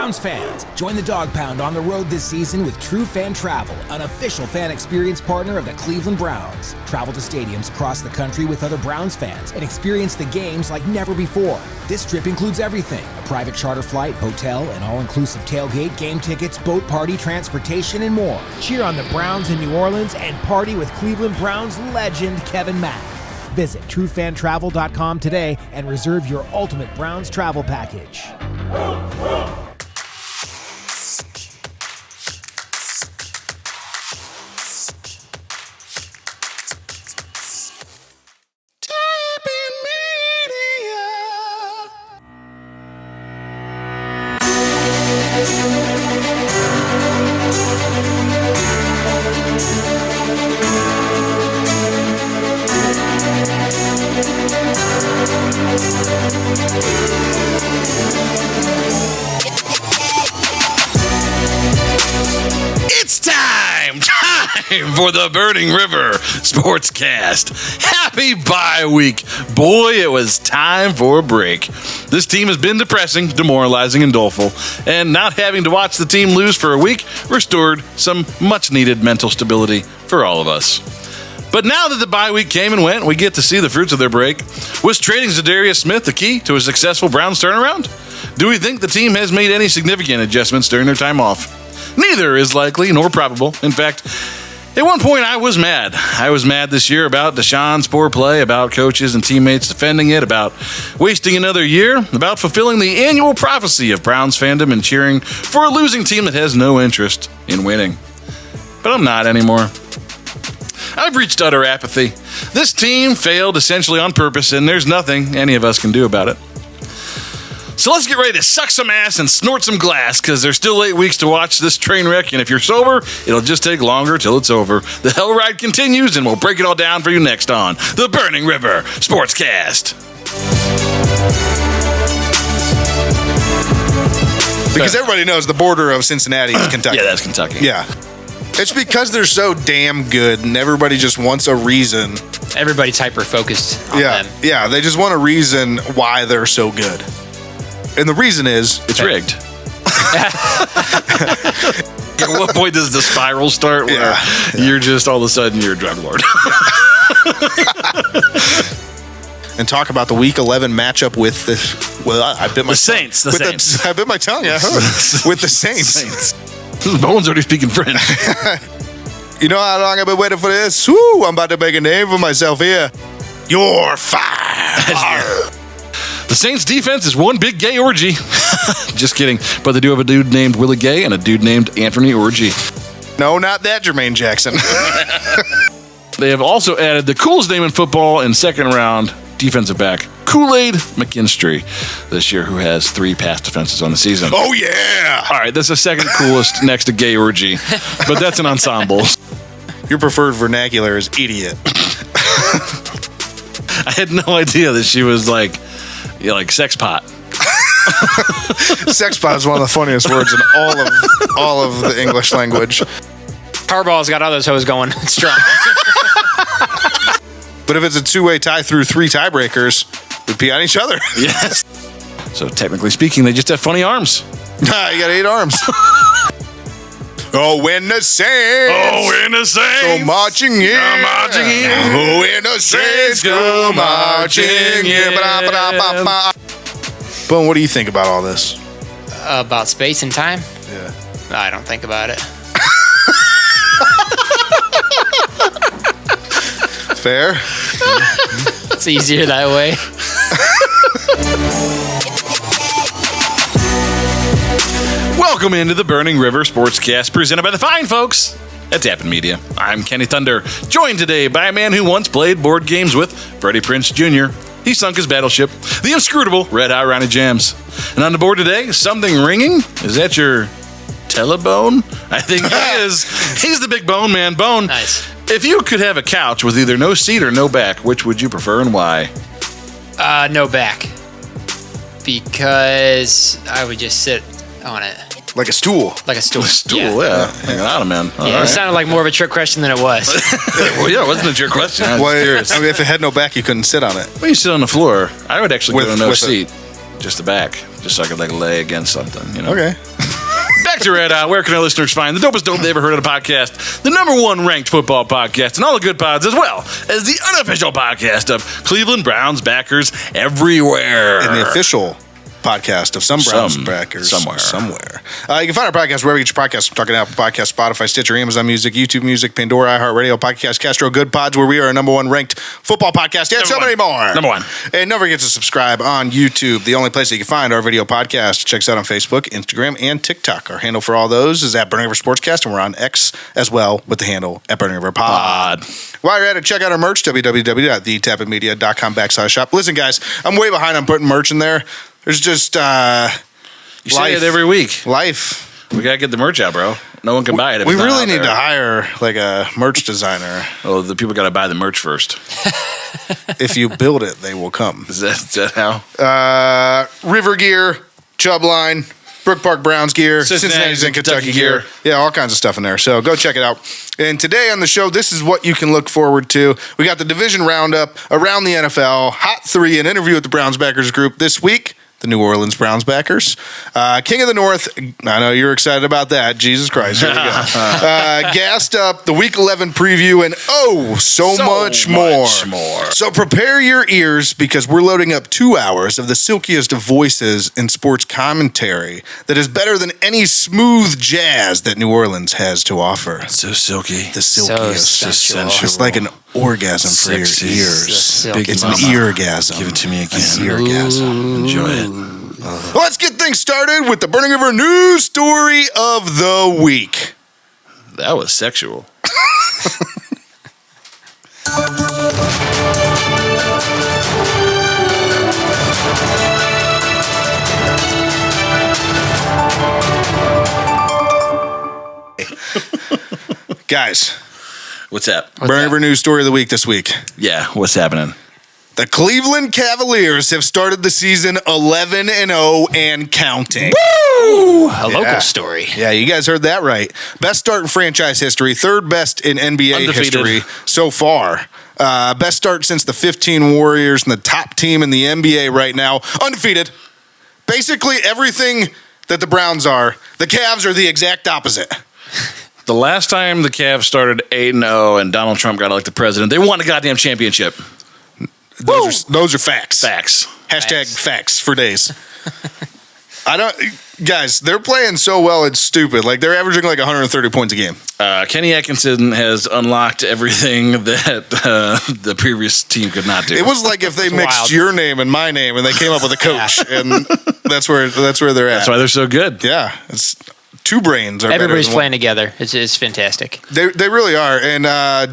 Browns fans, join the Dog Pound on the road this season with TrueFan Travel, an official fan experience partner of the Cleveland Browns. Travel to stadiums across the country with other Browns fans and experience the games like never before. This trip includes everything: a private charter flight, hotel, an all-inclusive tailgate, game tickets, boat party, transportation, and more. Cheer on the Browns in New Orleans and party with Cleveland Browns legend Kevin Mack. Visit TrueFanTravel.com today and reserve your ultimate Browns travel package. It's time for the Burning River Sportscast. Happy bye week. Boy, it was time for a break. This team has been depressing, demoralizing, and doleful, and not having to watch the team lose for a week restored some much-needed mental stability for all of us. But now that the bye week came and went, we get to see the fruits of their break. Was trading Zadarius Smith the key to a successful Browns turnaround? Do we think the team has made any significant adjustments during their time off? Neither is likely nor probable. In fact, at one point I was mad. I was mad this year about Deshaun's poor play, about coaches and teammates defending it, about wasting another year, about fulfilling the annual prophecy of Browns fandom and cheering for a losing team that has no interest in winning. But I'm not anymore. I've reached utter apathy. This team failed essentially on purpose, and there's nothing any of us can do about it. So let's get ready to suck some ass and snort some glass, because there's still 8 weeks to watch this train wreck, and if you're sober, it'll just take longer till it's over. The hell ride continues, and we'll break it all down for you next on the Burning River Sportscast. Because everybody knows the border of Cincinnati is Kentucky. Yeah, that's Kentucky. Yeah. It's because they're so damn good, and everybody just wants a reason. Everybody's hyper-focused on them. Yeah, they just want a reason why they're so good. And the reason is... It's rigged. At what point does the spiral start where you're just all of a sudden you're a drug lord? And talk about the Week 11 matchup with the... Well, I bit my the Saints. The Saints. I bit my tongue, yeah. With the Saints. Bones already speaking French. You know how long I've been waiting for this? Woo, I'm about to make a name for myself here. You're fired. The Saints defense is one big gay orgy. Just kidding. But they do have a dude named Willie Gay and a dude named Anthony Orgy. No, not that Jermaine Jackson. They have also added the coolest name in football in second round defensive back, Kool-Aid McKinstry, this year, who has 3 pass defenses on the season. Oh, yeah. All right, that's the second coolest next to gay orgy. But that's an ensemble. Your preferred vernacular is idiot. I had no idea that she was like sex pot. Sex pot is one of the funniest words in all of the English language. Harbaugh's got all those hoes going strong. But if it's a 2-way tie through 3 tiebreakers, we'd pee on each other. Yes. So technically speaking, they just have funny arms. You got 8 arms. Oh, when the Saints. Go marching in. Oh, when the Saints go marching in. Boom, what do you think about all this? About space and time? Yeah. I don't think about it. Fair. It's easier that way. Welcome into the Burning River Sportscast, presented by the fine folks at Tappan Media. I'm Kenny Thunder, joined today by a man who once played board games with Freddie Prinze Jr. He sunk his battleship, the inscrutable Red Hot Ronnie Jams. And on the board today, something ringing? Is that your telebone? I think it is. He's the big bone man. Bone. Nice. If you could have a couch with either no seat or no back, which would you prefer and why? No back. Because I would just sit on it. Like a stool. Like a stool. Yeah. Hanging out, man. All right. It sounded like more of a trick question than it was. Well, yeah, it wasn't a trick question. I was curious. If it had no back, you couldn't sit on it. Well, you sit on the floor. I would actually go to no with seat. Just the back. just so I could like lay against something. You know. Okay. Back to Red Hot. Where can our listeners find the dopest dope they ever heard of the podcast, the #1 ranked football podcast, and all the good pods, as well as the unofficial podcast of Cleveland Browns backers everywhere. And the official podcast of some Browns backers somewhere. You can find our podcast wherever you get your podcasts. I'm talking Apple Podcasts, Spotify, Stitcher, Amazon Music, YouTube Music, Pandora, iHeartRadio, Podcast, Castro, Good Pods, where we are a #1 ranked football podcast, and so many more. #1. And don't forget to subscribe on YouTube, the only place that you can find our video podcast. Check us out on Facebook, Instagram, and TikTok. Our handle for all those is at Burning River Sportscast, and we're on X as well with the handle at Burning River Pod. While you're at it, check out our merch, www.thetapidmedia.com/shop. Listen, guys, I'm way behind on putting merch in there. There's just you say it every week. Life. We gotta get the merch out, bro. No one can buy it. If we it's not really out need there. to hire like a merch designer. Oh, the people gotta buy the merch first. If you build it, they will come. Is that how? River gear, Chubb line, Brook Park Browns gear, Cincinnati's and Kentucky gear. Yeah, all kinds of stuff in there. So go check it out. And today on the show, this is what you can look forward to. We got the Division Roundup, around the NFL, Hot 3, an interview with the Browns backers group this week. The New Orleans Browns backers. King of the North. I know you're excited about that. Jesus Christ. Here we go. Gassed up, the Week 11 preview, and so much more. So prepare your ears because we're loading up 2 hours of the silkiest of voices in sports commentary that is better than any smooth jazz that New Orleans has to offer. So silky. The silkiest. So sensual. It's like an orgasm for your ears. It's an eargasm. Give it to me again. An eargasm. Enjoy it. Let's get things started with the Burning River news story of the week. That was sexual. Guys, What's up? Burning River news story of the week this week. Yeah, what's happening? The Cleveland Cavaliers have started the season 11-0 and counting. Woo! A local story. Yeah, you guys heard that right. Best start in franchise history, third best in NBA Undefeated. history so far. Best start since the 15 Warriors and the top team in the NBA right now. Undefeated. Basically everything that the Browns are, the Cavs are the exact opposite. The last time the Cavs started 8-0 and Donald Trump got elected president, they won a goddamn championship. Those are facts. Facts. Hashtag facts for days. Guys, they're playing so well, it's stupid. Like, they're averaging like 130 points a game. Kenny Atkinson has unlocked everything that the previous team could not do. It was like if they mixed wild. your name and my name and they came up with a coach. And that's where they're at. That's why they're so good. Yeah. It's two brains are Everybody's better than playing together. It's fantastic. one. They really are. And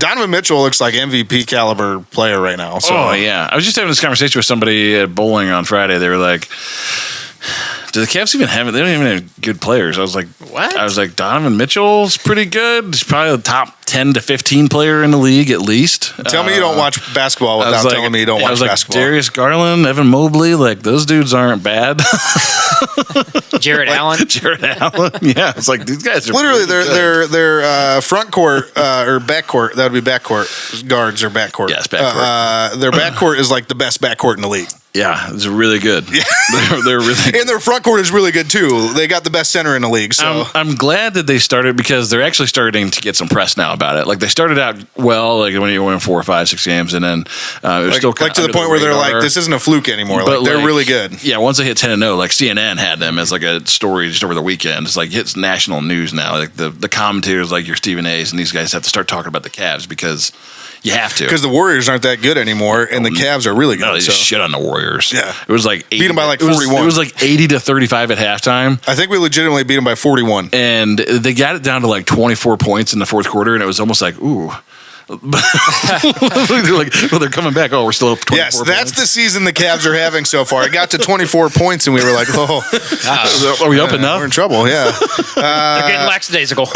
Donovan Mitchell looks like MVP caliber player right now. So. Oh, yeah. I was just having this conversation with somebody at bowling on Friday. They were like, do the Cavs even have it? They don't even have good players. I was like, What? I was like, Donovan Mitchell's pretty good. He's probably the top 10 to 15 player in the league at least. Tell me you don't watch basketball without telling me you don't watch basketball. Darius Garland, Evan Mobley, like those dudes aren't bad. Jared Allen. Jared Allen. Yeah, it's like these guys are Literally, pretty good. their front court or backcourt, that would be backcourt guards or backcourt. Yes, backcourt. Their backcourt is like the best backcourt in the league. Yeah, it's really good. Yeah. they're really good. And their front court is really good too. They got the best center in the league. So I'm glad that they started because they're actually starting to get some press now about it. Like they started out well, like when you win 4 or 5, 6 games, and then it was still like to the point where they're like, this isn't a fluke anymore. Like they're really good. Yeah, once they hit 10-0, like CNN had them as like a story just over the weekend. It's like it's national news now. Like the commentators, like your Stephen A's and these guys have to start talking about the Cavs because you have to. Because the Warriors aren't that good anymore, and the Cavs are really good. No, they just shit on the Warriors. Yeah. It was like 80, beat them by like 41. It was like 80-35 at halftime. I think we legitimately beat them by 41. And they got it down to like 24 points in the fourth quarter, and it was almost like, ooh. They're like, well, they're coming back. Oh, we're still up 24 Yes, points. that's the season the Cavs are having so far. It got to 24 points, and we were like, oh. Are we up enough? We're in trouble, yeah. They're getting lackadaisical.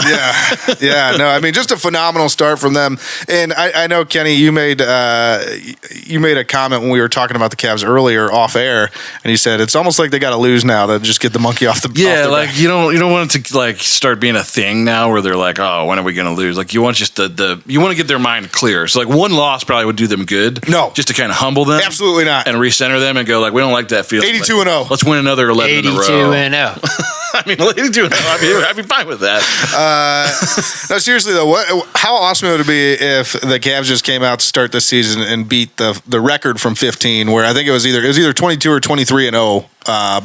Yeah, no, I mean, just a phenomenal start from them. And I know, Kenny, you made a comment when we were talking about the Cavs earlier off air, and you said it's almost like they got to lose now to just get the monkey off the Yeah, off their like back. you don't want it to like start being a thing now where they're like, oh, when are we going to lose? Like you want just you want to get their mind clear. So like one loss probably would do them good. No. Just to kind of humble them. Absolutely not. And recenter them and go like, we don't like that feeling. 82-0. Let's win another 11 in a row. 82-0. I mean, 82-0. I'd be fine with that. No, seriously though, how awesome would it be if the Cavs just came out to start this season and beat the record from 15, where I think it was either 22 or 23-0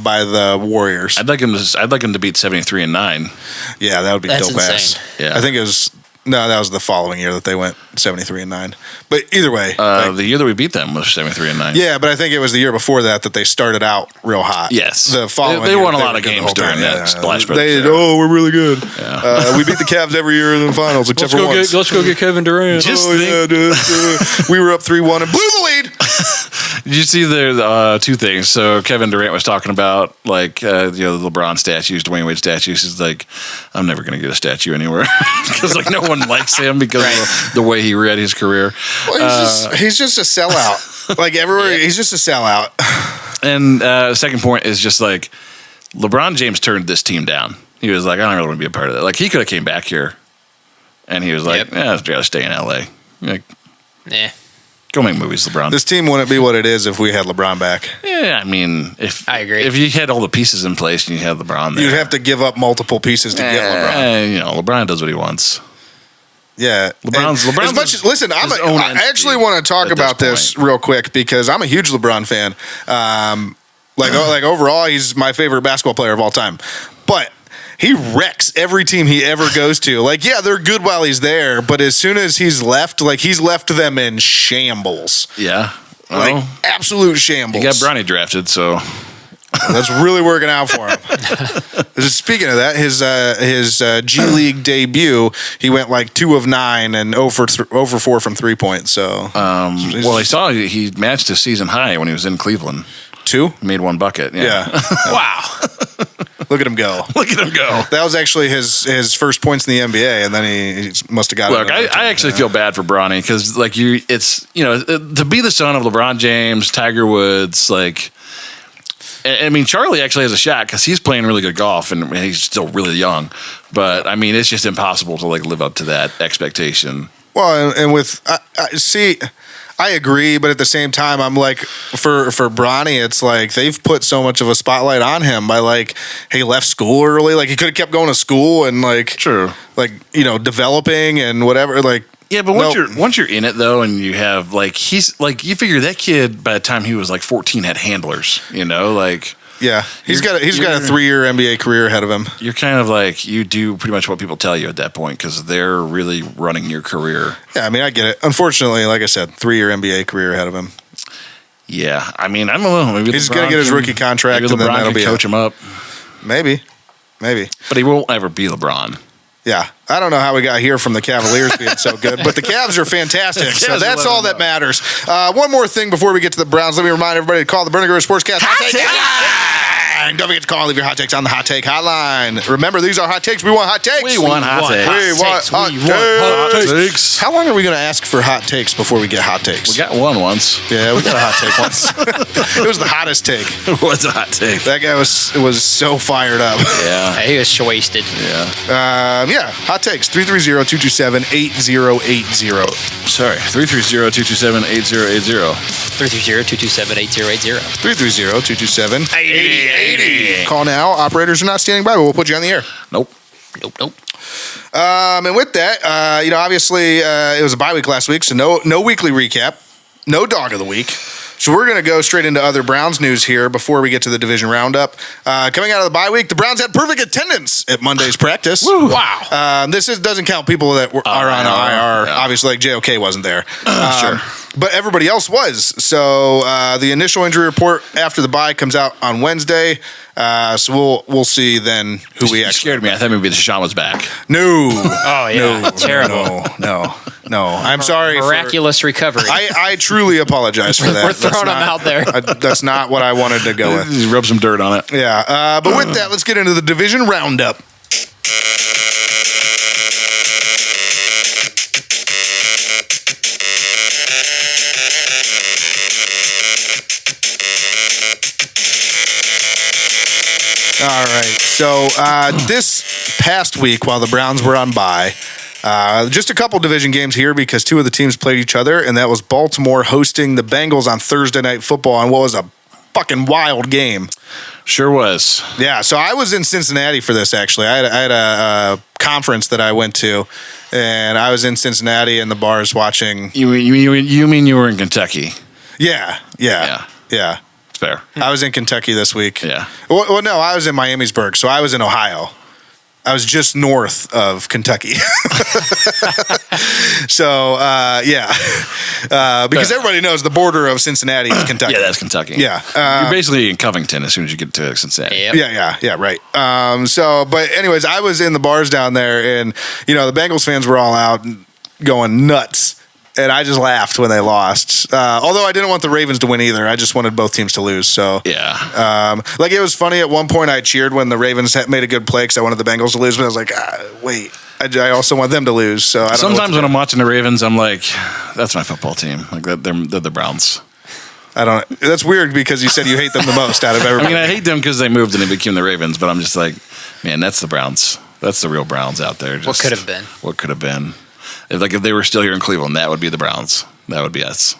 by the Warriors. I'd like him to beat 73-9. Yeah, that would be That's dope ass. insane. Yeah. I think it was. No, that was the following year that they went 73-9. But either way, The year that we beat them was 73-9. yeah. But I think it was the year before that they started out real hot. Yes. the following They year, won a lot were of good the games whole during time. that Splash Brothers They, era. we're really good. Yeah. We beat the Cavs every year in the finals except for once. Let's go get Kevin Durant. Just Yeah, dude. We were up 3-1 and blew the lead. Did you see the two things? So Kevin Durant was talking about like the LeBron statues, Dwayne Wade statues. He's like, I'm never going to get a statue anywhere because like no one likes him because of the way he read his career. Well, he's just a sellout. Like everywhere, he's just a sellout. And second point is just like LeBron James turned this team down. He was like, I don't really want to be a part of that. Like he could have came back here, and he was like, yeah, I've got to stay in LA. Like, Yeah. go make movies, LeBron. This team wouldn't be what it is if we had LeBron back. Yeah, I mean, I agree. If you had all the pieces in place and you had LeBron there, You'd have to give up multiple pieces to get LeBron. LeBron does what he wants. Yeah, LeBron's as much as, listen. his own I actually entity want to talk at about this this real quick because I'm a huge LeBron fan. Like overall, he's my favorite basketball player of all time. But he wrecks every team he ever goes to. Like, yeah, they're good while he's there, but as soon as he's left, like he's left them in shambles. Yeah. Like Well, absolute shambles. he got Bronny drafted, so That's really working out for him. Speaking of that, his G League debut, he went like 2 of 9 and 0 for 4 from 3 points. So, well, I saw he matched his season high when he was in Cleveland. 2? He made 1 bucket. Yeah. Wow. Look at him go. Look at him go. That was actually his first points in the NBA, and then he must have got Look, it. I actually feel bad for Bronny because, like, to be the son of LeBron James, Tiger Woods, like, I mean, Charlie actually has a shot because he's playing really good golf and he's still really young. But I mean, it's just impossible to like live up to that expectation. Well, and with I agree, but at the same time, I'm like, for Bronny, it's like they've put so much of a spotlight on him by like, he left school early. Like he could have kept going to school and like, True. like developing and whatever. Like, Yeah, but once you're in it though, and you have like he's like you figure that kid by the time he was like 14 had handlers, like yeah, he's got a 3-year NBA career ahead of him. you're kind of like you do pretty much what people tell you at that point because they're really running your career. Yeah, I mean, I get it. Unfortunately, like I said, 3-year NBA career ahead of him. Yeah, I mean, I don't know. Maybe He's going to get his rookie contract, maybe and then LeBron that'll can be coach him up. Maybe. But he won't ever be LeBron. Yeah, I don't know how we got here from the Cavaliers being so good, but the Cavs are fantastic, so that's all that matters. One more thing before we get to the Browns, let me remind everybody to call the Burning River Sportscast Hot Take Hotline. Don't forget to call and leave your hot takes on the Hot Take Hotline. Remember, these are hot takes. We want hot takes. We want hot takes. We want hot takes. How long are we going to ask for hot takes before we get hot takes? We got one once. Yeah, we got a hot take once. It was the hottest take. It was a hot take. That guy was so fired up. Yeah. He was wasted. Yeah. Yeah, hot takes. 330-227-8080. Sorry. 330-227-8080. 330-227-8080. 330-227-8080. Call now. Operators are not standing by, but we'll put you on the air. Nope. Nope. And with that, obviously it was a bye week last week, so no weekly recap, no dog of the week. So we're going to go straight into other Browns news here before we get to the Division Roundup. Coming out of the bye week, the Browns had perfect attendance at Monday's practice. Woo. Wow. This doesn't count people that are on IR. Yeah. Obviously, like JOK wasn't there. Sure. But everybody else was. So the initial injury report after the bye comes out on Wednesday. So we'll see then who we actually scared me. I thought maybe Deshaun was back. No. Oh, yeah. No. Terrible. No. I'm sorry. Miraculous recovery. I truly apologize for that. We're throwing him out there. That's not what I wanted to go with. Just rub some dirt on it. Yeah. But with that, let's get into the Division Roundup. All right. So this past week, while the Browns were on bye, Just a couple division games here because two of the teams played each other, and that was Baltimore hosting the Bengals on Thursday Night Football on what was a fucking wild game. Sure was. Yeah, so I was in Cincinnati for this, actually. I had a conference that I went to, and I was in Cincinnati in the bars watching. You mean you were in Kentucky? Yeah. It's fair. I was in Kentucky this week. Yeah. Well, no, I was in Miamisburg, so I was in Ohio. I was just north of Kentucky. So, because everybody knows the border of Cincinnati is Kentucky. Yeah, that's Kentucky. Yeah. You're basically in Covington as soon as you get to Cincinnati. Yep. Yeah, right. But anyways, I was in the bars down there, and, the Bengals fans were all out going nuts. And I just laughed when they lost. Although I didn't want the Ravens to win either. I just wanted both teams to lose. So yeah. It was funny. At one point, I cheered when the Ravens made a good play because I wanted the Bengals to lose. But I was like, wait, I also want them to lose. So sometimes when I'm watching the Ravens, I'm like, that's my football team. Like they're the Browns. That's weird because you said you hate them the most out of everybody. I hate them because they moved and they became the Ravens. But I'm just like, man, that's the Browns. That's the real Browns out there. What could have been? What could have been? If they were still here in Cleveland, that would be the Browns. That would be us.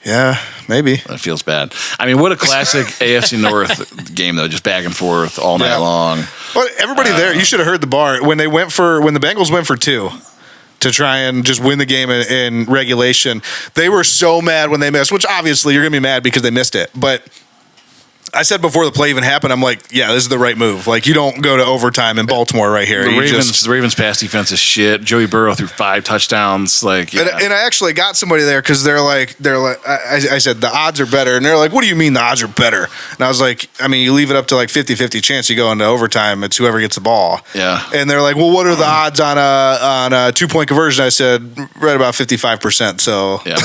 Yeah, maybe. That feels bad. I mean, what a classic AFC North game, though, just back and forth all night long. Well, everybody there, you should have heard the bar when the Bengals went for 2 to try and just win the game in regulation. They were so mad when they missed, which obviously you're going to be mad because they missed it. But I said before the play even happened, I'm like, yeah, this is the right move. Like, you don't go to overtime in Baltimore right here. The Ravens pass defense is shit. Joey Burrow threw 5 touchdowns. Like, yeah. And I actually got somebody there because they're like, I said, the odds are better. And they're like, what do you mean the odds are better? And I was like, I mean, you leave it up to like 50-50 chance you go into overtime. It's whoever gets the ball. Yeah. And they're like, well, what are the odds on a 2-point conversion? I said, right about 55%. So yeah.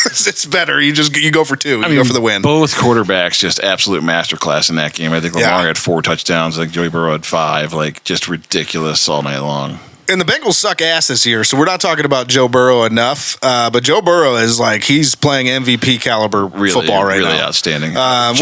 It's better. You go for 2. You go for the win. Both quarterbacks just absolute masterclass in that game. I think Lamar had 4 touchdowns. I think Joey Burrow had 5. Like, just ridiculous all night long. And the Bengals suck ass this year, so we're not talking about Joe Burrow enough. But Joe Burrow is like, he's playing MVP caliber football right now. Really outstanding.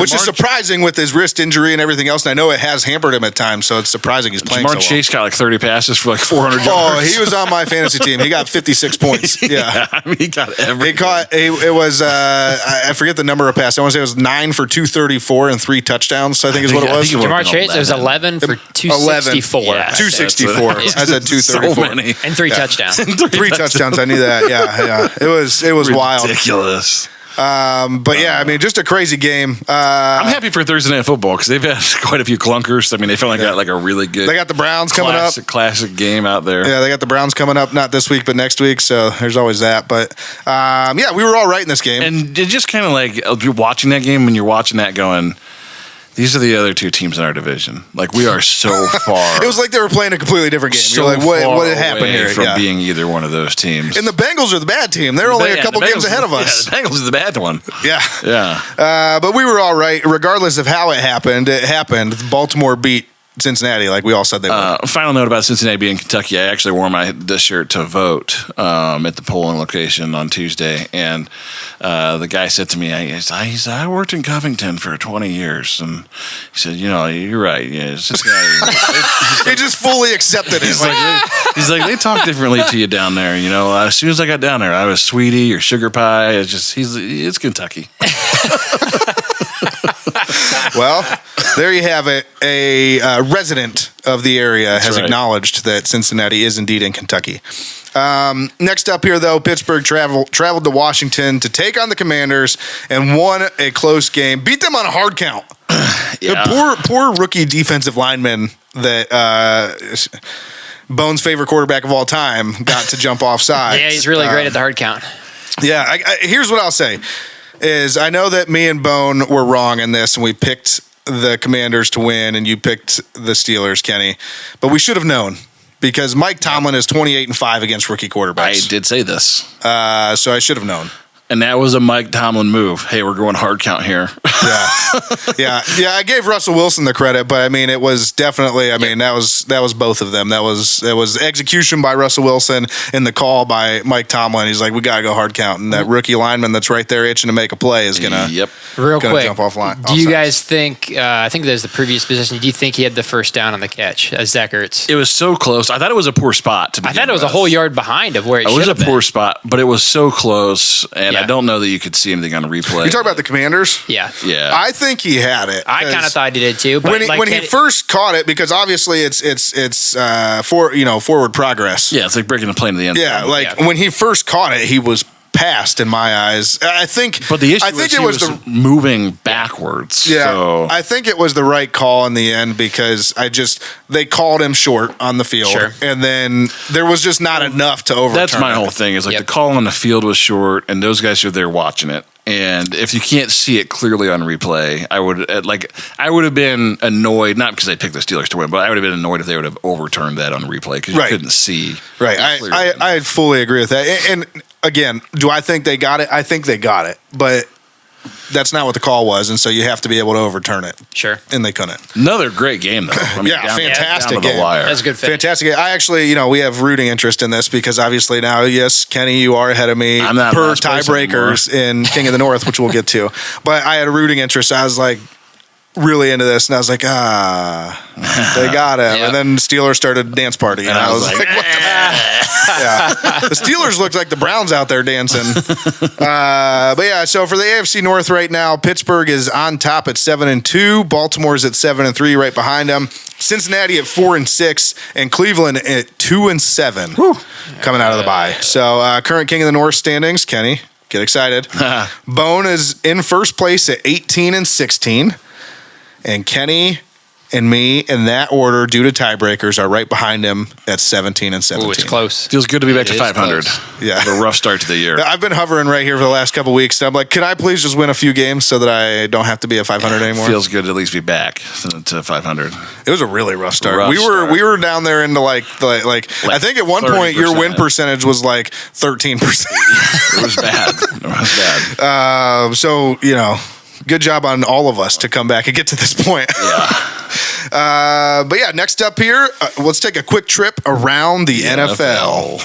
Which is surprising with his wrist injury and everything else. And I know it has hampered him at times, so it's surprising he's playing so well. Chase got like 30 passes for like 400 yards. Oh, he was on my fantasy team. He got 56 points. Yeah. I mean, he got everything. It was, I forget the number of passes. I want to say it was 9 for 234 and 3 touchdowns, I think is what it was. Jamar Chase, it was 11 for 264. Yeah, 264. I said 234. So many. And 3 touchdowns. 3 touchdowns. I knew that. Yeah. It was wild. Ridiculous. But yeah, I mean, just a crazy game. I'm happy for Thursday Night Football because they've had quite a few clunkers. I mean, they finally got like a really good. They got the Browns coming up. Classic game out there. Yeah, they got the Browns coming up, not this week, but next week. So there's always that. But yeah, we were all right in this game. And it just kind of like, if you're watching that game, when you're watching that going, these are the other 2 teams in our division. Like, we are so far. It was like they were playing a completely different game. You're like, what had happened here? From being either one of those teams. And the Bengals are the bad team. They're only a couple games ahead of us. Yeah, the Bengals are the bad one. Yeah. But we were all right, regardless of how it happened. It happened. Baltimore beat Cincinnati, like we all said they would. Final note about Cincinnati being Kentucky. I actually wore this shirt to vote at the polling location on Tuesday, and the guy said to me, he said, I worked in Covington for 20 years, and he said, you're right. Yeah, Cincinnati. He just fully accepted it. He's like, they talk differently to you down there. As soon as I got down there, I was sweetie or sugar pie. It's Kentucky. Well, there you have it. A resident of the area has acknowledged that Cincinnati is indeed in Kentucky. Next up here, though, Pittsburgh traveled to Washington to take on the Commanders and won a close game. Beat them on a hard count. Yeah. The poor rookie defensive lineman that Bones' favorite quarterback of all time got to jump off sides. Yeah, he's really great at the hard count. Yeah, here's what I'll say. Is I know that me and Bone were wrong in this, and we picked the Commanders to win, and you picked the Steelers, Kenny. But we should have known because Mike Tomlin is 28-5 against rookie quarterbacks. I did say this, so I should have known. And that was a Mike Tomlin move. Hey, we're going hard count here. Yeah. I gave Russell Wilson the credit, but I mean, it was definitely. I mean, that was both of them. That was execution by Russell Wilson and the call by Mike Tomlin. He's like, we gotta go hard count, and that rookie lineman that's right there itching to make a play is gonna real quick jump off line. Do you guys think? I think there's the previous possession. Do you think he had the first down on the catch as Zach Ertz? It was so close. I thought it was a poor spot. I thought it was a whole yard behind of where it was should a have been. poor spot, but it was so close, and I don't know that you could see anything on replay. You talk about the Commanders? Yeah. I think he had it. I kind of thought he did too. But when he first caught it, because obviously it's forward progress. Yeah, it's like breaking the plane to the end. Yeah, when he first caught it, he was passed in my eyes. I think. But the issue was moving backwards. Yeah, so. I think it was the right call in the end because they called him short on the field, and then there was just not enough to overturn. That's my whole thing. Is like the call on the field was short, and those guys are there watching it. And if you can't see it clearly on replay, I would have been annoyed, not because I picked the Steelers to win, but I would have been annoyed if they would have overturned that on replay because you couldn't see. Right. I fully agree with that. And again, do I think they got it? I think they got it, but that's not what the call was, and so you have to be able to overturn it. Sure. And they couldn't. Another great game, though. I mean, fantastic down to game. the wire. That's a good finish. Fantastic. I actually, we have rooting interest in this because obviously now, yes, Kenny, you are ahead of me I'm not per tiebreakers in King of the North, which we'll get to. But I had a rooting interest. I was like really into this, and I was like, they got him. Yep. And then Steelers started dance party, and I was like, what the The Steelers looked like the Browns out there dancing. But yeah, so for the AFC North right now, Pittsburgh is on top at 7-2. Baltimore's at 7-3, right behind them. Cincinnati at 4-6, and Cleveland at 2-7, coming out of the bye. So current King of the North standings, Kenny, get excited. Bone is in first place at 18-16. And Kenny and me, in that order, due to tiebreakers, are right behind him at 17-17. Ooh, it's close. Feels good to be back to 500. Yeah. A rough start to the year. I've been hovering right here for the last couple weeks. And I'm like, can I please just win a few games so that I don't have to be at 500 anymore? Feels good to at least be back to 500. It was a really rough start. We were down there into like I think at one point your win percentage was like 13%. It was bad. It was bad. So, good job on all of us to come back and get to this point. Yeah. But yeah, next up here, let's take a quick trip around the NFL.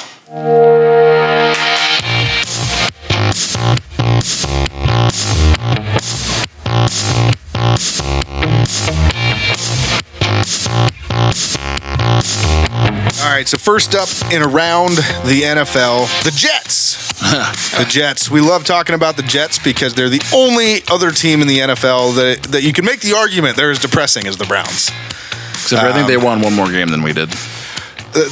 All right, so first up and around the NFL, the Jets. The Jets. We love talking about the Jets because they're the only other team in the NFL that you can make the argument they're as depressing as the Browns. Except I think they won one more game than we did.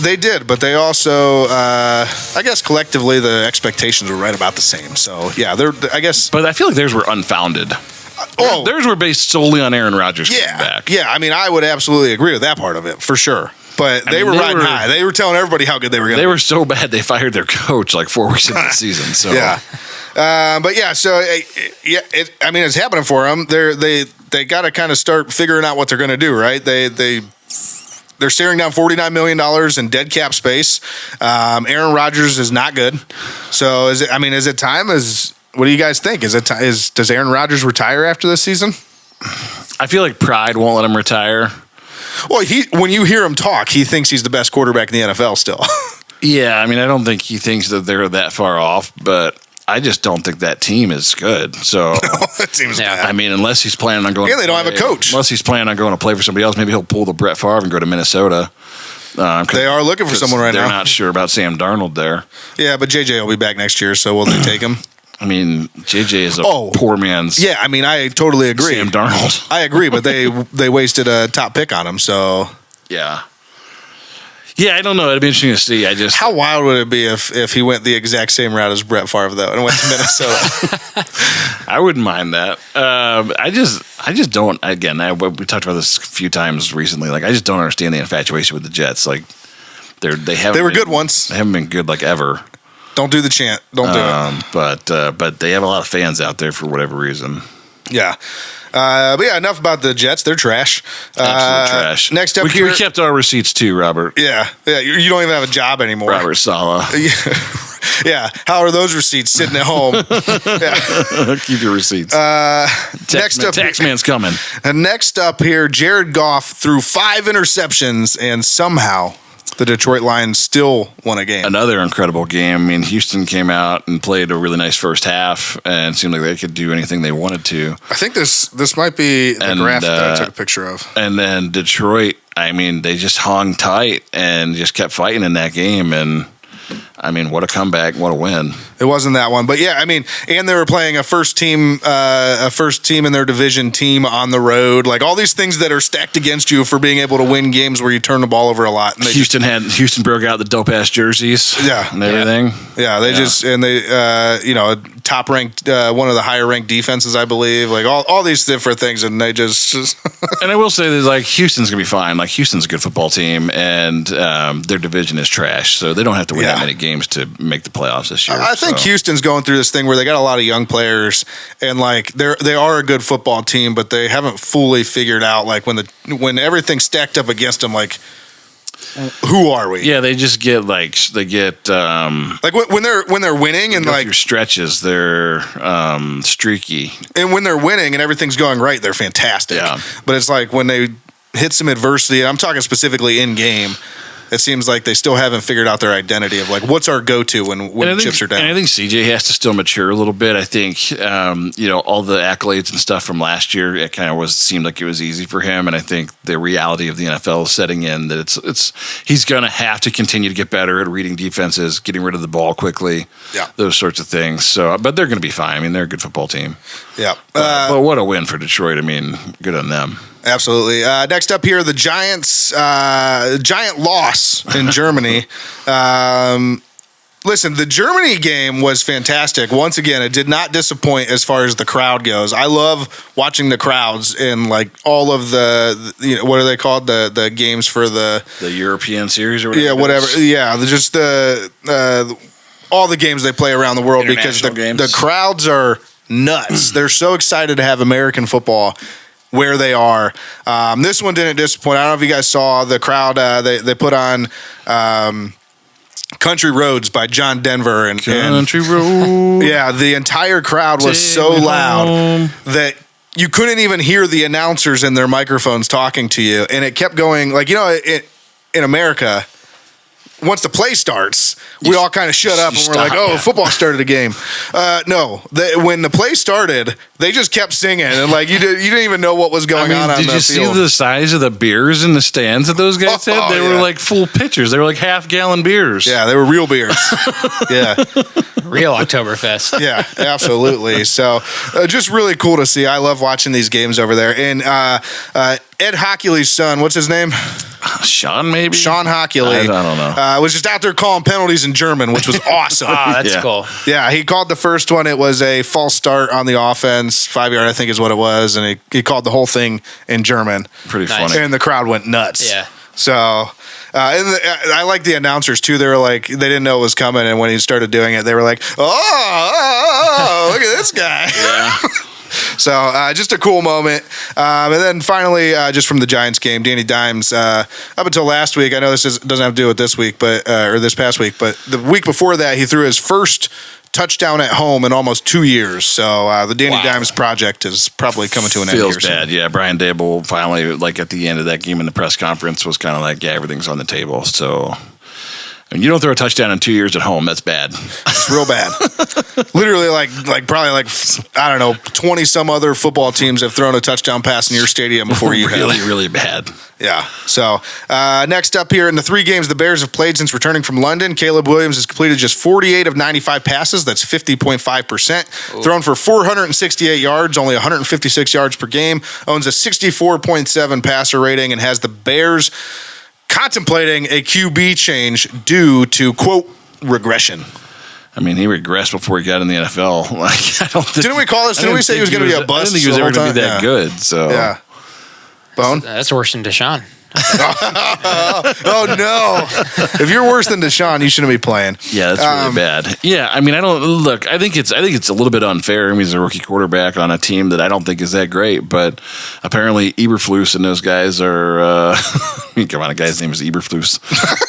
They did, but they also, I guess collectively the expectations were right about the same. So, yeah, I guess. But I feel like theirs were unfounded. Theirs were based solely on Aaron Rodgers coming back. Yeah, I mean, I would absolutely agree with that part of it, for sure. But they were riding high. They were telling everybody how good they were going to be. They were so bad they fired their coach like 4 weeks into the season. So yeah. But yeah, so it's happening for them. They got to kind of start figuring out what they're going to do, right? They're staring down $49 million in dead cap space. Aaron Rodgers is not good. So is it time? What do you guys think? Does Aaron Rodgers retire after this season? I feel like pride won't let him retire. Well, when you hear him talk, he thinks he's the best quarterback in the NFL still. Yeah, I mean, I don't think he thinks that they're that far off, but I just don't think that team is good. So that seems bad. I mean, unless he's planning on going, they don't have a coach. Unless he's planning on going to play for somebody else, maybe he'll pull the Brett Favre and go to Minnesota. They are looking for someone right now. They're not sure about Sam Darnold there. Yeah, but JJ will be back next year, so will they take him? I mean, JJ is a poor man's. Yeah, I mean, I totally agree. Sam Darnold. I agree, but they wasted a top pick on him, so. Yeah. Yeah, I don't know. It'd be interesting to see. How wild would it be if he went the exact same route as Brett Favre though and went to Minnesota? I wouldn't mind that. I just don't. Again, we talked about this a few times recently. Like, I just don't understand the infatuation with the Jets. Like, they were good once. They haven't been good like ever. Don't do the chant. Don't do it. But they have a lot of fans out there for whatever reason. Yeah. But yeah, enough about the Jets. They're trash. Absolute trash. Next up here. We kept our receipts too, Robert. Yeah. You don't even have a job anymore. Robert Saleh. Yeah. How are those receipts sitting at home? Yeah. Keep your receipts. Taxman's coming. And next up here, Jared Goff threw 5 interceptions, and somehow the Detroit Lions still won a game. Another incredible game. I mean, Houston came out and played a really nice first half, and it seemed like they could do anything they wanted to. I think this might be the graphic that I took a picture of. And then Detroit, I mean, they just hung tight and just kept fighting in that game. And I mean, what a comeback, what a win. It wasn't that one, but yeah, I mean, and they were playing a first team in their division team on the road. Like all these things that are stacked against you for being able to win games where you turn the ball over a lot. And Houston broke out the dope ass jerseys, and everything. Yeah, they top ranked, one of the higher ranked defenses, I believe. Like all these different things, and they just. And I will say that like Houston's gonna be fine. Like Houston's a good football team, and their division is trash, so they don't have to win that many games to make the playoffs this year. I think Houston's going through this thing where they got a lot of young players, and like they are a good football team, but they haven't fully figured out like when everything's stacked up against them, like who are we? Yeah, they just get like when they're winning and like your stretches, they're streaky, and when they're winning and everything's going right, they're fantastic. Yeah. But it's like when they hit some adversity, I'm talking specifically in game. It seems like they still haven't figured out their identity of like what's our go-to when chips are down. And I think CJ has to still mature a little bit. I think all the accolades and stuff from last year, it kind of seemed like it was easy for him. And I think the reality of the NFL is setting in that he's going to have to continue to get better at reading defenses, getting rid of the ball quickly, those sorts of things. So, but they're going to be fine. I mean, they're a good football team. Yeah. But what a win for Detroit. I mean, good on them. Absolutely. Next up here, the Giants' giant loss in Germany. Listen, the Germany game was fantastic. Once again, it did not disappoint as far as the crowd goes. I love watching the crowds in like all of the what are they called? The games for the European series or whatever. Yeah, whatever. Yeah, just all the games they play around the world because the crowds are nuts. They're so excited to have American football where they are. This one didn't disappoint. I don't know if you guys saw the crowd. They put on Country Roads by John Denver. Country Roads. Yeah, the entire crowd was so loud that you couldn't even hear the announcers in their microphones talking to you. And it kept going. Like, in America, once the play starts, we all kind of shut up and we're like, "Oh, football started a game." No, when the play started, they just kept singing and like you didn't even know what was going on the field. Did you see the size of the beers in the stands that those guys had? They were like full pitchers. They were like half-gallon beers. Yeah, they were real beers. Yeah, real Oktoberfest. Yeah, absolutely. So, just really cool to see. I love watching these games over there. And Ed Hockley's son, what's his name? Sean, maybe? Sean Hockley. I don't know. Was just out there calling penalties in German, which was awesome. That's cool. Yeah, he called the first one. It was a false start on the offense. 5-yard, I think is what it was. And he called the whole thing in German. Pretty funny. And the crowd went nuts. Yeah. So, I like the announcers too. They were like, they didn't know it was coming. And when he started doing it, they were like, oh, look at this guy. Yeah. So just a cool moment. And then finally, just from the Giants game, Danny Dimes, up until last week, I know this doesn't have to do with this week, but or this past week, but the week before that, he threw his first touchdown at home in almost 2 years. So the Danny Dimes project is probably coming to an end here. Feels bad. Yeah, Brian Dable finally, like at the end of that game in the press conference, was kind of like, yeah, everything's on the table. So... And you don't throw a touchdown in 2 years at home. That's bad. It's real bad. Literally, probably I don't know, 20 some other football teams have thrown a touchdown pass in your stadium before you really, have. Really bad. Yeah. So next up here in the 3 games the Bears have played since returning from London, Caleb Williams has completed just 48 of 95 passes. That's 50.5%. Thrown for 468 yards, only 156 yards per game. Owns a 64.7 passer rating and has the Bears contemplating a QB change due to, quote, regression. I mean, he regressed before he got in the NFL. I don't think, didn't we call this? Didn't we say he was going to be a bust? I didn't think he was ever going to be that good. So yeah, Bone. That's worse than Deshaun. Oh no! If you're worse than Deshaun, you shouldn't be playing. Yeah, that's really bad. Yeah, I mean, I think it's a little bit unfair. I mean, he's a rookie quarterback on a team that I don't think is that great, but apparently Eberflus and those guys are. Come on, a guy's name is Eberflus.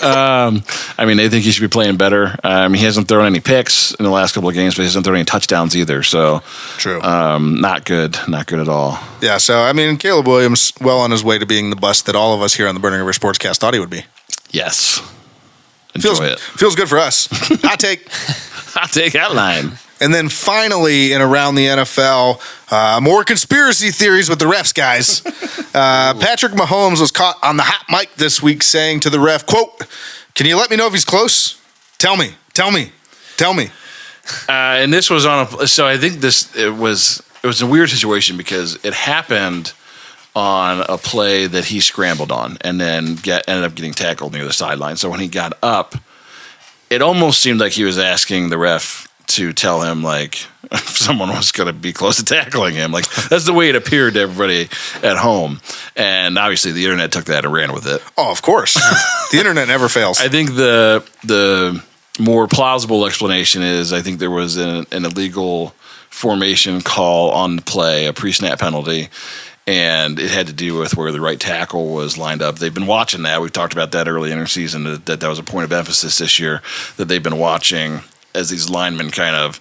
I mean, they think he should be playing better. He hasn't thrown any picks in the last couple of games, but he hasn't thrown any touchdowns either. So true. Not good at all. Yeah. So I mean, Caleb Williams well on his way to being the bust that all of us here on the Burning River Sportscast thought he would be. Yes. Enjoy it. Feels good for us. Hot take outline. And then finally, in around the NFL, more conspiracy theories with the refs, guys. Patrick Mahomes was caught on the hot mic this week saying to the ref, quote, "Can you let me know if he's close? Tell me. And this was so I think it was a weird situation because it happened on a play that he scrambled on and then ended up getting tackled near the sideline. So when he got up, it almost seemed like he was asking the ref to tell him, like, if someone was going to be close to tackling him. Like, that's the way it appeared to everybody at home. And obviously the internet took that and ran with it. Oh, of course. The internet never fails. I think the more plausible explanation is I think there was an illegal formation call on the play, a pre-snap penalty, and it had to do with where the right tackle was lined up. They've been watching that. We've talked about that early in the season, that was a point of emphasis this year, that they've been watching as these linemen kind of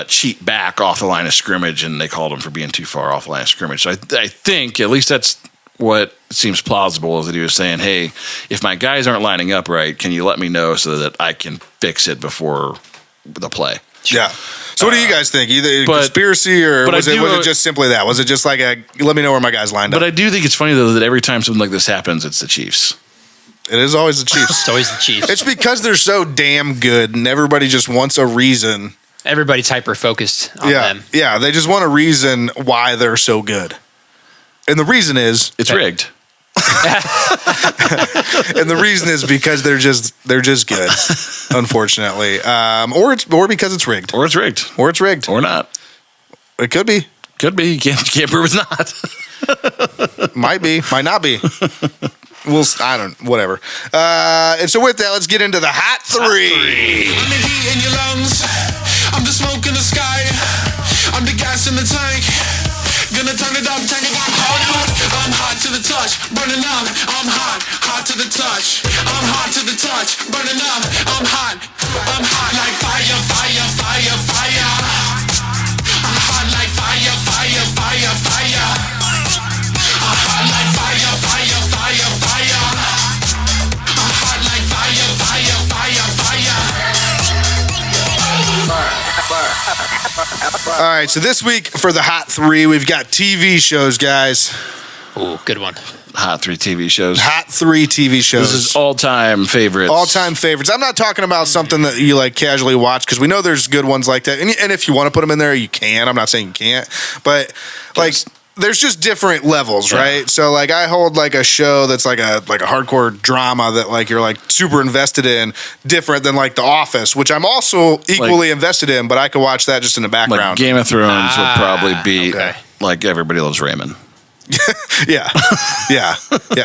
cheat back off the line of scrimmage, and they called them for being too far off the line of scrimmage. So I think, at least that's what seems plausible, is that he was saying, hey, if my guys aren't lining up right, can you let me know so that I can fix it before the play? Yeah. So what do you guys think? Either conspiracy or was it just simply that? Was it just like let me know where my guys lined up? But I do think it's funny, though, that every time something like this happens, it's the Chiefs. It is always the Chiefs. It's always the Chiefs. It's because they're so damn good and everybody just wants a reason. Everybody's hyper-focused on them. Yeah, they just want a reason why they're so good. And the reason is... It's rigged. And the reason is because they're just good, unfortunately. Or because it's rigged. Or it's rigged. Or it's rigged. Or not. It could be. Could be. You can't prove it's not. Might be. Might not be. Whatever. And so with that, let's get into the hot three. I'm the heat in your lungs. I'm the smoke in the sky. I'm the gas in the tank. Gonna turn it up, I'm hot to the touch, burning up. I'm hot to the touch. I'm hot to the touch, burning up. I'm hot like fire, fire, fire, fire. I'm hot like fire, fire, fire, fire. I'm hot like fire, fire, fire, fire. I'm hot like fire, fire, fire, fire. All right, so this week for the hot three, we've got TV shows, guys. Ooh, good one. Hot three TV shows. Hot three TV shows. This is all-time favorites. All-time favorites. I'm not talking about something that you like casually watch, because we know there's good ones like that. And if you want to put them in there, you can. I'm not saying you can't. But, like... There's just different levels, right? So, like, I hold, like, a show that's like a hardcore drama that, like, you're, like, super invested in, different than, like, The Office, which I'm also equally invested in, but I could watch that just in the background. Like Game of Thrones would probably be like Everybody Loves Raymond. Yeah.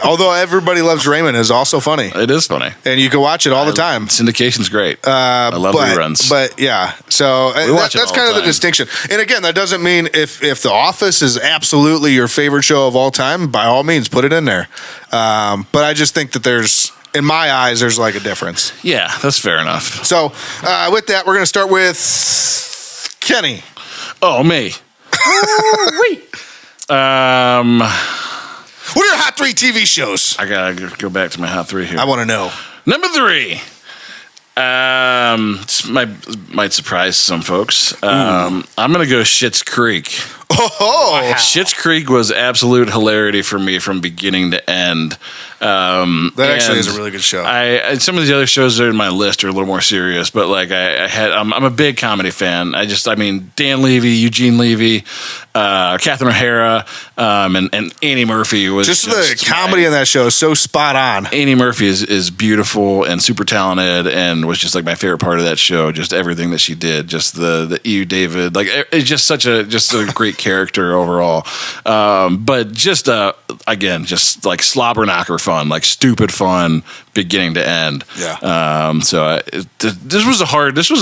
Although Everybody Loves Raymond is also funny. It is funny. And you can watch it all the time. Syndication's great. I love reruns. But yeah, so that's kind of the distinction. And again, that doesn't mean if The Office is absolutely your favorite show of all time, by all means, put it in there. But I just think that in my eyes, there's like a difference. Yeah, that's fair enough. So with that, we're going to start with Kenny. Oh, me. What are your hot three TV shows? I gotta go back to my hot three here. I want to know. Number 3. Might surprise some folks. I'm gonna go Schitt's Creek. Oh, wow. Schitt's Creek was absolute hilarity for me from beginning to end. That actually is a really good show. Some of these other shows that are in my list are a little more serious, but like I'm a big comedy fan. Dan Levy, Eugene Levy, Catherine O'Hara, and Annie Murphy was just the comedy in that show is so spot on. Annie Murphy is beautiful and super talented, and was just like my favorite part of that show. Just everything that she did, just the E.U. David, like it's just such a great great character overall. But just again, just like slobber knocker fun, like stupid fun, beginning to end. Yeah. This was a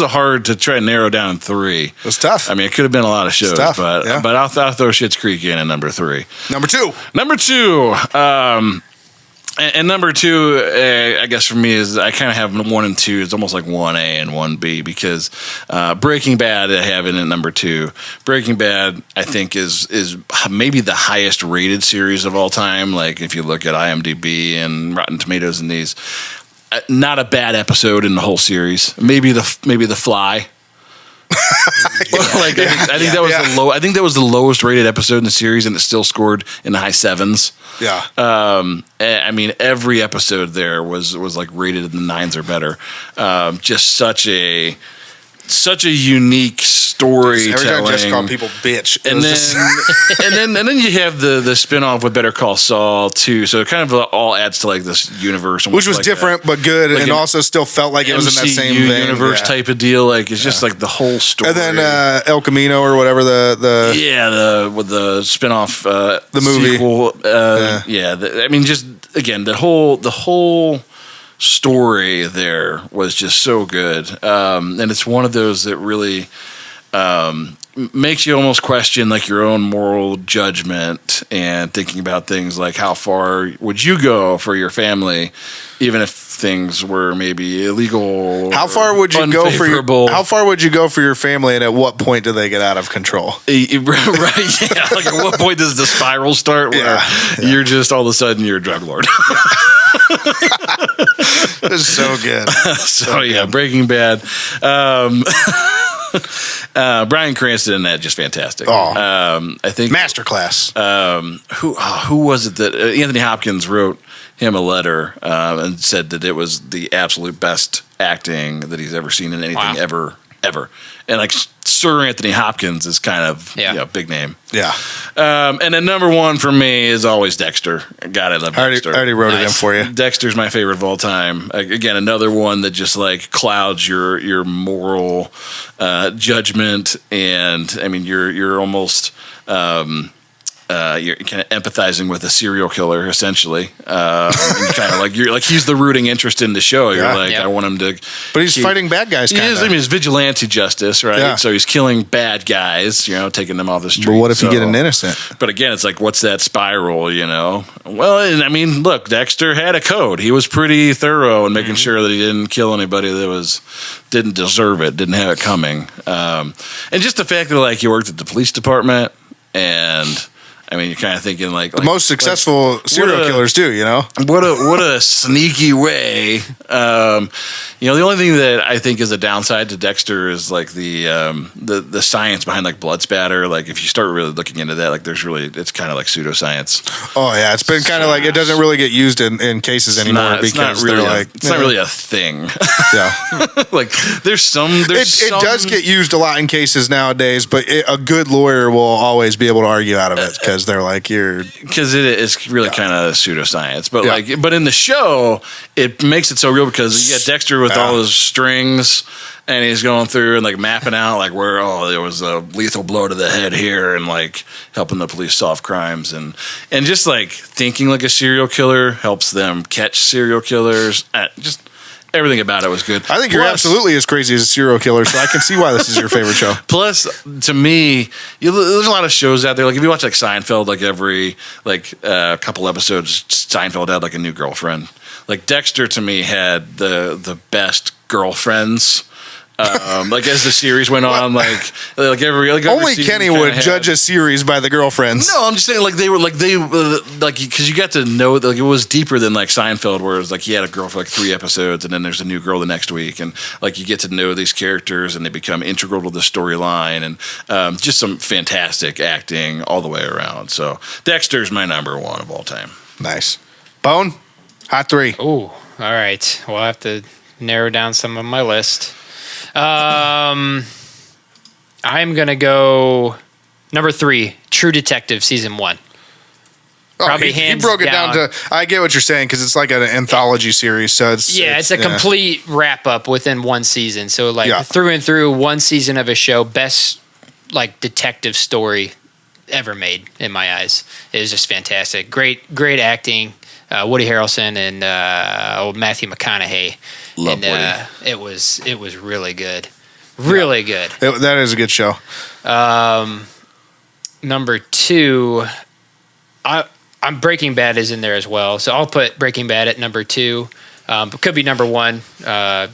hard to try and narrow down 3. It was tough. I mean, it could have been a lot of shows, tough, but yeah. I'll throw Schitt's Creek in at number 3. Number 2. Number 2. And number 2, I guess for me is I kind of have 1 and 2. It's almost like 1A and 1B because Breaking Bad I have it at number 2. Breaking Bad I think is maybe the highest rated series of all time. Like if you look at IMDb and Rotten Tomatoes and these, not a bad episode in the whole series. Maybe the Fly. I think that was the low. I think that was the lowest rated episode in the series, and it still scored in the high 7s. Yeah. I mean, every episode there was like rated in the 9s or better. Just such a unique storytelling. Every time Jess called people bitch, and then you have the spinoff with Better Call Saul too. So it kind of all adds to like this universe, which was like different but good, like and also still felt like it was in that same vein. Universe type of deal. Like it's just like the whole story. And then El Camino or whatever with the spinoff the movie sequel. I mean, just again the whole story there was just so good, and it's one of those that really makes you almost question like your own moral judgment and thinking about things like how far would you go for your family, even if things were maybe illegal. How far would you go for your family, and at what point do they get out of control? Right? Yeah. Like at what point does the spiral start where you're just all of a sudden you're a drug lord? It's so good. So Breaking Bad. Bryan Cranston in that just fantastic. I think masterclass. Who was it that Anthony Hopkins wrote him a letter and said that it was the absolute best acting that he's ever seen in anything ever. And like Sir Anthony Hopkins is kind of a big name. Yeah. And then number 1 for me is always Dexter. God, I love Dexter. I already wrote it in for you. Dexter's my favorite of all time. Again, another one that just like clouds your moral judgment, and I mean you're almost you're kind of empathizing with a serial killer essentially. You're like he's the rooting interest in the show. You're I want him to, but he's fighting bad guys. He is. I mean, it's vigilante justice, right? Yeah. So he's killing bad guys, taking them off the street. But what if you get an innocent? But again, it's like, what's that spiral? Well, and I mean, look, Dexter had a code. He was pretty thorough in making sure that he didn't kill anybody that didn't deserve it, didn't have it coming. And just the fact that like he worked at the police department and. I mean, you're kind of thinking like the most successful serial killers do, What a sneaky way. The only thing that I think is a downside to Dexter is like the science behind like blood spatter. Like if you start really looking into that, like it's kind of like pseudoscience. Oh yeah, it's been kind of like it doesn't really get used in cases anymore because they're like it's not really a thing. Yeah, like it does get used a lot in cases nowadays, but a good lawyer will always be able to argue out of it. Because they're like because it's really kind of pseudoscience, but but in the show it makes it so real because you got Dexter with all his strings and he's going through and like mapping out like where there was a lethal blow to the head here and like helping the police solve crimes and just like thinking like a serial killer helps them catch serial killers. Just everything about it was good. I think you're absolutely as crazy as a serial killer, so I can see why this is your favorite show. Plus, to me, there's a lot of shows out there. Like if you watch like Seinfeld, like every couple episodes, Seinfeld had like a new girlfriend. Like Dexter, to me, had the best girlfriends. Like as the series went on, like every only Kenny would judge a series by the girlfriends. No, I'm just saying like they because you got to know like it was deeper than like Seinfeld, where it's like he had a girl for like 3 episodes and then there's a new girl the next week, and like you get to know these characters and they become integral to the storyline, and just some fantastic acting all the way around. So Dexter's my number 1 of all time. Nice. Bone, hot 3. Oh, all right. Well, I have to narrow down some of my list. I'm going to go number 3, True Detective Season 1. Probably he broke it down to, I get what you're saying, because it's like an anthology series. So it's a complete wrap up within one season. So like through and through, one season of a show, best like detective story ever made in my eyes. It was just fantastic. Great acting. Woody Harrelson and Matthew McConaughey. Love Woody. It was really good. Really good. That is a good show. Number 2, I'm Breaking Bad is in there as well. So I'll put Breaking Bad at number 2. But could be number 1. Kind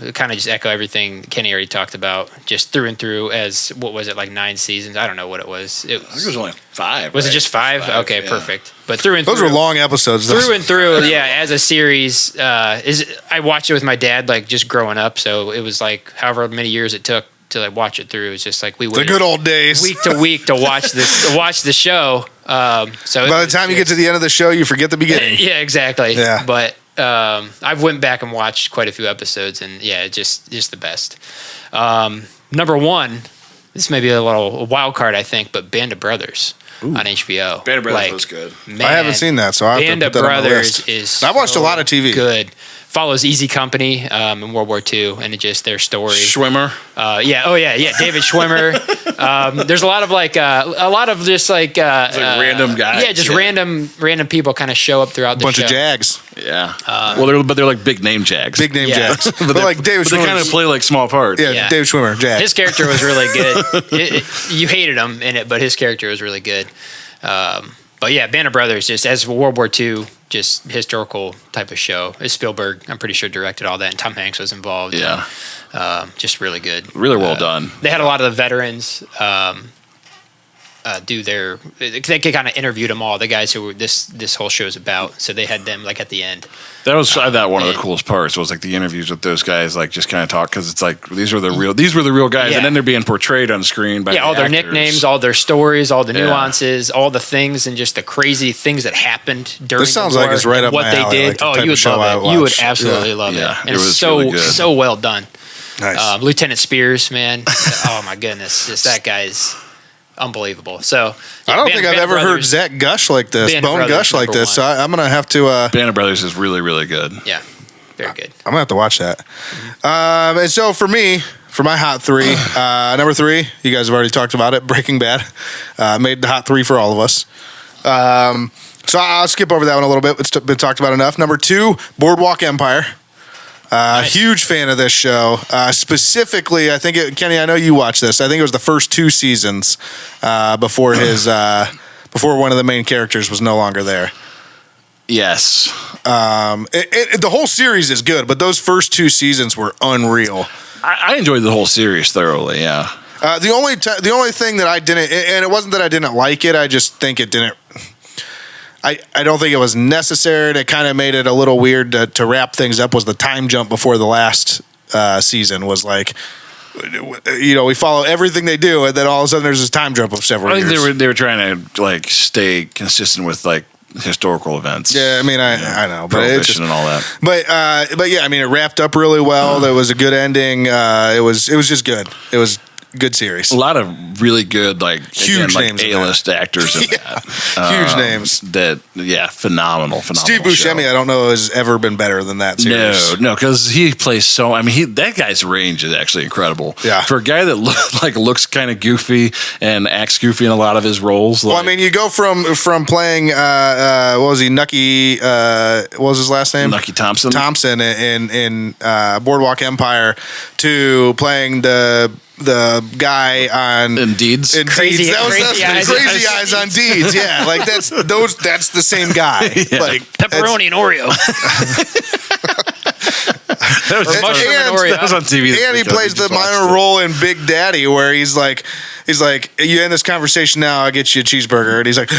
of just echo everything Kenny already talked about, just through and through. As what was it, like 9 seasons? I don't know what it was. I think it was only 5. Was right? it just 5? Okay, yeah. perfect. But through and Those through, were long episodes. through and through, yeah. As a series, I watched it with my dad, like just growing up. So it was like however many years it took to like watch it through. It was just like we The waited good old days. week to week to watch this, to watch the show. So By the time you get to the end of the show, you forget the beginning. yeah, exactly. Yeah. But I've went back and watched quite a few episodes, and yeah, just the best. Number 1, this may be a wild card, I think, but Band of Brothers on HBO. Band of Brothers was good. Man, I haven't seen that, so I have Band to of put that on my Brothers list. is. I've watched a so lot of TV. Good. Follows Easy Company in World War II, and it's just their story. Schwimmer. David Schwimmer. There's a lot of just like random guys. Yeah, just random people kind of show up throughout the Bunch show. of Jags. Yeah. they're like big name Jags. Big name Yeah. Jags. but like David But they Schwimmer. kind of play like small parts. Yeah, Yeah. David Schwimmer, Jag. His character was really good. You hated him in it, but his character was really good. But yeah, Band of Brothers, just as World War II, just historical type of show. Spielberg, I'm pretty sure, directed all that, and Tom Hanks was involved. Yeah. Just really good. Really well done. They had a lot of the veterans do their. They kind of interviewed them all, the guys who were this whole show is about. So they had them like at the end. That was I thought one of the and- coolest parts was like the interviews with those guys, like just kind of talk because it's like these were the real guys, Yeah. and then they're being portrayed on screen by All the their actors. nicknames, all their stories, all the Yeah. nuances, all the things, and just the crazy things that happened during. This sounds the war, like it's right and up what my they alley, did. like the type You of would show I love it. You would watch. absolutely love Yeah. it. And It it's was so really good. so well done. Nice. Lieutenant Spears, man. Oh my goodness, just that guy's unbelievable. So I don't Band- think I've Band of ever heard Brothers- Zach gush like this, Band of Bone Brothers gush like number this. So one. I'm gonna have to. Band of Brothers is really, really good. Yeah, very good. I'm gonna have to watch that. And so for me, for my hot 3, number 3, you guys have already talked about it. Breaking Bad made the hot 3 for all of us. So I'll skip over that one a little bit. It's been talked about enough. Number 2, Boardwalk Empire. Huge fan of this show. Specifically, I think Kenny, I know you watched this. I think it was the first 2 seasons before before one of the main characters was no longer there. Yes. The whole series is good, but those first 2 seasons were unreal. I enjoyed the whole series thoroughly. Yeah. The only thing that I didn't, and it wasn't that I didn't like it, I just think it didn't. I don't think it was necessary. It kind of made it a little weird to wrap things up. Was the time jump before the last season was like, we follow everything they do, and then all of a sudden there's this time jump of several I think years. they were trying to like stay consistent with like historical events. Yeah, I mean, I know, but it's just, Prohibition and all that. but yeah, I mean, it wrapped up really well. There was a good ending. It was just good. It was good series. A lot of really good, like Huge again, names in A-list actors in that. Huge names. That phenomenal. Steve Buscemi, show. I don't know, has ever been better than that series. No, because he plays so. I mean, that guy's range is actually incredible. Yeah. For a guy that looks kind of goofy and acts goofy in a lot of his roles. Well, I mean, you go from playing what was he, Nucky? What was his last name? Nucky Thompson. Thompson in Boardwalk Empire to playing the guy on Deeds. Crazy- Crazy Eyes. Crazy Eyes on Deeds. Yeah, like that's the same guy. Yeah. Like Pepperoni and Oreo. That was, mushroom and Oreo. that was on TV. And he plays the minor role in Big Daddy, where he's like, you end this conversation now, I'll get you a cheeseburger, and he's like,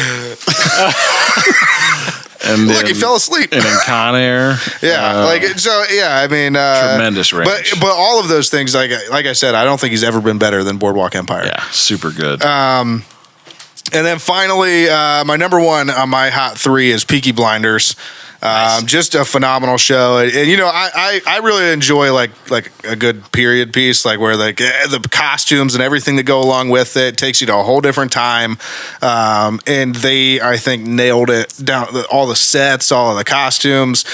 And look, he fell asleep. And in Con Air. Yeah, I mean, Tremendous range. But all of those things, like I said, I don't think he's ever been better than Boardwalk Empire. Yeah, super good. And then finally, my number 1 on my hot 3 is Peaky Blinders. Nice. Just a phenomenal show. And I really enjoy like a good period piece, like where like the costumes and everything that go along with it takes you to a whole different time. And they, I think, nailed it down, all the sets, all of the costumes.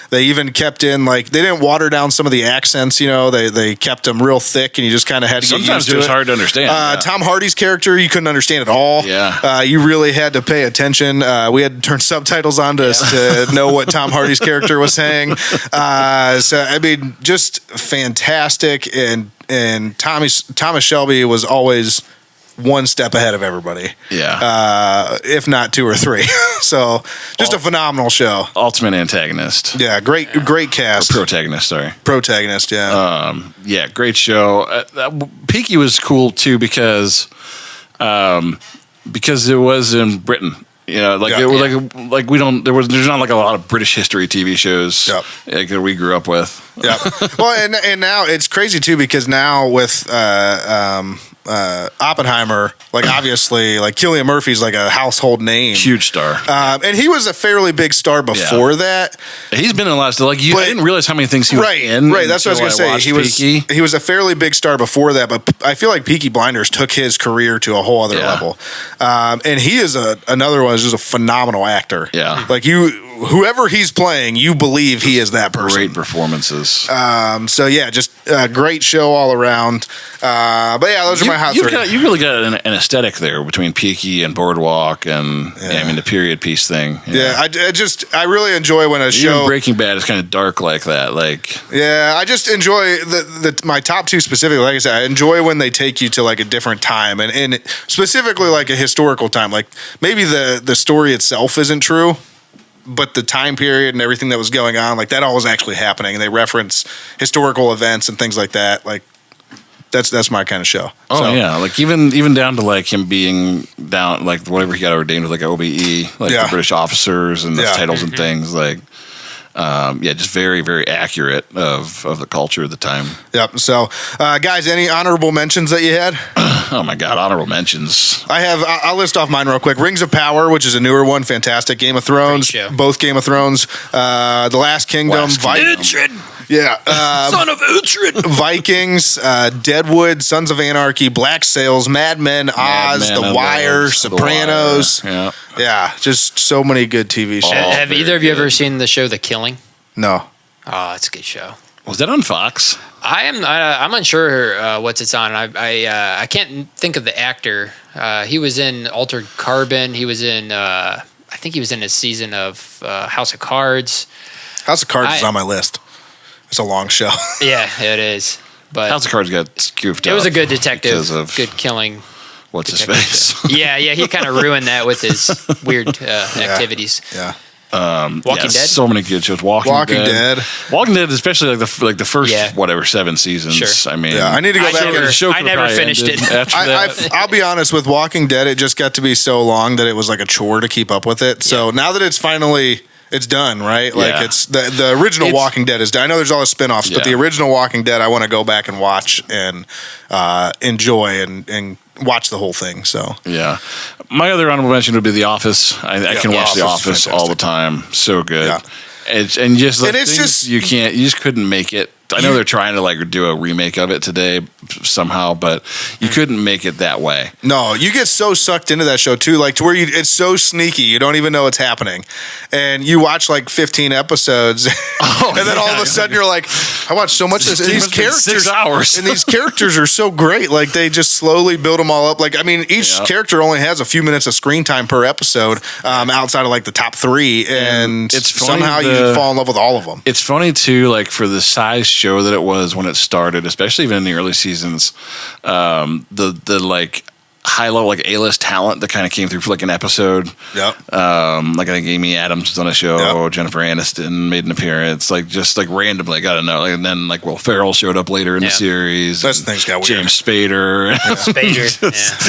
They even kept in, like, they didn't water down some of the accents, they kept them real thick, and you just kind of had to get used to it. Sometimes it was hard to understand. Tom Hardy's character, you couldn't understand at all. Yeah. You really had to pay attention. We had to turn subtitles on to know what Tom Hardy's character was saying. So, I mean, just fantastic. And Thomas Shelby was always one step ahead of everybody. Yeah. If not two or three. So just a phenomenal show. Ultimate antagonist. Yeah. Great cast. Or protagonist, sorry. Protagonist. Yeah. Yeah. Great show. Peaky was cool too because it was in Britain. There's not like a lot of British history TV shows that we grew up with. Yeah. Well, and now it's crazy too, because now with Oppenheimer, like, obviously, like, Cillian Murphy's like a household name, huge star, and he was a fairly big star before that. He's been in a lot of stuff. Like, I didn't realize how many things he was in. Right, that's what I was gonna say. He was a fairly big star before that, but I feel like Peaky Blinders took his career to a whole other level. And he is another one. Is just a phenomenal actor. Yeah, like whoever he's playing, you believe he is that person. Great performances. So yeah, just a great show all around. But yeah, those are my hot three. You really got an aesthetic there between Peaky and Boardwalk and the period piece thing. Yeah, I really enjoy when a show. Even Breaking Bad is kind of dark like that. Like, yeah, I just enjoy my top two specifically. Like I said, I enjoy when they take you to like a different time and specifically like a historical time. Like, maybe the story itself isn't true, but the time period and everything that was going on, like, that all was actually happening. And they reference historical events and things like that. Like, that's my kind of show. Oh, so, yeah. Like, even down to like him being down, like, whatever he got ordained with, like OBE, like the British officers and the titles and things, like, just very, very accurate of the culture of the time. Yep. So, guys, any honorable mentions that you had? Oh my God, honorable mentions. I'll list off mine real quick. Rings of Power, which is a newer one, fantastic. Game of Thrones, both Game of Thrones. The Last Kingdom, Vikings. Yeah. Son of Uhtred. Vikings, Deadwood, Sons of Anarchy, Black Sails, Mad Men, Oz, The Wire, Sopranos. Yeah, just so many good TV shows. Have either of you ever seen the show The Killing? No. Oh, it's a good show. Was that on Fox? I'm unsure what it's on. I can't think of the actor. He was in Altered Carbon. He was in I think he was in a season of House of Cards. House of Cards is on my list. It's a long show. Yeah, it is. But House of Cards got goofed up. It was a good detective, good killing. What's his face? Yeah, he kind of ruined that with his weird activities. Yeah. Walking Dead. So many good shows. Walking Dead. Walking Dead, especially like the first 7 seasons. Sure. I mean, I need to go back. I never finished it. I'll be honest, with Walking Dead, it just got to be so long that it was like a chore to keep up with it. So now that it's finally. It's done, right? Like, it's the original Walking Dead is done. I know there's all the spinoffs, but the original Walking Dead, I want to go back and watch and enjoy and watch the whole thing. So yeah, my other honorable mention would be The Office. I can watch The Office all the time. So good. Yeah. You just couldn't make it. I know they're trying to like do a remake of it today somehow, but you couldn't make it that way. No, you get so sucked into that show too, like to where it's so sneaky, you don't even know what's happening, and you watch like 15 episodes, and then all of a sudden you're like, I watched so much of this. These characters, 6 hours, and these characters are so great. Like, they just slowly build them all up. Like, I mean, each character only has a few minutes of screen time per episode, outside of like the top 3, and it's somehow you fall in love with all of them. It's funny too, like for the size show that it was when it started, especially even in the early seasons, the like high level like A-list talent that kind of came through for like an episode. Yep. Like I think Amy Adams was on a show, Jennifer Aniston made an appraance, like just like randomly, I don't know. Like, and then like Will Ferrell showed up later in the series. That's the things got weird. James Spader.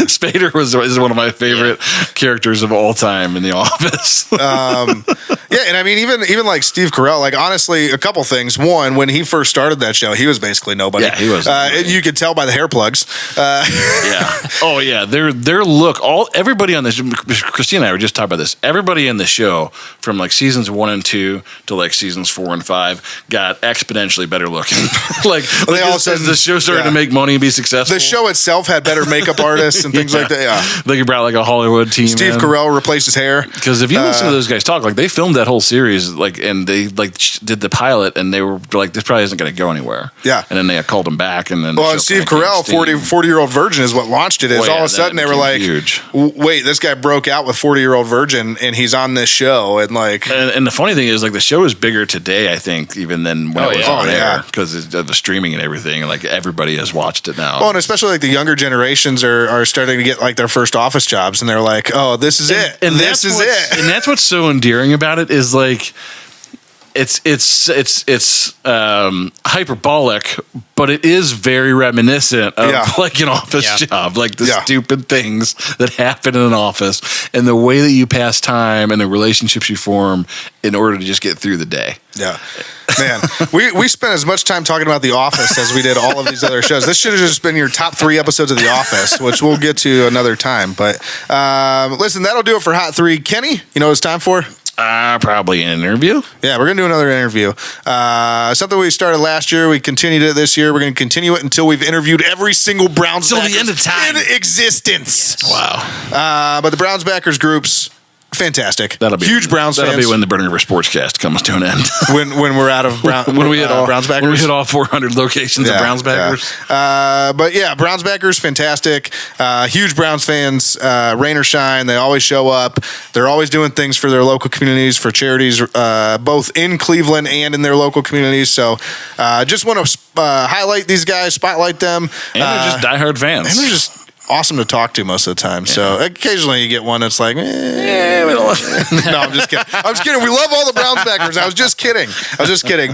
Spader is one of my favorite characters of all time in The Office. And I mean even like Steve Carell, like honestly, a couple things. One, when he first started that show, he was basically nobody. Yeah, he was. You could tell by the hair plugs. Oh yeah. Yeah, their look. Everybody on this. Christine and I were just talking about this. Everybody in the show, from like seasons 1 and 2 to like seasons 4 and 5, got exponentially better looking. They all said the show started to make money and be successful. The show itself had better makeup artists and things like that. Yeah, they brought like a Hollywood team. Steve Carell replaced his hair because if you listen to those guys talk, like they filmed that whole series, like and they like did the pilot, and they were like, this probably isn't going to go anywhere. Yeah, and then they called him back, and then and Steve Carell, 40-year-old virgin, is what launched it. Is all of a sudden they were like, huge. Wait, this guy broke out with 40-year-old virgin, and he's on this show, and like, and the funny thing is, like, the show is bigger today, I think, even than when it was on air, because of the streaming and everything. Like everybody has watched it now. Well, and especially like the younger generations are starting to get like their first office jobs, and they're like, oh, this is it, and this is it, and that's what's so endearing about it is like. It's hyperbolic, but it is very reminiscent of like an office job, like the stupid things that happen in an office and the way that you pass time and the relationships you form in order to just get through the day. Yeah, man, we spent as much time talking about The Office as we did all of these other shows. This should have just been your top 3 episodes of The Office, which we'll get to another time. But listen, that'll do it for Hot 3. Kenny, you know what it's time for? Probably an interview. Yeah, we're going to do another interview. Something we started last year. We continued it this year. We're going to continue it until we've interviewed every single Browns backer the end of time in existence. Yes. Wow. But the Browns backers groups, fantastic. That'll be huge Browns fans. That'll be when the Burning River Sportscast comes to an end. when we're out of Browns backers. When we hit all 400 locations of Browns backers. But yeah, Browns backers, fantastic. Huge Browns fans, rain or shine. They always show up. They're always doing things for their local communities, for charities, both in Cleveland and in their local communities. So just want to highlight these guys, spotlight them. And they're just diehard fans. And they're just awesome to talk to most of the time. So occasionally you get one that's like, we don't no, I'm just kidding. I'm just kidding. We love all the Browns backers. I was just kidding.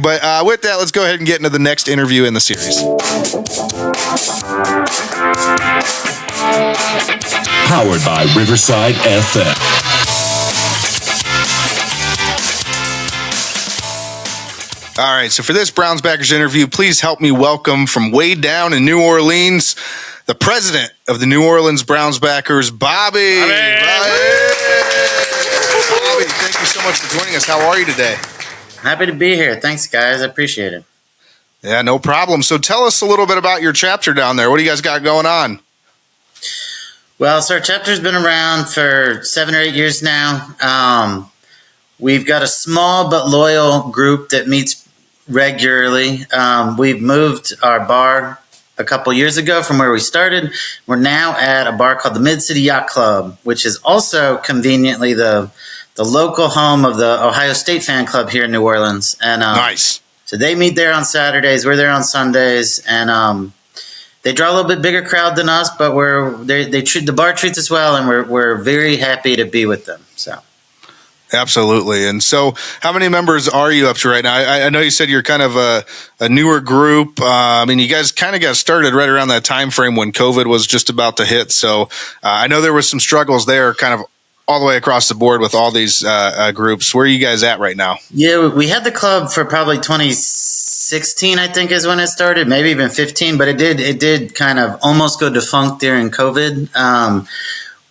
But with that, let's go ahead and get into the next interview in the series. Powered by Riverside FM. All right, so for this Browns backers interview, please help me welcome from way down in New Orleans, the president of the New Orleans Browns backers, Bobby. Bobby, thank you so much for joining us. How are you today? Happy to be here. Thanks, guys. I appreciate it. Yeah, no problem. So tell us a little bit about your chapter down there. What do you guys got going on? Well, so our chapter's been around for 7 or 8 years now. We've got a small but loyal group that meets regularly. We've moved our bar a couple years ago from where we started. We're now at a bar called the Mid-City Yacht Club, which is also conveniently the local home of the Ohio State fan club here in New Orleans. And nice. So they meet there on Saturdays. We're there on Sundays, and they draw a little bit bigger crowd than us, but the bar treats us well, and we're very happy to be with them. So. Absolutely. And so how many members are you up to right now? I know you said you're kind of a newer group. I mean, you guys kind of got started right around that time frame when COVID was just about to hit. So I know there was some struggles there kind of all the way across the board with all these groups. Where are you guys at right now? Yeah, we had the club for probably 2016, I think is when it started, maybe even 15, but it did kind of almost go defunct during COVID.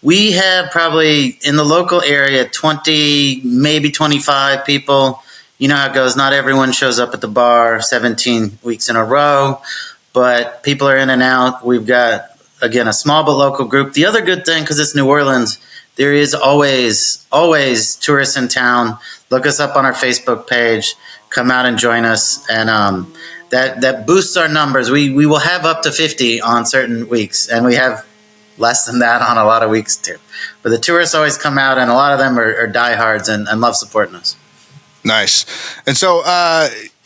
We have probably in the local area 20, maybe 25 people. You know how it goes. Not everyone shows up at the bar 17 weeks in a row, but people are in and out. We've got, again, a small but local group. The other good thing, because it's New Orleans, there is always tourists in town. Look us up on our Facebook page. Come out and join us. And that boosts our numbers. We will have up to 50 on certain weeks, and we have less than that on a lot of weeks too. But the tourists always come out, and a lot of them are diehards and love supporting us. Nice. And so,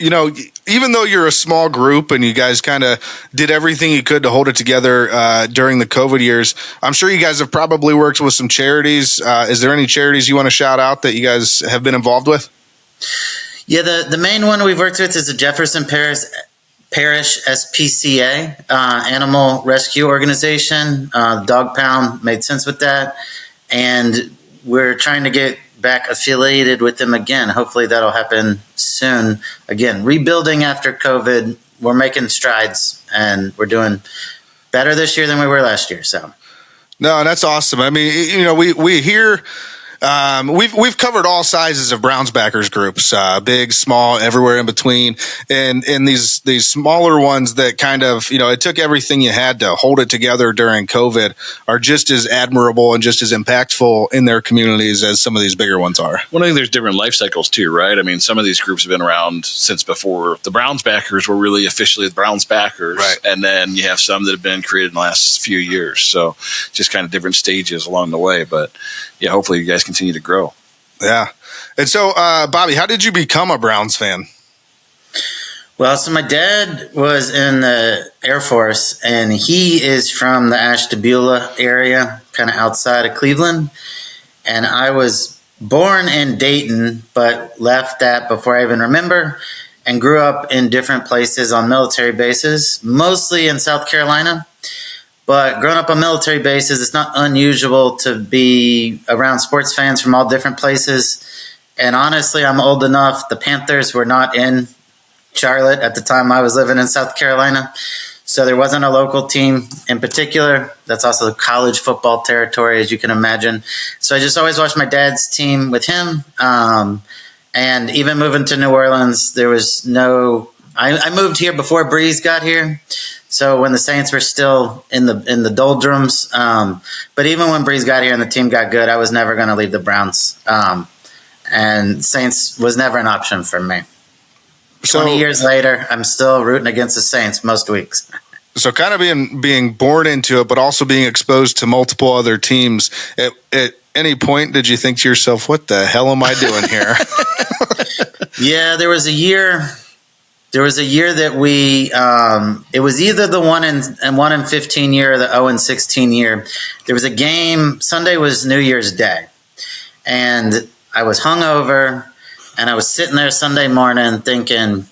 even though you're a small group and you guys kind of did everything you could to hold it together during the COVID years, I'm sure you guys have probably worked with some charities. Is there any charities you want to shout out that you guys have been involved with? Yeah, the main one we've worked with is the Jefferson Parish SPCA, animal rescue organization. Dog Pound made sense with that. And we're trying to get back affiliated with them again. Hopefully that'll happen soon. Again, rebuilding after COVID, we're making strides, and we're doing better this year than we were last year. So No, that's awesome. I mean, we hear. We've covered all sizes of Browns backers groups, big, small, everywhere in between, and these smaller ones that kind of it took everything you had to hold it together during COVID are just as admirable and just as impactful in their communities as some of these bigger ones are. Well, I think there's different life cycles too, right? I mean, some of these groups have been around since before the Browns backers were really officially the Browns backers, right? And then you have some that have been created in the last few years, so just kind of different stages along the way, but. Yeah, hopefully you guys continue to grow. Yeah. And so, Bobby, how did you become a Browns fan? Well, so my dad was in the Air Force, and he is from the Ashtabula area, kind of outside of Cleveland. And I was born in Dayton, but left that before I even remember, and grew up in different places on military bases, mostly in South Carolina. But growing up on military bases, it's not unusual to be around sports fans from all different places. And honestly, I'm old enough. The Panthers were not in Charlotte at the time I was living in South Carolina. So there wasn't a local team in particular. That's also college football territory, as you can imagine. So I just always watched my dad's team with him. And even moving to New Orleans, there was no... I moved here before Breeze got here. So when the Saints were still in the doldrums, but even when Breeze got here and the team got good, I was never going to leave the Browns. And Saints was never an option for me. 20 years later, I'm still rooting against the Saints most weeks. So kind of being born into it, but also being exposed to multiple other teams. At any point, did you think to yourself, what the hell am I doing here? Yeah, there was a year... There was a year that we, it was either the 1-15 year or the 0-16 year. There was a game, Sunday was New Year's Day, and I was hungover, and I was sitting there Sunday morning thinking,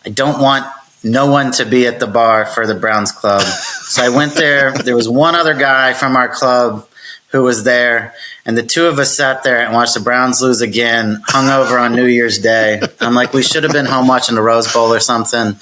I don't want no one to be at the bar for the Browns club. So I went there. There was one other guy from our club who was there, and the two of us sat there and watched the Browns lose again, hungover on New Year's Day. I'm like, we should have been home watching the Rose Bowl or something.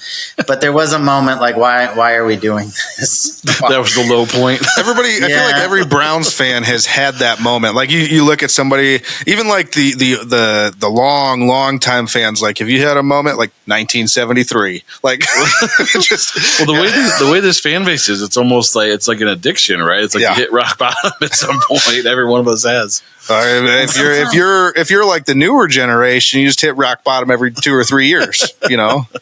But there was a moment like, why are we doing this? That was the low point. I feel like every Browns fan has had that moment. Like you look at somebody, even like the long time fans. Like, have you had a moment like 1973? Like, just the way this fan base is, it's almost like it's like an addiction, right? It's like you hit rock bottom at some point. Every one of us has. If you're like the newer generation, you just hit rock bottom every 2 or 3 years,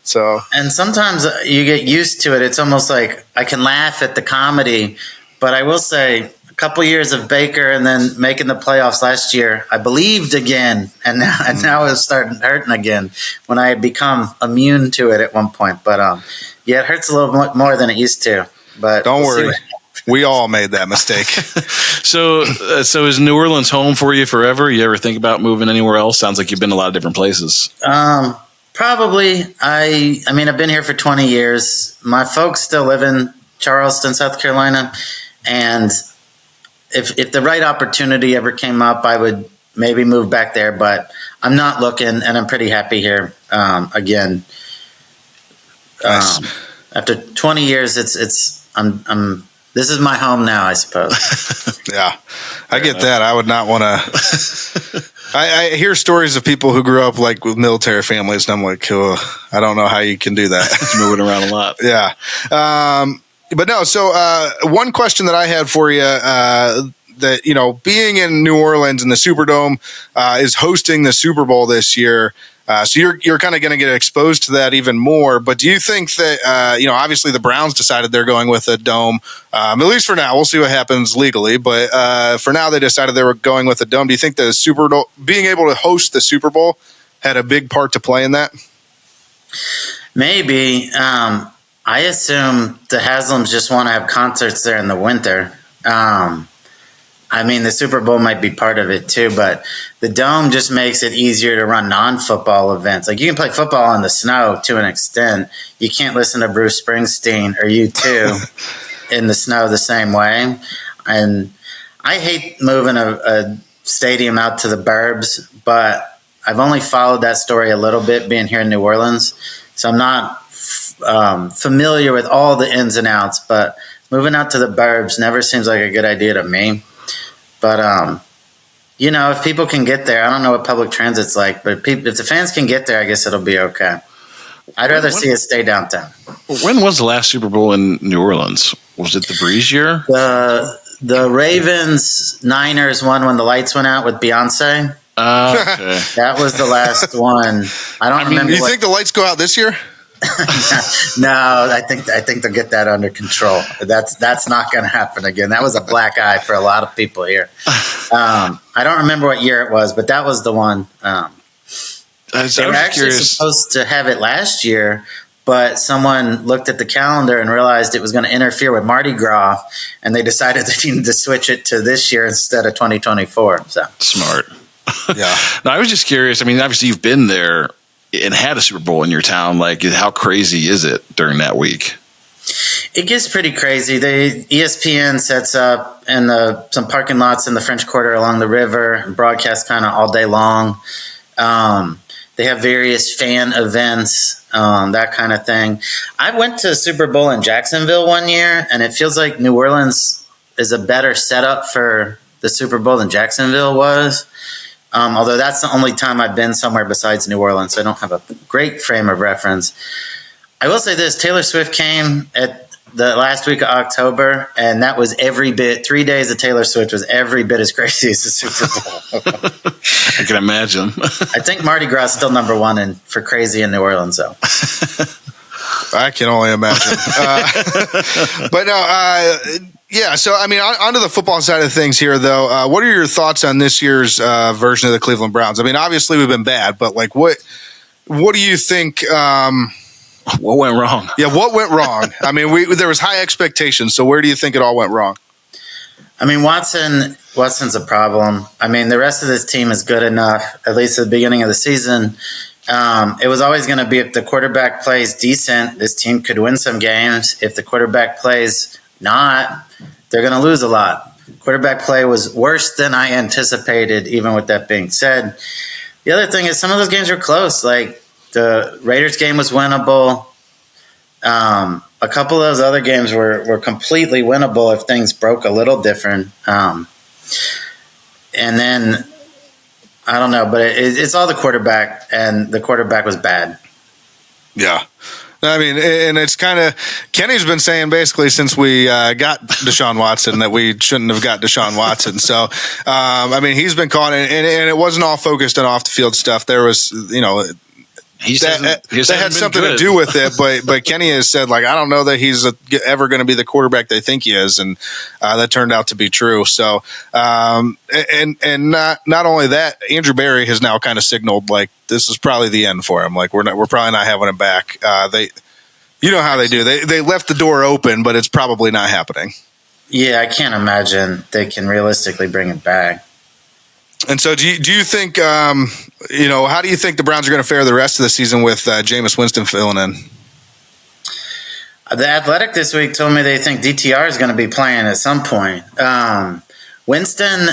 So and sometimes you get used to it. It's almost like I can laugh at the comedy, but I will say a couple years of Baker and then making the playoffs last year, I believed again, and now it's starting hurting again when I had become immune to it at one point. But it hurts a little more than it used to. But don't worry. We all made that mistake. So is New Orleans home for you forever? You ever think about moving anywhere else? Sounds like you've been to a lot of different places. Probably. I mean, I've been here for 20 years. My folks still live in Charleston, South Carolina. And if the right opportunity ever came up, I would maybe move back there. But I'm not looking, and I'm pretty happy here again. Nice. After 20 years, this is my home now, I suppose. Yeah, I get that. I would not want to. I hear stories of people who grew up like with military families, and I'm like, oh, I don't know how you can do that. Moving around a lot. Yeah. But no, so one question that I had for you, that, being in New Orleans and the Superdome is hosting the Super Bowl this year. So you're kind of going to get exposed to that even more. But do you think that, obviously the Browns decided they're going with a dome, at least for now. We'll see what happens legally. But for now, they decided they were going with a dome. Do you think the Super Bowl, being able to host the Super Bowl, had a big part to play in that? Maybe. I assume the Haslams just want to have concerts there in the winter. I mean, the Super Bowl might be part of it too, but the dome just makes it easier to run non-football events. Like, you can play football in the snow to an extent. You can't listen to Bruce Springsteen or U2 in the snow the same way. And I hate moving a stadium out to the burbs, but I've only followed that story a little bit being here in New Orleans. So I'm not familiar with all the ins and outs, but moving out to the burbs never seems like a good idea to me. But, if people can get there, I don't know what public transit's like, but if the fans can get there, I guess it'll be okay. I'd rather see it stay downtown. When was the last Super Bowl in New Orleans? Was it the Breeze year? The Ravens Niners won when the lights went out with Beyonce. Okay. That was the last one. I don't remember. You think the lights go out this year? No, I think they'll get that under control. That's not going to happen again. That was a black eye for a lot of people here. I don't remember what year it was, but that was the one. They were actually supposed to have it last year, but someone looked at the calendar and realized it was going to interfere with Mardi Gras, and they decided they needed to switch it to this year instead of 2024. So smart. Yeah. No, I was just curious. I mean, obviously you've been there and had a Super Bowl in your town. Like, how crazy is it during that week? It gets pretty crazy. ESPN sets up in some parking lots in the French Quarter along the river and broadcasts kind of all day long. They have various fan events, that kind of thing. I went to Super Bowl in Jacksonville one year, and it feels like New Orleans is a better setup for the Super Bowl than Jacksonville was. Although that's the only time I've been somewhere besides New Orleans, so I don't have a great frame of reference. I will say this, Taylor Swift came at the last week of October, and that was every bit, 3 days of Taylor Swift was every bit as crazy as the Super Bowl. I can imagine. I think Mardi Gras is still number one for crazy in New Orleans, though. I can only imagine. But no, yeah, so I mean, onto the football side of things here, though. What are your thoughts on this year's version of the Cleveland Browns? I mean, obviously we've been bad, but like, what do you think? What went wrong? Yeah, what went wrong? I mean, there was high expectations. So where do you think it all went wrong? I mean, Watson's a problem. I mean, the rest of this team is good enough, at least at the beginning of the season. It was always going to be if the quarterback plays decent, this team could win some games. If the quarterback plays not, they're going to lose a lot. Quarterback play was worse than I anticipated, even with that being said. The other thing is some of those games were close. Like the Raiders game was winnable. A couple of those other games were completely winnable if things broke a little different. And then, I don't know, but it's all the quarterback, and the quarterback was bad. Yeah. I mean, and it's kind of Kenny's been saying basically since we got Deshaun Watson that we shouldn't have got Deshaun Watson. So, I mean, he's been calling it, and it wasn't all focused on off the field stuff. There was, that had something to do with it, but Kenny has said, like, I don't know that he's ever going to be the quarterback they think he is, and that turned out to be true. So, and not only that, Andrew Berry has now kind of signaled like this is probably the end for him. Like we're probably not having him back. You know how they do. They left the door open, but it's probably not happening. Yeah, I can't imagine they can realistically bring it back. And so, do you think? How do you think the Browns are going to fare the rest of the season with Jameis Winston filling in? The Athletic this week told me they think DTR is going to be playing at some point. Winston,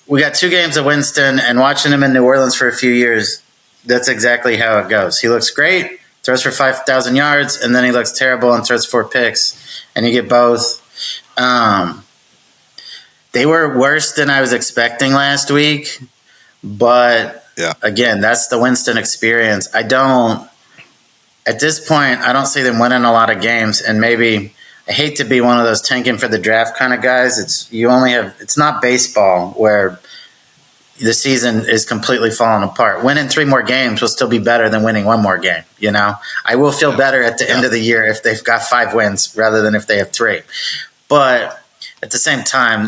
we got 2 games of Winston, and watching him in New Orleans for a few years, that's exactly how it goes. He looks great, throws for 5,000 yards, and then he looks terrible and throws 4 picks, and you get both. They were worse than I was expecting last week, but again, that's the Winston experience. At this point, I don't see them winning a lot of games, and maybe I hate to be one of those tanking for the draft kind of guys. It's not baseball where the season is completely falling apart. Winning 3 more games will still be better than winning 1 more game. I will feel better at the end of the year if they've got 5 wins rather than if they have 3. But at the same time,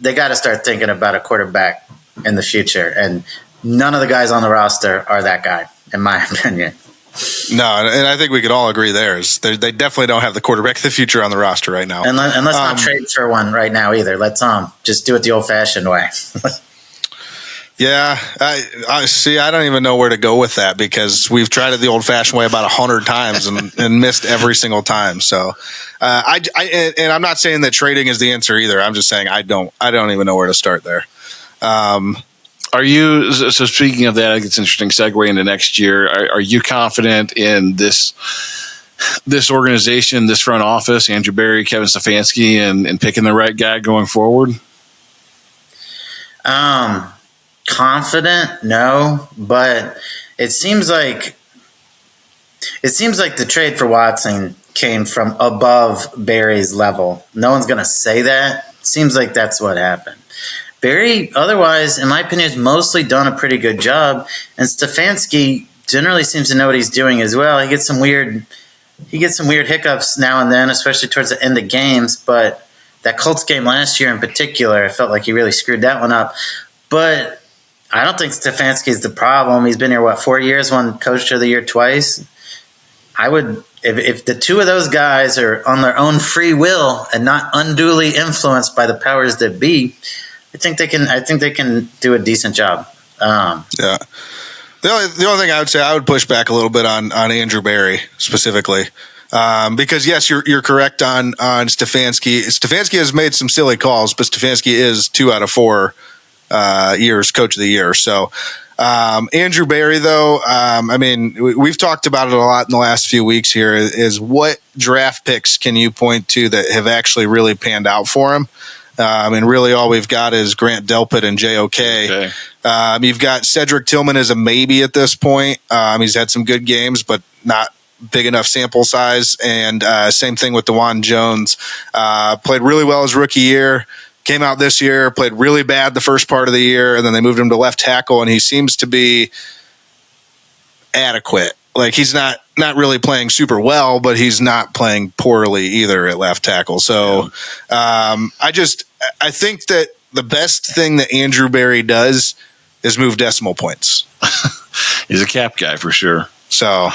they got to start thinking about a quarterback in the future, and none of the guys on the roster are that guy, in my opinion. No, and I think we could all agree they definitely don't have the quarterback of the future on the roster right now. And let's not trade for one right now either. Let's just do it the old-fashioned way. Yeah, I see. I don't even know where to go with that because we've tried it the old-fashioned way about 100 times and missed every single time. So, I'm not saying that trading is the answer either. I'm just saying I don't even know where to start there. Are you so? Speaking of that, I think it's an interesting segue into next year. Are you confident in this this organization, this front office, Andrew Berry, Kevin Stefanski, and picking the right guy going forward? Confident, no, but it seems like the trade for Watson came from above Barry's level. No one's going to say that. Seems like that's what happened. Barry, otherwise, in my opinion, has mostly done a pretty good job, and Stefanski generally seems to know what he's doing as well. He gets some weird hiccups now and then, especially towards the end of games. But that Colts game last year in particular, I felt like he really screwed that one up. But I don't think Stefanski is the problem. He's been here, 4 years, won Coach of the Year twice. I would, if the two of those guys are on their own free will and not unduly influenced by the powers that be, I think they can do a decent job. Yeah. The only thing I would say, I would push back a little bit on Andrew Berry specifically. Because yes, you're correct on Stefanski. Stefanski has made some silly calls, but Stefanski is 2 out of 4 years Coach of the Year. So Andrew Berry, though, I mean, we've talked about it a lot in the last few weeks here, is what draft picks can you point to that have actually really panned out for him? And really all we've got is Grant Delpit and JOK. Okay. You've got Cedric Tillman as a maybe at this point. He's had some good games, but not big enough sample size. And same thing with DeJuan Jones. Played really well his rookie year. Came out this year, played really bad the first part of the year, and then they moved him to left tackle, and he seems to be adequate. Like, he's not really playing super well, but he's not playing poorly either at left tackle. So I think that the best thing that Andrew Berry does is move decimal points. He's a cap guy for sure. So,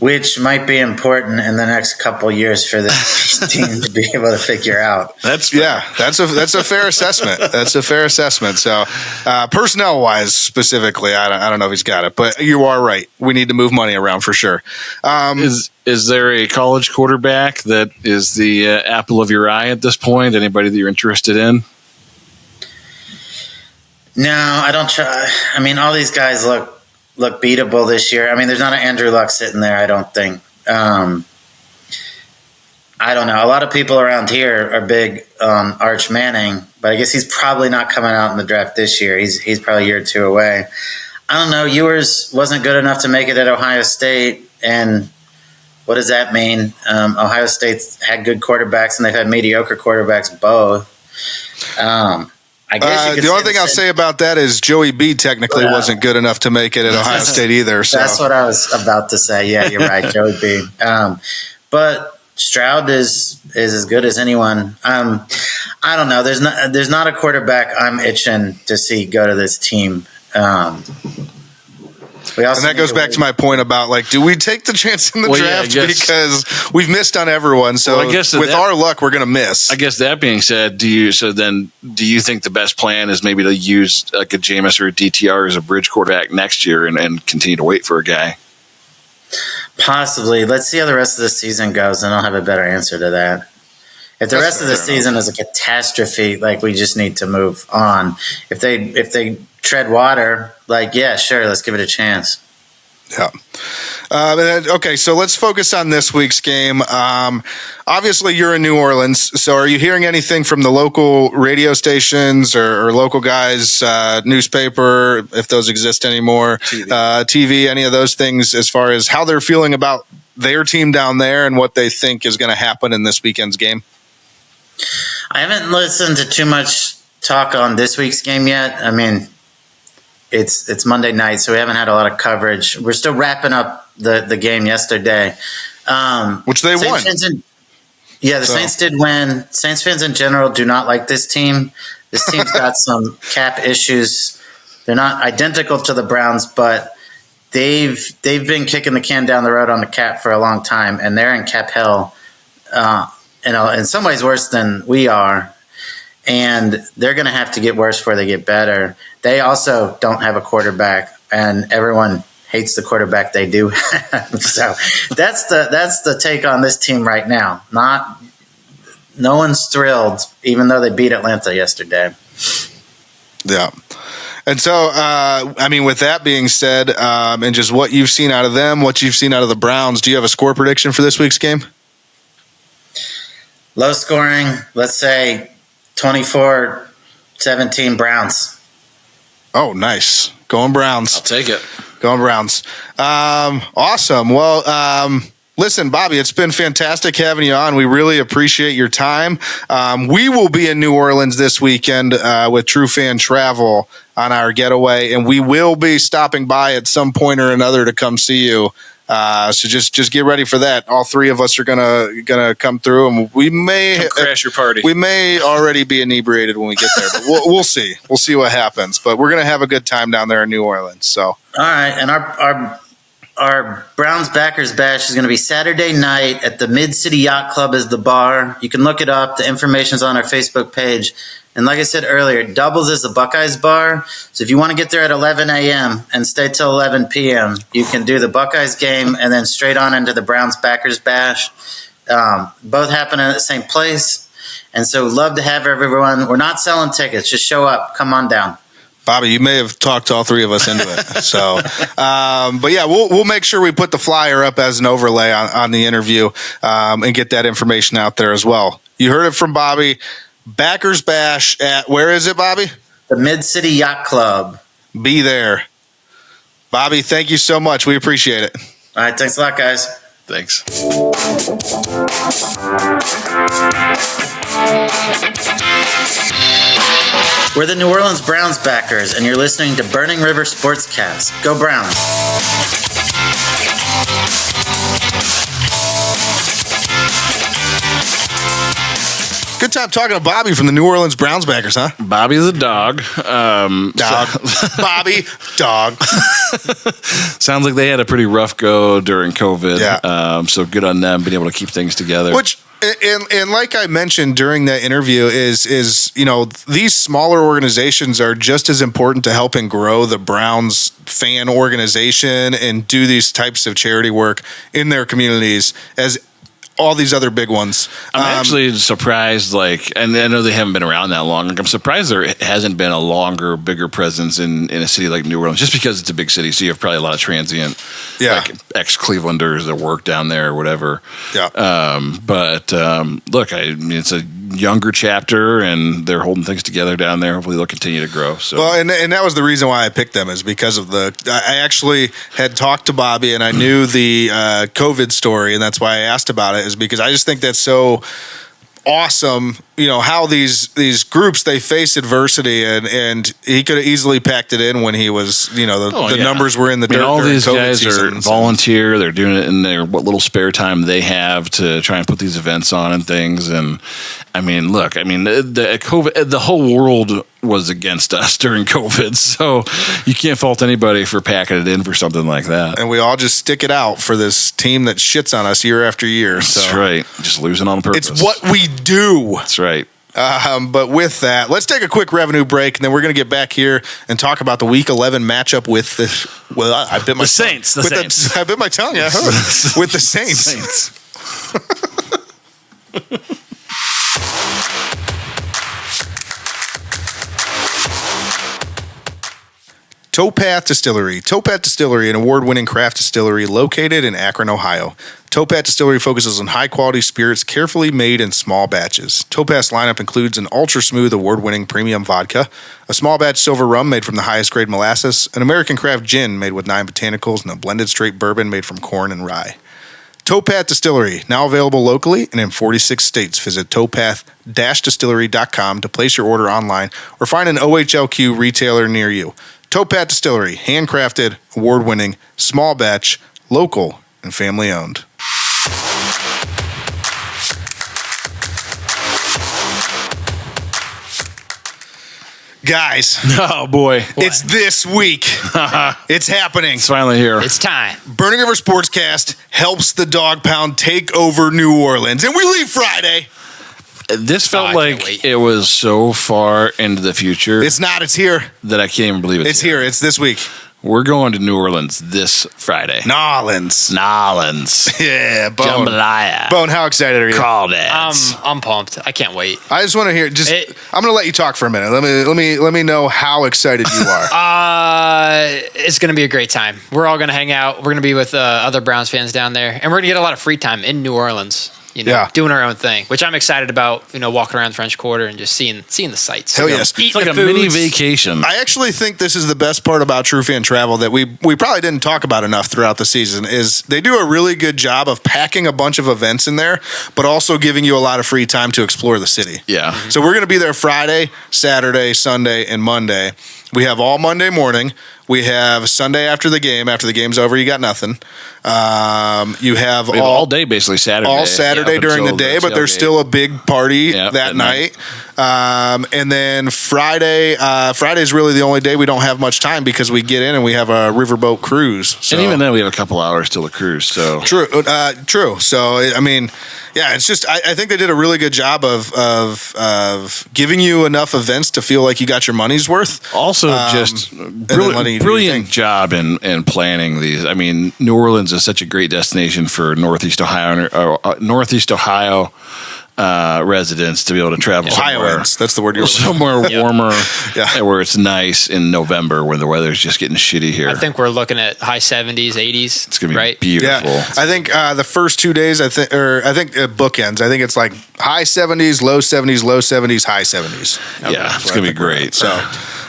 which might be important in the next couple of years for this team to be able to figure out. That's a fair assessment. That's a fair assessment. So, personnel wise, specifically, I don't know if he's got it, but you are right. We need to move money around for sure. Is there a college quarterback that is the apple of your eye at this point? Anybody that you're interested in? No, I don't try. I mean, all these guys look beatable this year. I mean, there's not an Andrew Luck sitting there, I don't think. I don't know. A lot of people around here are big on Arch Manning, but I guess he's probably not coming out in the draft this year. He's probably a year or two away. I don't know. Ewers wasn't good enough to make it at Ohio State, and what does that mean? Ohio State's had good quarterbacks, and they've had mediocre quarterbacks both. I guess the only thing I'll say about that is Joey B technically wasn't good enough to make it at Ohio State either. So. That's what I was about to say. Yeah, you're right, Joey B. But Stroud is as good as anyone. I don't know. There's not a quarterback I'm itching to see go to this team. And that goes back to my point about, like, do we take the chance in the draft? Because we've missed on everyone. So I guess with our luck, we're going to miss. I guess that being said, do you think the best plan is maybe to use like a Jameis or a DTR as a bridge quarterback next year and continue to wait for a guy? Possibly. Let's see how the rest of the season goes, and I'll have a better answer to that. If the rest of the season is a catastrophe, like, we just need to move on. If they tread water, like, yeah, sure, let's give it a chance. Yeah. Okay, so let's focus on this week's game. Obviously, you're in New Orleans, so are you hearing anything from the local radio stations or local guys, newspaper, if those exist anymore, TV, any of those things, as far as how they're feeling about their team down there and what they think is going to happen in this weekend's game? I haven't listened to too much talk on this week's game yet. I mean, it's Monday night, so we haven't had a lot of coverage. We're still wrapping up the game yesterday. Which they won. Saints did win. Saints fans in general do not like this team. This team's got some cap issues. They're not identical to the Browns, but they've been kicking the can down the road on the cap for a long time, and they're in cap hell. In some ways worse than we are. And they're going to have to get worse before they get better. They also don't have a quarterback, and everyone hates the quarterback they do have. So that's the take on this team right now. No one's thrilled, even though they beat Atlanta yesterday. Yeah. And so, with that being said, and just what you've seen out of them, what you've seen out of the Browns, do you have a score prediction for this week's game? Low scoring, let's say 24-17 Browns. Oh, nice. Going Browns. I'll take it. Going Browns. Awesome. Well, listen, Bobby, it's been fantastic having you on. We really appreciate your time. We will be in New Orleans this weekend with TrueFan Travel on our getaway, and we will be stopping by at some point or another to come see you. So just get ready for that. All three of us are gonna come through, and we may crash your party. We may already be inebriated when we get there, but we'll see. We'll see what happens. But we're gonna have a good time down there in New Orleans. So all right, and our Browns Backers Bash is going to be Saturday night at the Mid-City Yacht Club is the bar. You can look it up. The information's on our Facebook page. And like I said earlier, it doubles as the Buckeyes bar. So if you want to get there at 11 a.m. and stay till 11 p.m., you can do the Buckeyes game and then straight on into the Browns Backers Bash. Both happen at the same place. And so love to have everyone. We're not selling tickets. Just show up. Come on down. Bobby, you may have talked all three of us into it. So, but yeah, we'll make sure we put the flyer up as an overlay on the interview and get that information out there as well. You heard it from Bobby. Backers Bash at, where is it, Bobby? The Mid-City Yacht Club. Be there. Bobby, thank you so much. We appreciate it. All right, thanks a lot, guys. Thanks. We're the New Orleans Browns backers, and you're listening to Burning River Sportscast. Go Browns. Good time talking to Bobby from the New Orleans Browns backers, huh? Bobby's a dog. Dog. Bobby, dog. Sounds like they had a pretty rough go during COVID. Yeah. So good on them being able to keep things together. Which, and like I mentioned during that interview, is these smaller organizations are just as important to helping grow the Browns fan organization and do these types of charity work in their communities as all these other big ones. I'm actually surprised, and I know they haven't been around that long. I'm surprised there hasn't been a longer, bigger presence in a city like New Orleans, just because it's a big city. So you have probably a lot of transient, ex-Clevelanders that work down there or whatever. Yeah. Look, it's a younger chapter, and they're holding things together down there. Hopefully, they'll continue to grow. So, well, and that was the reason why I picked them, is because of I actually had talked to Bobby, and I knew the COVID story, and that's why I asked about it. Is because I just think that's so awesome, how these groups, they face adversity, and he could have easily packed it in when he was, the numbers were in the dirt. All these COVID guys season, are volunteer. They're doing it in what little spare time they have to try and put these events on and things. And the COVID, the whole world was against us during COVID, so you can't fault anybody for packing it in for something like that. And we all just stick it out for this team that shits on us year after year. That's right. Just losing on purpose. It's what we do. That's right. But with that, let's take a quick revenue break, and then we're going to get back here and talk about the Week 11 matchup with I bit my Saints. I bit my tongue. Yeah, with the Saints. Towpath Distillery. Towpath Distillery, an award-winning craft distillery located in Akron, Ohio. Towpath Distillery focuses on high-quality spirits carefully made in small batches. Towpath's lineup includes an ultra-smooth, award-winning premium vodka, a small batch silver rum made from the highest-grade molasses, an American craft gin made with 9 botanicals, and a blended straight bourbon made from corn and rye. Towpath Distillery, now available locally and in 46 states. Visit towpath-distillery.com to place your order online or find an OHLQ retailer near you. Towpath Distillery, handcrafted, award-winning, small batch, local, and family-owned. Guys. Oh, boy. It's this week. It's happening. It's finally here. It's time. Burning River Sportscast helps the Dog Pound take over New Orleans. And we leave Friday. This felt like it was so far into the future. It's not. It's here. That I can't even believe it's here. It's this week. We're going to New Orleans this Friday. Nolans. Yeah, Bone. Jambalaya. Bone, how excited are you? Crawdads. I'm pumped. I can't wait. I just want to hear. I'm going to let you talk for a minute. Let me know how excited you are. It's going to be a great time. We're all going to hang out. We're going to be with other Browns fans down there, and we're going to get a lot of free time in New Orleans. Doing our own thing, which I'm excited about. Walking around the French Quarter and just seeing the sights. Hell yes, it's like a mini vacation. I actually think this is the best part about TrueFan Travel that we probably didn't talk about enough throughout the season. Is they do a really good job of packing a bunch of events in there, but also giving you a lot of free time to explore the city. Yeah. So we're going to be there Friday, Saturday, Sunday, and Monday. We have all Monday morning. We have Sunday after the game. After the game's over, you got nothing. You have all day, basically Saturday. All Saturday during the day, but there's still a big party that night. And then Friday. Friday's really the only day we don't have much time because we get in and we have a riverboat cruise. So. And even then, we have a couple hours till the cruise. So true. So I mean, yeah, it's just I think they did a really good job of giving you enough events to feel like you got your money's worth. Also, just brilliant job in planning these. I mean, New Orleans is such a great destination for Northeast Ohio residents to be able to travel Ohioans. That's the word you're somewhere warmer, where it's nice in November when the weather's just getting shitty here. I think we're looking at high 70s, 80s. It's gonna be beautiful. Yeah. I think the first 2 days, I think bookends. I think it's like high 70s, low 70s, low 70s, high 70s. Yeah, it's gonna be great. So.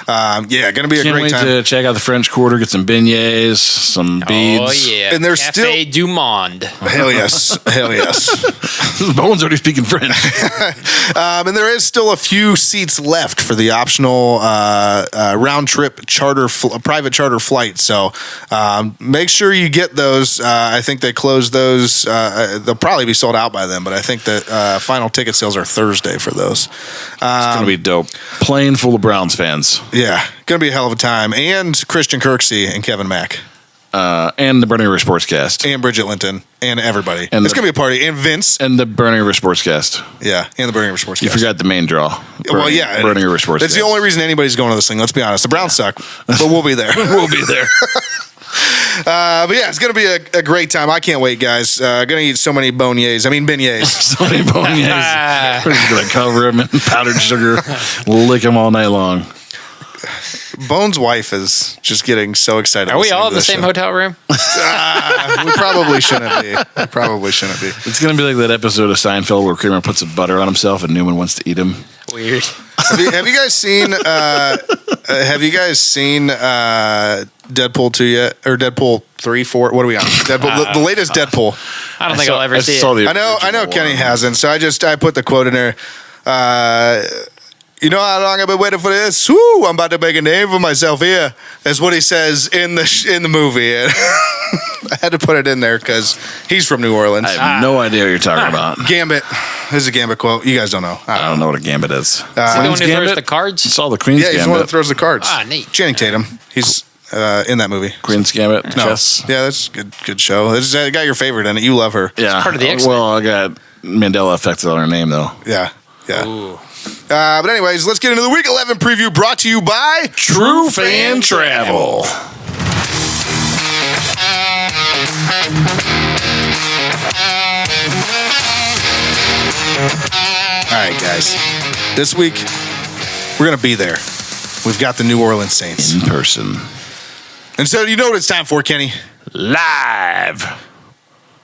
Going to be a great time. Can't wait to check out the French Quarter, get some beignets, some beads. Oh, yeah. And there's Café du Monde. Hell yes. Bones already speaking French. And there is still a few seats left for the optional round-trip private charter flight. So make sure you get those. I think they close those. They'll probably be sold out by then, but I think that final ticket sales are Thursday for those. It's going to be dope. Plane full of Browns fans. Yeah, going to be a hell of a time. And Christian Kirksey and Kevin Mack. And the Burning River Sportscast. And Bridget Linton. And everybody. And it's going to be a party. And Vince. And the Burning River Sportscast. Yeah, and the Burning River Sportscast. You forgot the main draw. Burning River Sportscast. That's the only reason anybody's going to this thing, let's be honest. The Browns suck, but we'll be there. We'll be there. But yeah, it's going to be a great time. I can't wait, guys. Going to eat so many beignets. So many beignets. We're just going to cover them in powdered sugar, lick them all night long. Bones' wife is just getting so excited. Are we all in the same hotel room? We probably shouldn't be. It's going to be like that episode of Seinfeld where Kramer puts some butter on himself and Newman wants to eat him. Weird. Have you guys seen Deadpool 2 yet? Or Deadpool 3, 4? What are we on? Deadpool, the latest Deadpool. I don't think I'll ever see it. I know Kenny hasn't, so I put the quote in there. You know how long I've been waiting for this? Woo! I'm about to make a name for myself here. That's what he says in the movie. I had to put it in there because he's from New Orleans. I have no idea what you're talking about. Gambit. This is a Gambit quote. You guys don't know. I don't know what a Gambit is. Is he the one who throws the cards? It's all the Queen's Gambit. Yeah, he's the one that throws the cards. Neat. Channing Tatum. He's in that movie. Queen's Gambit. No. Chess. Yeah, that's a good show. It's got your favorite in it. You love her. Yeah. It's part of the X-Men. Well, I got Mandela effect on her name, though. Yeah. Ooh. But anyways, let's get into the Week 11 preview brought to you by TrueFan Travel. All right, guys. This week, we're going to be there. We've got the New Orleans Saints. In person. And so you know what it's time for, Kenny? Live.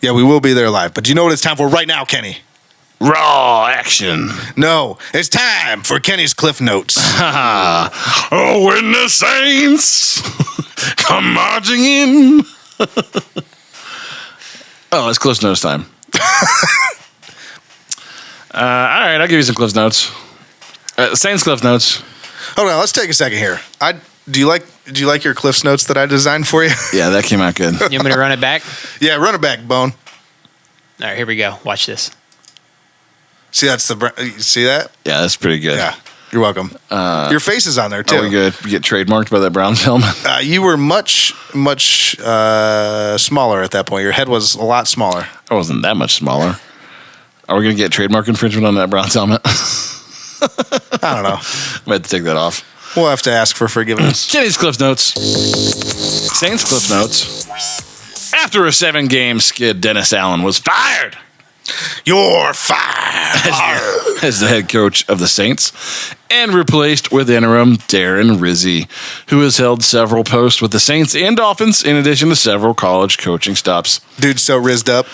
Yeah, we will be there live. But do you know what it's time for right now, Kenny? Raw action. No, it's time for Kenny's Cliff Notes. Oh, when the Saints come marching in. Oh, it's Cliff Notes time. All right, I'll give you some Cliff Notes. Saints Cliff Notes. Hold on, let's take a second here. Do you like your Cliff Notes that I designed for you? Yeah, that came out good. You want me to run it back? Yeah, run it back, Bone. All right, here we go. Watch this. See, you see that? Yeah, that's pretty good. Yeah, you're welcome. Your face is on there too. Are we good? You get trademarked by that Browns helmet? You were much smaller at that point. Your head was a lot smaller. I wasn't that much smaller. Are we going to get trademark infringement on that Browns helmet? I don't know. I might have to take that off. We'll have to ask for forgiveness. Kenny's Cliff Notes. Saints Cliff Notes. After a 7-game skid, Dennis Allen was fired. You're fired as the head coach of the Saints and replaced with interim Darren Rizzi, who has held several posts with the Saints and Dolphins in addition to several college coaching stops. Dude's so rizzed up.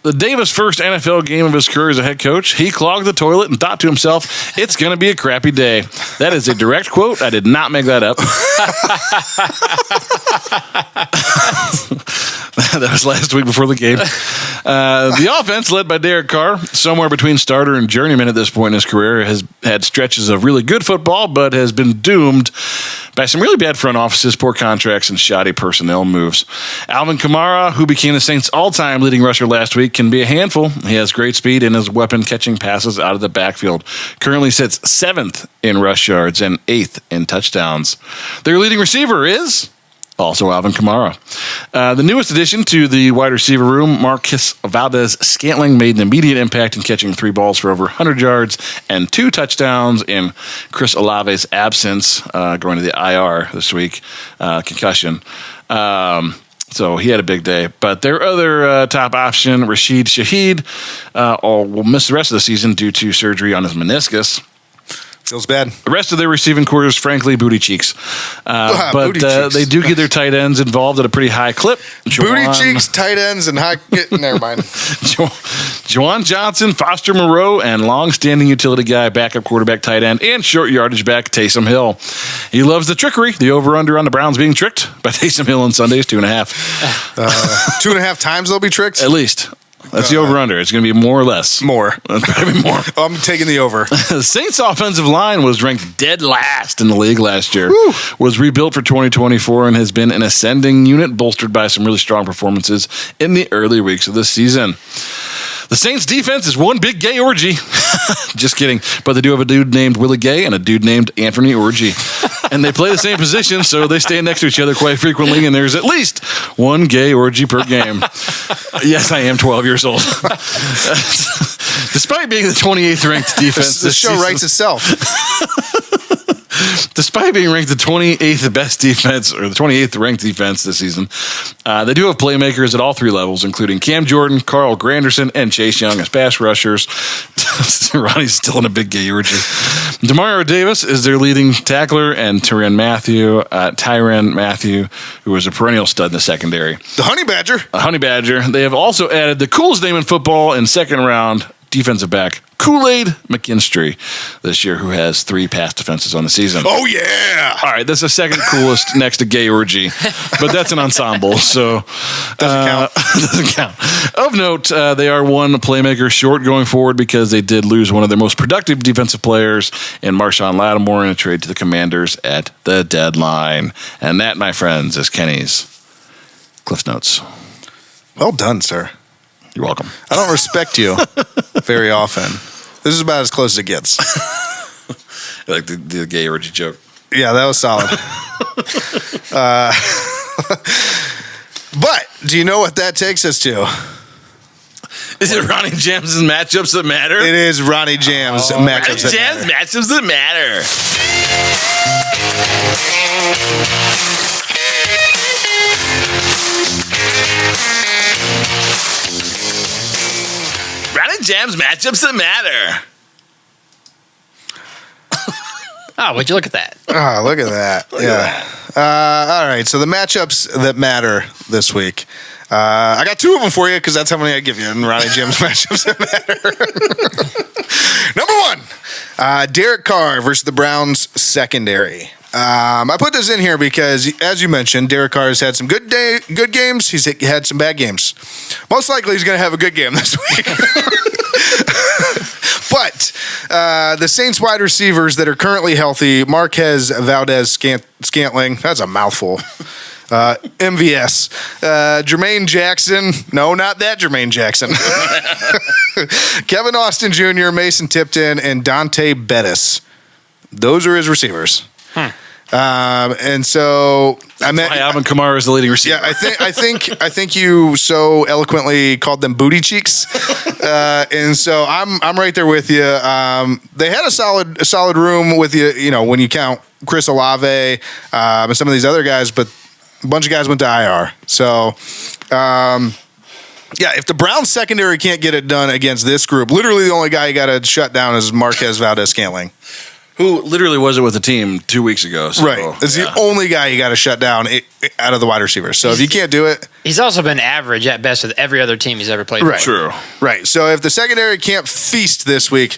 The Davis' first NFL game of his career as a head coach, he clogged the toilet and thought to himself, it's going to be a crappy day. That is a direct quote. I did not make that up. That was last week before the game. The offense, led by Derek Carr, somewhere between starter and journeyman at this point in his career, has had stretches of really good football, but has been doomed by some really bad front offices, poor contracts, and shoddy personnel moves. Alvin Kamara, who became the Saints' all-time leading rusher last week, can be a handful. He has great speed and his weapon catching passes out of the backfield. Currently sits 7th in rush yards and 8th in touchdowns. Their leading receiver is also Alvin Kamara. The newest addition to the wide receiver room, Marcus Valdez-Scantling, made an immediate impact in catching 3 balls for over 100 yards and 2 touchdowns in Chris Olave's absence, going to the IR this week, concussion. So he had a big day. But their other top option, Rashid Shaheed, will miss the rest of the season due to surgery on his meniscus. Feels bad. The rest of their receiving quarters, frankly, booty cheeks. But booty cheeks. They do get their tight ends involved at a pretty high clip. Booty cheeks, tight ends, and high... Never mind. Juwan Johnson, Foster Moreau, and long-standing utility guy, backup quarterback, tight end, and short yardage back, Taysom Hill. He loves the trickery. The over-under on the Browns being tricked by Taysom Hill on Sundays, 2.5. 2.5 times they'll be tricked? At least. That's the over-under. It's going to be more or less. More. Probably more. I'm taking the over. The Saints' offensive line was ranked dead last in the league last year. Whew. Was rebuilt for 2024 and has been an ascending unit, bolstered by some really strong performances in the early weeks of the season. The Saints' defense is one big gay orgy. Just kidding. But they do have a dude named Willie Gay and a dude named Anthony Orgy. And they play the same position, so they stand next to each other quite frequently, and there's at least one gay orgy per game. Yes, I am 12 years old. Despite being the 28th ranked defense the show season, writes itself. Despite being ranked the 28th best defense, or the 28th ranked defense this season, they do have playmakers at all 3 levels, including Cam Jordan, Carl Granderson, and Chase Young as pass rushers. Ronnie's still in a big gay orgy. Demario Davis is their leading tackler, and Tyrann Mathieu, who was a perennial stud in the secondary. The Honey Badger. Honey Badger. They have also added the coolest name in football in second round defensive back, Kool-Aid McKinstry, this year, who has 3 pass defenses on the season. Oh, yeah. All right, that's the second coolest next to gay orgy, but that's an ensemble, so doesn't count. Doesn't count. Of note, they are one playmaker short going forward because they did lose one of their most productive defensive players in Marshawn Lattimore in a trade to the Commanders at the deadline. And that, my friends, is Kenny's Cliff Notes. Well done, sir. You're welcome. I don't respect you very often. This is about as close as it gets. Like the gay orgy joke. Yeah, that was solid. But do you know what that takes us to? Is it Ronnie Jams' matchups that matter? It is Ronnie Jams' matchups that matter. Matchups that matter. Ronnie Jams matchups that matter. Oh, would you look at that? Oh, look at that. Yeah. All right. So the matchups that matter this week. I got 2 of them for you because that's how many I give you in Ronnie Jim's matchups that matter. Number 1, Derek Carr versus the Browns secondary. I put this in here because, as you mentioned, Derek Carr has had some good games. He's had some bad games. Most likely, he's going to have a good game this week. But the Saints wide receivers that are currently healthy, Marquez Valdez-Scantling, that's a mouthful. MVS. Jermaine Jackson. No, not that Jermaine Jackson. Kevin Austin Jr., Mason Tipton, and Dante Bettis. Those are his receivers. And so I meant Alvin Kamara is the leading receiver. Yeah, I think you so eloquently called them booty cheeks, and so I'm right there with you. They had a solid room with you know when you count Chris Olave and some of these other guys, but A bunch of guys went to IR. So, yeah, if the Browns secondary can't get it done against this group, literally the only guy you got to shut down is Marquez Valdez-Scantling. Who literally wasn't with the team 2 weeks ago. So, Right. It's the only guy you got to shut down out of the wide receivers. So if you can't do it. He's also been average at best with every other team he's ever played Right. for. True. Right. So if the secondary can't feast this week,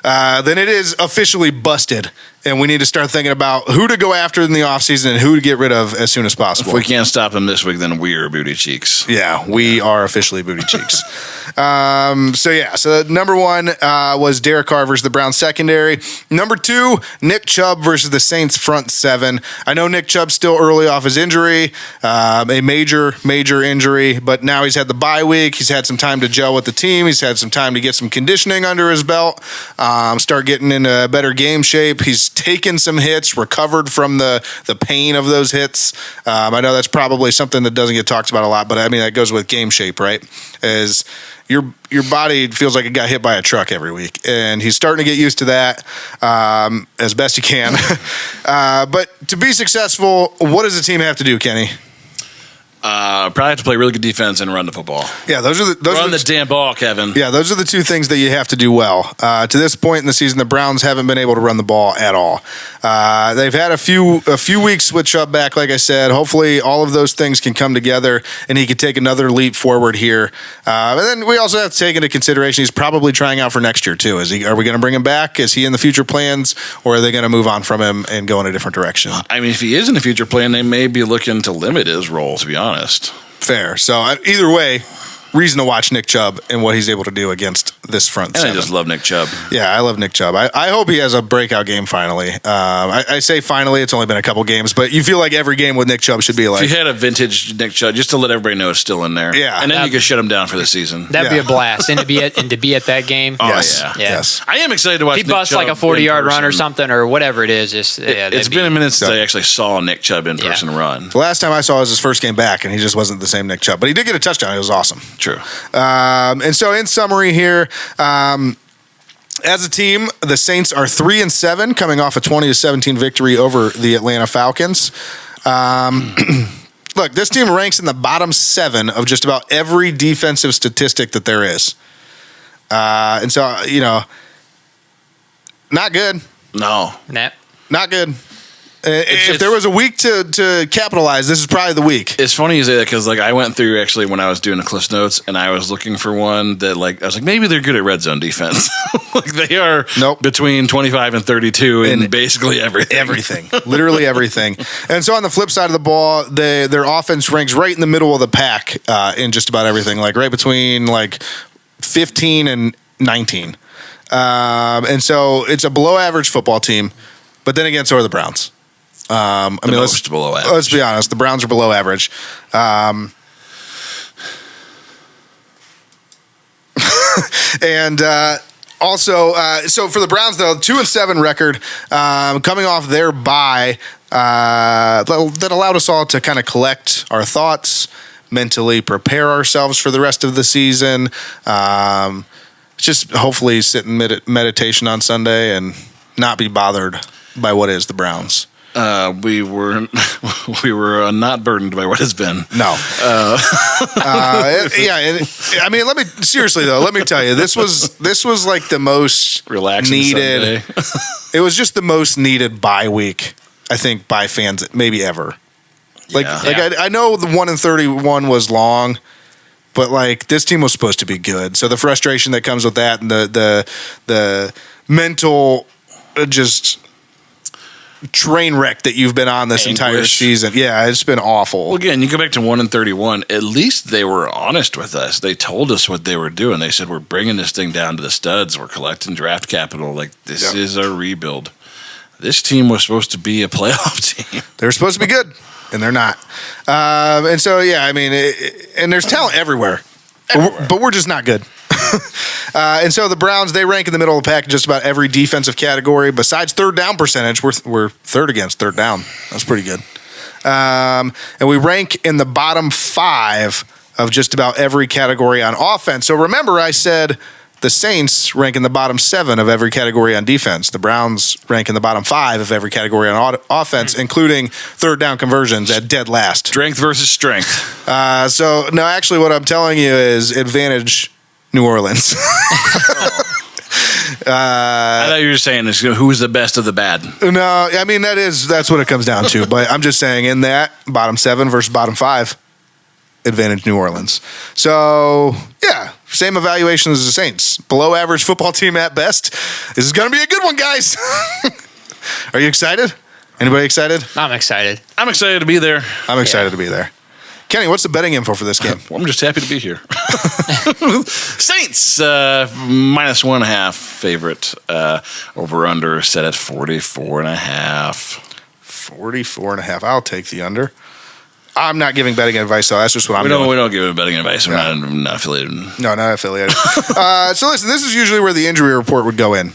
then it is officially busted. And we need to start thinking about who to go after in the offseason and who to get rid of as soon as possible. If we can't stop them this week, then we are booty cheeks. Yeah, we are officially booty cheeks. So number one was Derek Carr versus the Browns secondary. Number two, Nick Chubb versus the Saints front seven. I know Nick Chubb's still early off his injury, a major injury, but now he's had the bye week. He's had some time to gel with the team. He's had some time to get some conditioning under his belt, start getting into better game shape. He's taken some hits, recovered from the pain of those hits. I know that's probably something that doesn't get talked about a lot, but I mean, that goes with game shape, right? Is your body feels like it got hit by a truck every week, and he's starting to get used to that as best he can. But to be successful, what does the team have to do, Kenny? Probably have to play really good defense and run the football. Yeah, those are the damn ball, Kevin. Yeah, those are the two things that you have to do well. To this point in the season, the Browns haven't been able to run the ball at all. They've had a few weeks with Chubb back, like I said. Hopefully, all of those things can come together, and he could take another leap forward here. And then we also have to take into consideration he's probably trying out for next year too. Are we going to bring him back? Is he in the future plans, or are they going to move on from him and go in a different direction? I mean, if he is in the future plan, they may be looking to limit his role, to be honest. Fair. So either way, reason to watch Nick Chubb and what he's able to do against this front And seven. I just love Nick Chubb. Yeah, I love Nick Chubb. I hope he has a breakout game finally. I say finally, it's only been a couple games, but you feel like every game with Nick Chubb should be like. If you had a vintage Nick Chubb, just to let everybody know it's still in there. Yeah. And then you could shut him down for the season. That'd be a blast. And to be at that game. Oh, Yes. yeah. Yes. I am excited to watch He Nick busts Chubb like a 40-yard in run or person. something or whatever it is. It's It's been a minute since I actually saw Nick Chubb in person run. The last time I saw was his first game back, and he just wasn't the same Nick Chubb. But he did get a touchdown. It was awesome. True. And so, in summary here, as a team, the Saints are 3-7, coming off a 20-17 victory over the Atlanta Falcons. Look, this team ranks in the bottom 7 of just about every defensive statistic that there is. And so, not good. No. Not good. If there was a week to capitalize, this is probably the week. It's funny you say that because I went through actually when I was doing the Cliff Notes and I was looking for one that I was like, maybe they're good at red zone defense. They are between 25 and 32 in basically everything. Everything. Literally everything. And so on the flip side of the ball, their offense ranks right in the middle of the pack in just about everything, right between 15 and 19. And so it's a below average football team, but then again, so are the Browns. Most below average. Let's be honest. The Browns are below average. And also, so for the Browns, though, 2-7 record, coming off their bye, that allowed us all to kind of collect our thoughts, mentally prepare ourselves for the rest of the season. Just hopefully sit in meditation on Sunday and not be bothered by what is the Browns. We were not burdened by what has been. No. Let me tell you, this was like the most relaxing needed. It was just the most needed bye week, I think, by fans maybe ever. I know the 1-31 was long, but this team was supposed to be good. So the frustration that comes with that and the mental just train wreck that you've been on this entire season. Yeah, it's been awful. Well, again, you go back to 1-31. At least they were honest with us. They told us what they were doing. They said, we're bringing this thing down to the studs. We're collecting draft capital. This is a rebuild. This team was supposed to be a playoff team. They're supposed to be good, and they're not. And so, and there's talent everywhere. But we're just not good. And so the Browns, they rank in the middle of the pack in just about every defensive category. Besides third down percentage, we're third against third down. That's pretty good. And we rank in the bottom 5 of just about every category on offense. So remember, I said The Saints rank in the bottom 7 of every category on defense. The Browns rank in the bottom 5 of every category on offense, including third down conversions at dead last. Strength versus strength. So, no, actually what I'm telling you is advantage New Orleans. I thought you were saying this, who's the best of the bad. No, I mean, that's what it comes down to. But I'm just saying in that bottom 7 versus bottom 5, advantage New Orleans. So, yeah, same evaluation as the Saints. Below average football team at best. This is going to be a good one, guys. Are you excited? Anybody excited? I'm excited. I'm excited to be there. I'm excited to be there. Kenny, what's the betting info for this game? Well, I'm just happy to be here. Saints, -1.5 favorite. Over-under set at 44.5. 44.5. I'll take the under. I'm not giving betting advice, though. That's just what I'm doing. We don't give betting advice. We're not affiliated. No, not affiliated. So listen, this is usually where the injury report would go in.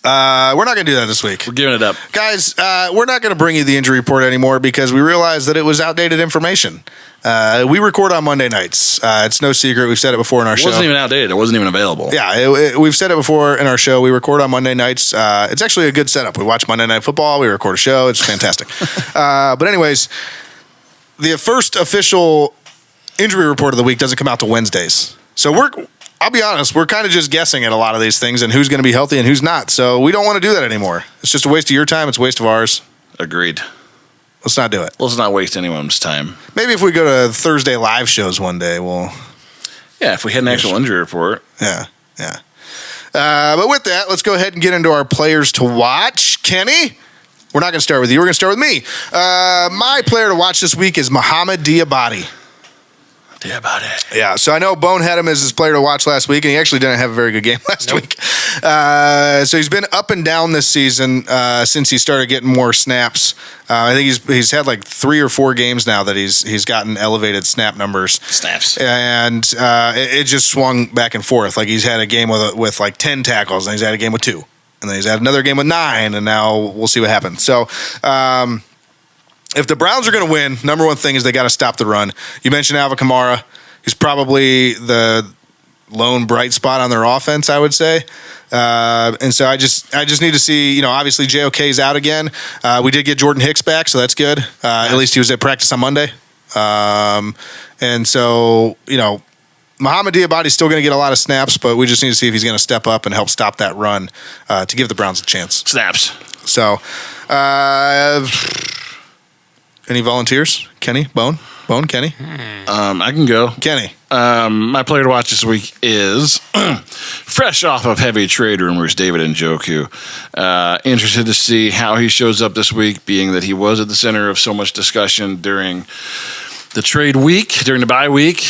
We're not going to do that this week. We're giving it up. Guys, we're not going to bring you the injury report anymore because we realized that it was outdated information. We record on Monday nights. It's no secret. We've said it before in our show. It wasn't even outdated. It wasn't even available. Yeah, we've said it before in our show. We record on Monday nights. It's actually a good setup. We watch Monday Night Football. We record a show. It's fantastic. But anyways, the first official injury report of the week doesn't come out till Wednesdays. So I'll be honest, we're kind of just guessing at a lot of these things and who's going to be healthy and who's not. So we don't want to do that anymore. It's just a waste of your time. It's a waste of ours. Agreed. Let's not do it. Let's not waste anyone's time. Maybe if we go to Thursday live shows one day, we'll... Yeah, if we had an actual injury report. Yeah. But with that, let's go ahead and get into our players to watch. Kenny, we're not going to start with you. We're going to start with me. My player to watch this week is Mohamed Diabate. Yeah, so I know Bone had him as his player to watch last week, and he actually didn't have a very good game last week. So he's been up and down this season since he started getting more snaps. I think he's had like 3 or 4 games now that he's gotten elevated snap numbers. Snaps. And it just swung back and forth. Like he's had a game with like 10 tackles, and he's had a game with 2. And then he's had another game with 9, and now we'll see what happens. So if the Browns are going to win, number one thing is they got to stop the run. You mentioned Alvin Kamara. He's probably the lone bright spot on their offense, I would say. And so I just need to see, obviously JOK's out again. We did get Jordan Hicks back, so that's good. At least he was at practice on Monday. And so, Mohamed Diabate's still going to get a lot of snaps, but we just need to see if he's going to step up and help stop that run to give the Browns a chance. Snaps. So, any volunteers? Kenny? Bone, Kenny? I can go. Kenny. My player to watch this week is fresh off of heavy trade rumors, David Njoku. Interested to see how he shows up this week, being that he was at the center of so much discussion during the trade week, during the bye week,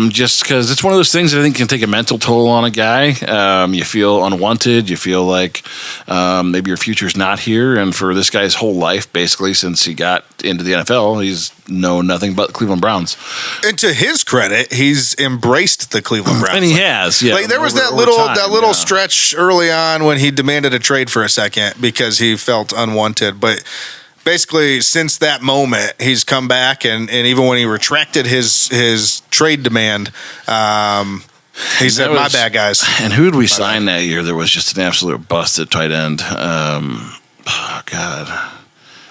just because it's one of those things that I think can take a mental toll on a guy. You feel unwanted. You feel like maybe your future's not here. And for this guy's whole life, basically, since he got into the NFL, he's known nothing but the Cleveland Browns. And to his credit, he's embraced the Cleveland Browns. And he has, yeah. Like there was that little stretch early on when he demanded a trade for a second because he felt unwanted, but basically, since that moment, he's come back, and even when he retracted his trade demand, he said, "My bad, guys." And who did we sign that year? There was just an absolute bust at tight end.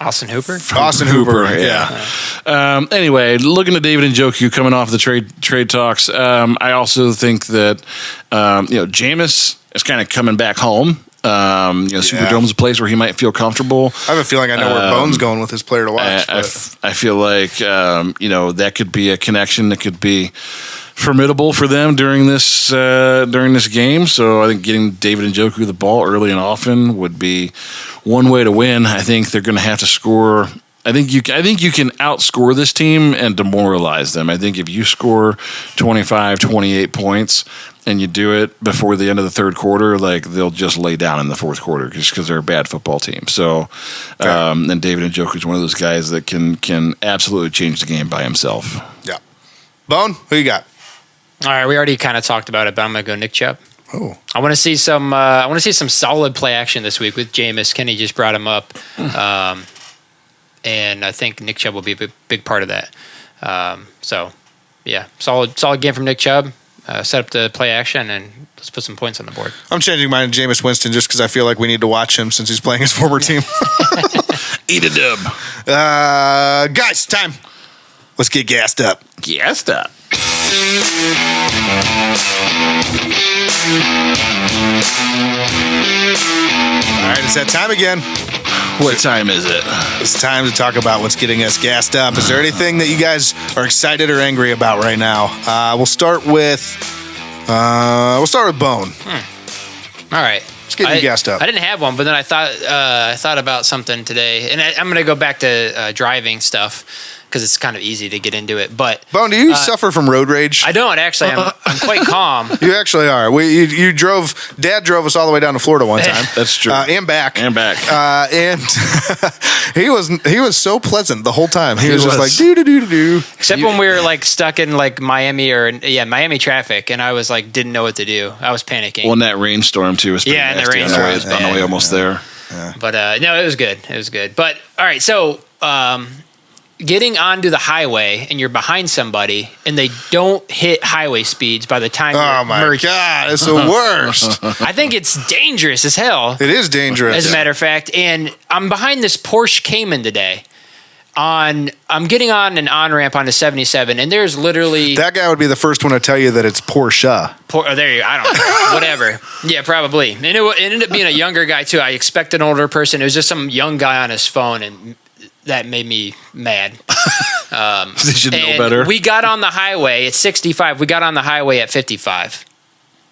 Austin Hooper? Austin Hooper, yeah. Anyway, looking at David Njoku coming off the trade talks, I also think that Jameis is kind of coming back home. Superdome's a place where he might feel comfortable. I have a feeling I know where Bone's going with his player to watch. I feel like that could be a connection that could be formidable for them during this game. So I think getting David Njoku the ball early and often would be one way to win. I think they're going to have to score. I think you can outscore this team and demoralize them. I think if you score 25, 28 points and you do it before the end of the third quarter, like they'll just lay down in the fourth quarter just because they're a bad football team. So, and David Njoku is one of those guys that can absolutely change the game by himself. Yeah. Bone, who you got? All right, we already kind of talked about it, but I'm going to go Nick Chubb. Oh, I want to see some. I want to see some solid play action this week with Jameis. Kenny just brought him up. And I think Nick Chubb will be a big part of that. So, yeah, solid game from Nick Chubb. set up the play action and let's put some points on the board. I'm changing mine to Jameis Winston just because I feel like we need to watch him since he's playing his former team. Eat a dub. Guys, time. Let's get gassed up. Gassed up. All right, it's that time again. What time is it? It's time to talk about what's getting us gassed up. Is there anything that you guys are excited or angry about right now? We'll start with Bone. All right. Let's get you gassed up. I didn't have one, but then I thought about something today, and I'm going to go back to driving stuff because it's kind of easy to get into it. But Bone, do you suffer from road rage? I don't actually. I'm quite calm. You actually are. You drove. Dad drove us all the way down to Florida one time. That's true. And back. And he was so pleasant the whole time. He was just like do. Except when we were like stuck in like Miami traffic, and I was like didn't know what to do. I was panicking. Well, and that rainstorm too was pretty and the nasty rainstorm on the way almost there. Yeah. But no, it was good. It was good. But all right, so getting onto the highway and you're behind somebody and they don't hit highway speeds by the time Oh my merging. God, it's the worst. I think it's dangerous as hell. It is dangerous. As a matter of fact, and I'm behind this Porsche Cayman today. I'm getting on an on-ramp onto 77, and there's literally... That guy would be the first one to tell you that it's Porsche. there you go. I don't know. Whatever. Yeah, probably. And it ended up being a younger guy, too. I expect an older person. It was just some young guy on his phone, and that made me mad. They should know better. We got on the highway at 65. We got on the highway at 55.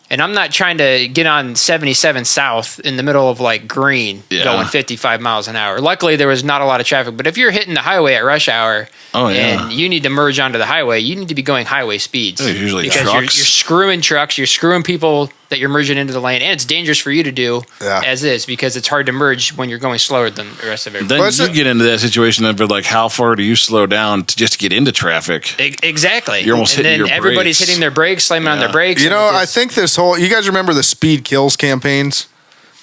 And I'm not trying to get on 77 South in the middle of like green going 55 miles an hour. Luckily, there was not a lot of traffic. But if you're hitting the highway at rush hour and you need to merge onto the highway, you need to be going highway speeds. Usually because trucks. You're screwing trucks, you're screwing people that you're merging into the lane. And it's dangerous for you to do as is because it's hard to merge when you're going slower than the rest of everybody. Then you get into that situation of like, how far do you slow down to just get into traffic? Exactly. You're almost hitting your brakes. Everybody's hitting their brakes, slamming on their brakes. You know, I think you guys remember the Speed Kills campaigns?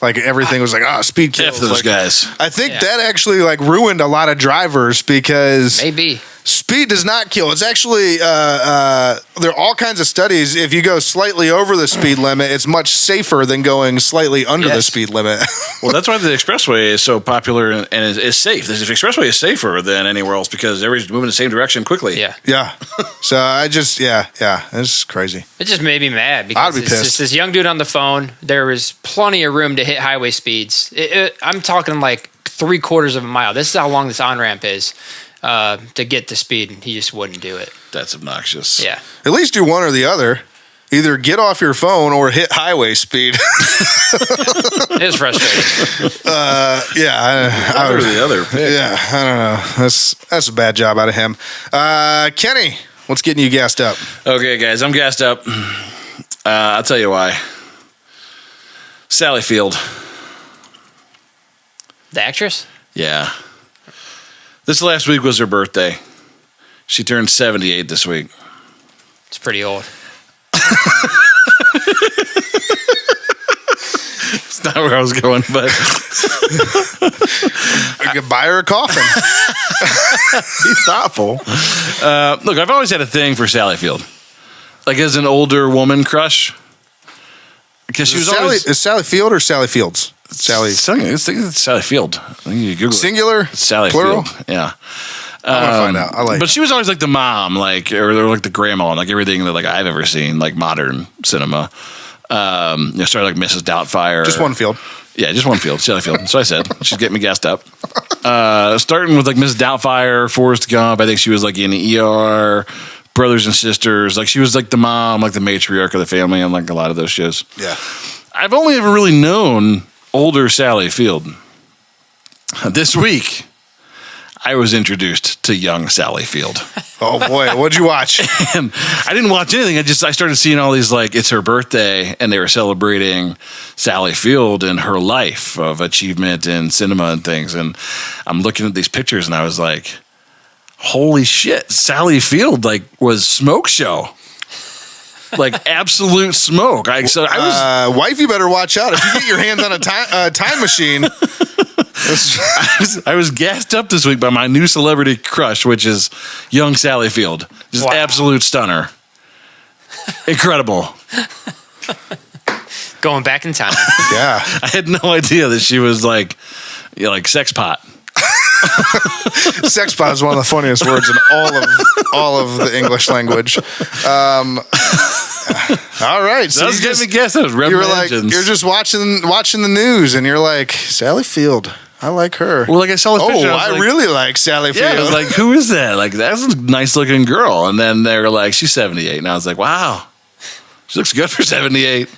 Like everything was like, speed kills. F those guys. I think that actually like ruined a lot of drivers because maybe speed does not kill. It's actually there are all kinds of studies. If you go slightly over the speed limit, it's much safer than going slightly under the speed limit. Well, that's why the expressway is so popular and is safe. The expressway is safer than anywhere else because everybody's moving the same direction quickly. Yeah. So I just it's crazy. It just made me mad because I'd be pissed. It's just this young dude on the phone. There was plenty of room to hit highway speeds. I'm talking like 3/4 of a mile. This is how long this on-ramp is to get to speed, and he just wouldn't do it. That's obnoxious. Yeah. At least do one or the other. Either get off your phone or hit highway speed. It was frustrating. I Or the other. Yeah, I don't know. That's a bad job out of him. Kenny, what's getting you gassed up? Okay, guys, I'm gassed up. I'll tell you why. Sally Field. The actress? Yeah. This last week was her birthday. She turned 78 this week. It's pretty old. It's not where I was going, but I could buy her a coffin. be thoughtful. Look, I've always had a thing for Sally Field. Like as an older woman crush. Because she was always... Is Sally Field or Sally Fields? Sally. It's Sally Field. I think you Google Singular? it. Sally Plural? Field. Yeah. I want to find out. I like But she was always like the mom, like, or like the grandma, like everything that like I've ever seen, like modern cinema. Started like Mrs. Doubtfire. Just one field. Yeah, just one field, Sally Field. So I said, she's getting me gassed up. Starting with like Mrs. Doubtfire, Forrest Gump. I think she was like in ER, Brothers and Sisters. Like she was like the mom, like the matriarch of the family on like a lot of those shows. Yeah. I've only ever really known older Sally Field. This week, I was introduced to young Sally Field. Oh boy, what'd you watch? And I didn't watch anything. I started seeing all these, like, it's her birthday, and they were celebrating Sally Field and her life of achievement in cinema and things. And I'm looking at these pictures, and I was like, holy shit, Sally Field, like, was Smoke Show. Like, absolute smoke. Wife, you better watch out. If you get your hands on a time machine... I was gassed up this week by my new celebrity crush, which is young Sally Field. Just absolute stunner. Incredible. Going back in time. Yeah. I had no idea that she was like sex pot. Sex pot is one of the funniest words in all of the English language. All right, so That was getting me guess. That was you were like, Engines. you're just watching the news, and you're like, Sally Field. I like her. Well, like I saw this picture. I really like Sally Field. Yeah, I was like, who is that? Like, that's a nice looking girl. And then they were like, she's 78. And I was like, wow, she looks good for 78.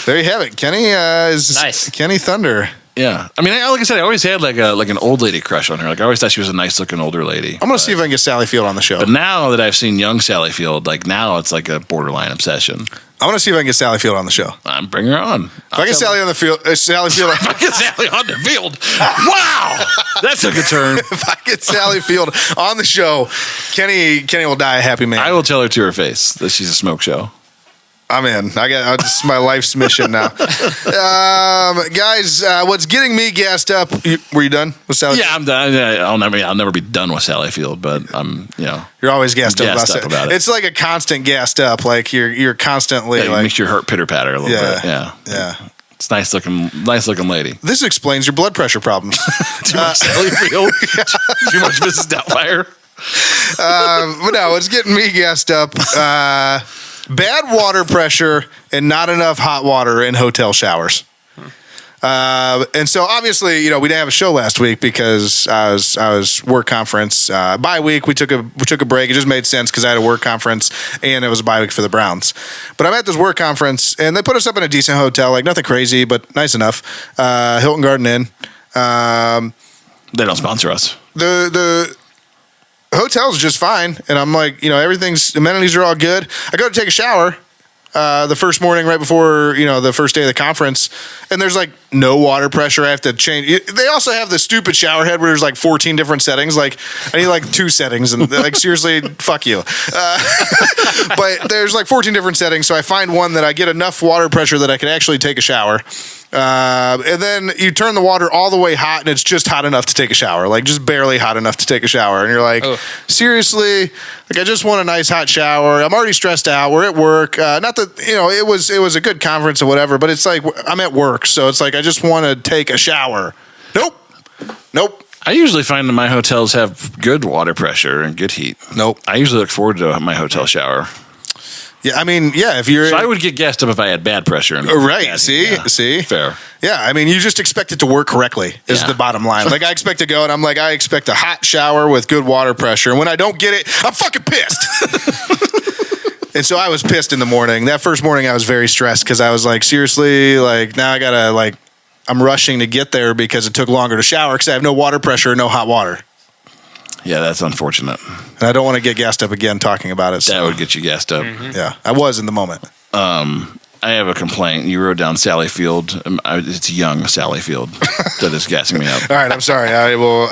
There you have it. Kenny is Nice. Kenny Thunder. Yeah. I mean, like I said, I always had like an old lady crush on her. Like, I always thought she was a nice looking older lady. I'm going to see if I can get Sally Field on the show. But now that I've seen young Sally Field, like now it's like a borderline obsession. I want to see if I can get Sally Field on the show. Bring her on. If I get Sally on the field, Sally Field. If I get Sally on the field. Wow. That took a turn. If I get Sally Field on the show, Kenny will die a happy man. I will tell her to her face that she's a smoke show. I'm in. This is my life's mission now. Guys, what's getting me gassed up? Were you done with Sally? Yeah, I'm done. I'll never be done with Sally Field, but You're always gassed up about it. It's like a constant gassed up. Like you're constantly it like makes your heart pitter patter a little bit. Yeah. It's nice looking lady. This explains your blood pressure problems. Too much Sally Field. Too much Mrs. Doubtfire. But no, it's getting me gassed up. Bad water pressure and not enough hot water in hotel showers. And so obviously, we didn't have a show last week because I was work conference. Bye week, we took a break. It just made sense because I had a work conference and it was a bye week for the Browns. But I'm at this work conference and they put us up in a decent hotel, like nothing crazy, but nice enough. Hilton Garden Inn. They don't sponsor us. The hotel's just fine, and I'm like, everything's amenities are all good. I go to take a shower the first morning right before the first day of the conference, and there's like no water pressure. I have to change. They also have the stupid shower head where there's like 14 different settings. Like I need like 2 settings, and like seriously, fuck you. But there's like 14 different settings, so I find one that I get enough water pressure that I can actually take a shower. And then you turn the water all the way hot and it's just hot enough to take a shower, like just barely hot enough to take a shower. And you're like, seriously, like I just want a nice hot shower. I'm already stressed out. We're at work. Not that, it was a good conference or whatever, but it's like, I'm at work. So it's like, I just want to take a shower. Nope. I usually find that my hotels have good water pressure and good heat. Nope. I usually look forward to my hotel shower. Yeah, I mean, if you're... So I would get gassed up if I had bad pressure. And right, bad see? heat. Yeah. See? Fair. Yeah, I mean, you just expect it to work correctly is the bottom line. Like, I expect to go, and I'm like, I expect a hot shower with good water pressure. And when I don't get it, I'm fucking pissed. And so I was pissed in the morning. That first morning, I was very stressed because I was like, seriously, like, now I gotta, like, I'm rushing to get there because it took longer to shower because I have no water pressure, no hot water. Yeah, that's unfortunate. And I don't want to get gassed up again talking about it. That would get you gassed up. Mm-hmm. Yeah, I was in the moment. I have a complaint. You wrote down Sally Field. It's young Sally Field that is gassing me up. All right, I'm sorry. I will.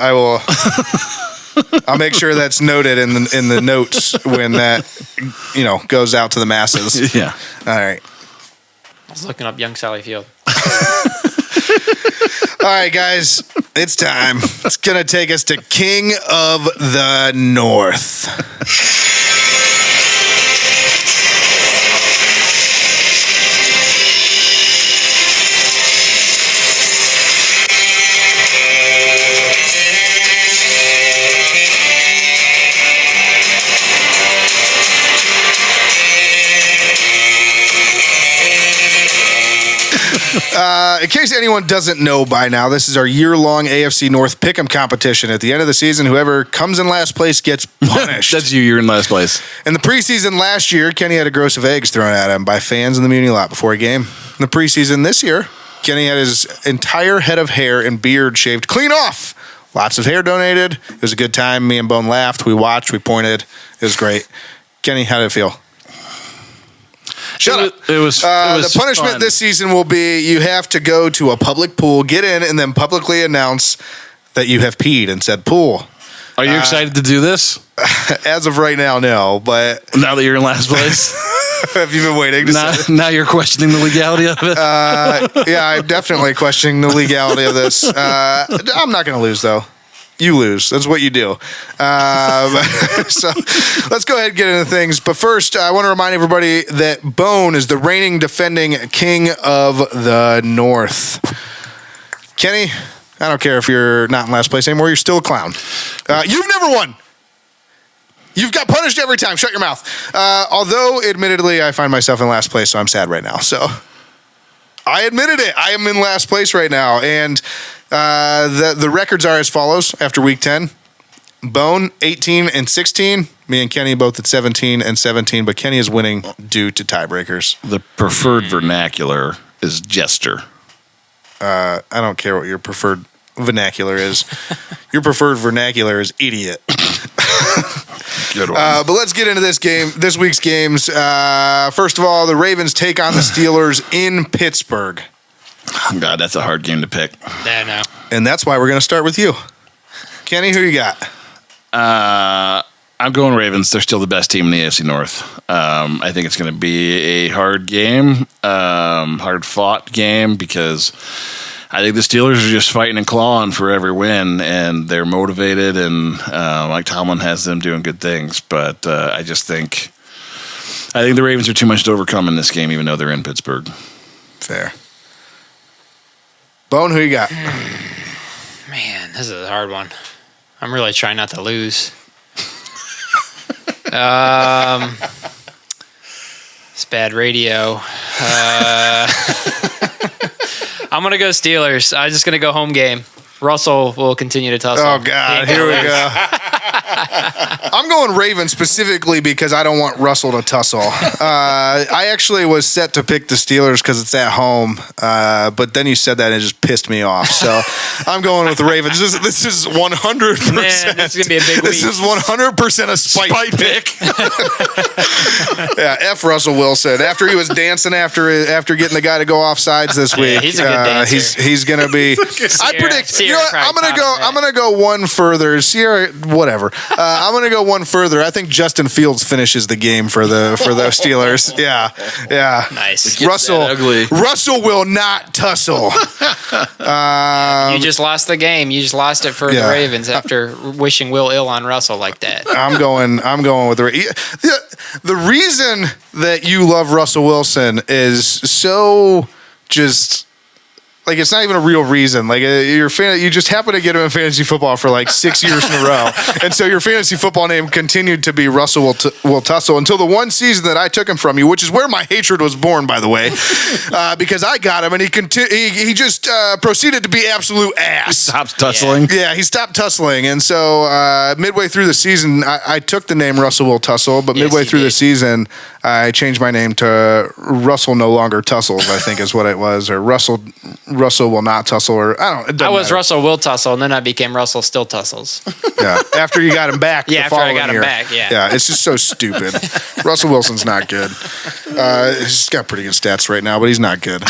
I'll make sure that's noted in the notes when that goes out to the masses. Yeah. All right. I was looking up young Sally Field. All right, guys, it's time. It's going to take us to King of the North. In case anyone doesn't know by now, this is our year-long AFC North Pick'em competition. At the end of the season, whoever comes in last place gets punished. That's you. You're in last place. In the preseason last year, Kenny had a gross of eggs thrown at him by fans in the Muni lot before a game. In the preseason this year, Kenny had his entire head of hair and beard shaved clean off. Lots of hair donated. It was a good time. Me and Bone laughed. We watched. We pointed. It was great. Kenny, how did it feel? Shut up. It was the punishment fun. this season will be you have to go to a public pool, get in, and then publicly announce that you have peed and said pool. Are you excited to do this? As of right now, no. But Now that you're in last place? have you been waiting to say Now you're questioning the legality of it? yeah, I'm definitely questioning the legality of this. I'm not going to lose, though. you lose. That's what you do. So let's go ahead and get into things. But first, I want to remind everybody that Bone is the reigning defending king of the North. Kenny, I don't care if you're not in last place anymore. You're still a clown. You've never won. You've got punished every time. Shut your mouth. Although, admittedly, I find myself in last place, so I'm sad right now. So I admitted it. I am in last place right now. And the records are as follows after week 10. Bone, 18-16. Me and Kenny both at 17-17, but Kenny is winning due to tiebreakers. The preferred vernacular is jester. I don't care what your preferred vernacular is. Your preferred vernacular is idiot. Good one. But let's get into this week's games. First of all, the Ravens take on the Steelers in Pittsburgh. God, that's a hard game to pick. I know. And that's why we're going to start with you. Kenny, who you got? I'm going Ravens. They're still the best team in the AFC North. I think it's going to be a hard game, hard-fought game, because I think the Steelers are just fighting and clawing for every win, and they're motivated, and Mike Tomlin has them doing good things. But I think the Ravens are too much to overcome in this game, even though they're in Pittsburgh. Fair. Bone, who you got? Man, this is a hard one. I'm really trying not to lose. It's bad radio. I'm going to go Steelers. I'm just going to go home game. Russell will continue to tussle. Oh, God. Here we go. I'm going Ravens specifically because I don't want Russell to tussle. I actually was set to pick the Steelers because it's at home, but then you said that and it just pissed me off. So I'm going with the Ravens. This is 100%. Man, this is going to be a big week. This is 100% a spite pick. Yeah, F. Russell Wilson. After he was dancing after getting the guy to go off sides this week, he's a good dancer. He's going to be. I predict. You know what? I'm gonna go one further. Sierra, whatever. I'm gonna go one further. I think Justin Fields finishes the game for the Steelers. Yeah. Nice. Russell will not tussle. You just lost the game. You just lost it for the Ravens after wishing Will ill on Russell like that. I'm going with the reason that you love Russell Wilson is so just. Like, it's not even a real reason. Like, you just happen to get him in fantasy football for like 6 years in a row. And so your fantasy football name continued to be Russell will tussle until the one season that I took him from you, which is where my hatred was born, by the way, because I got him and he just proceeded to be absolute ass. He stopped tussling. Yeah, he stopped tussling. And so midway through the season, I took the name Russell will tussle, but midway through the season, I changed my name to Russell no longer tussles, I think is what it was, or Russell will not tussle, or I don't. I was Russell will tussle, and then I became Russell still tussles. Yeah, after you got him back. Yeah, after I got him back. Yeah, it's just so stupid. Russell Wilson's not good. He's got pretty good stats right now, but he's not good.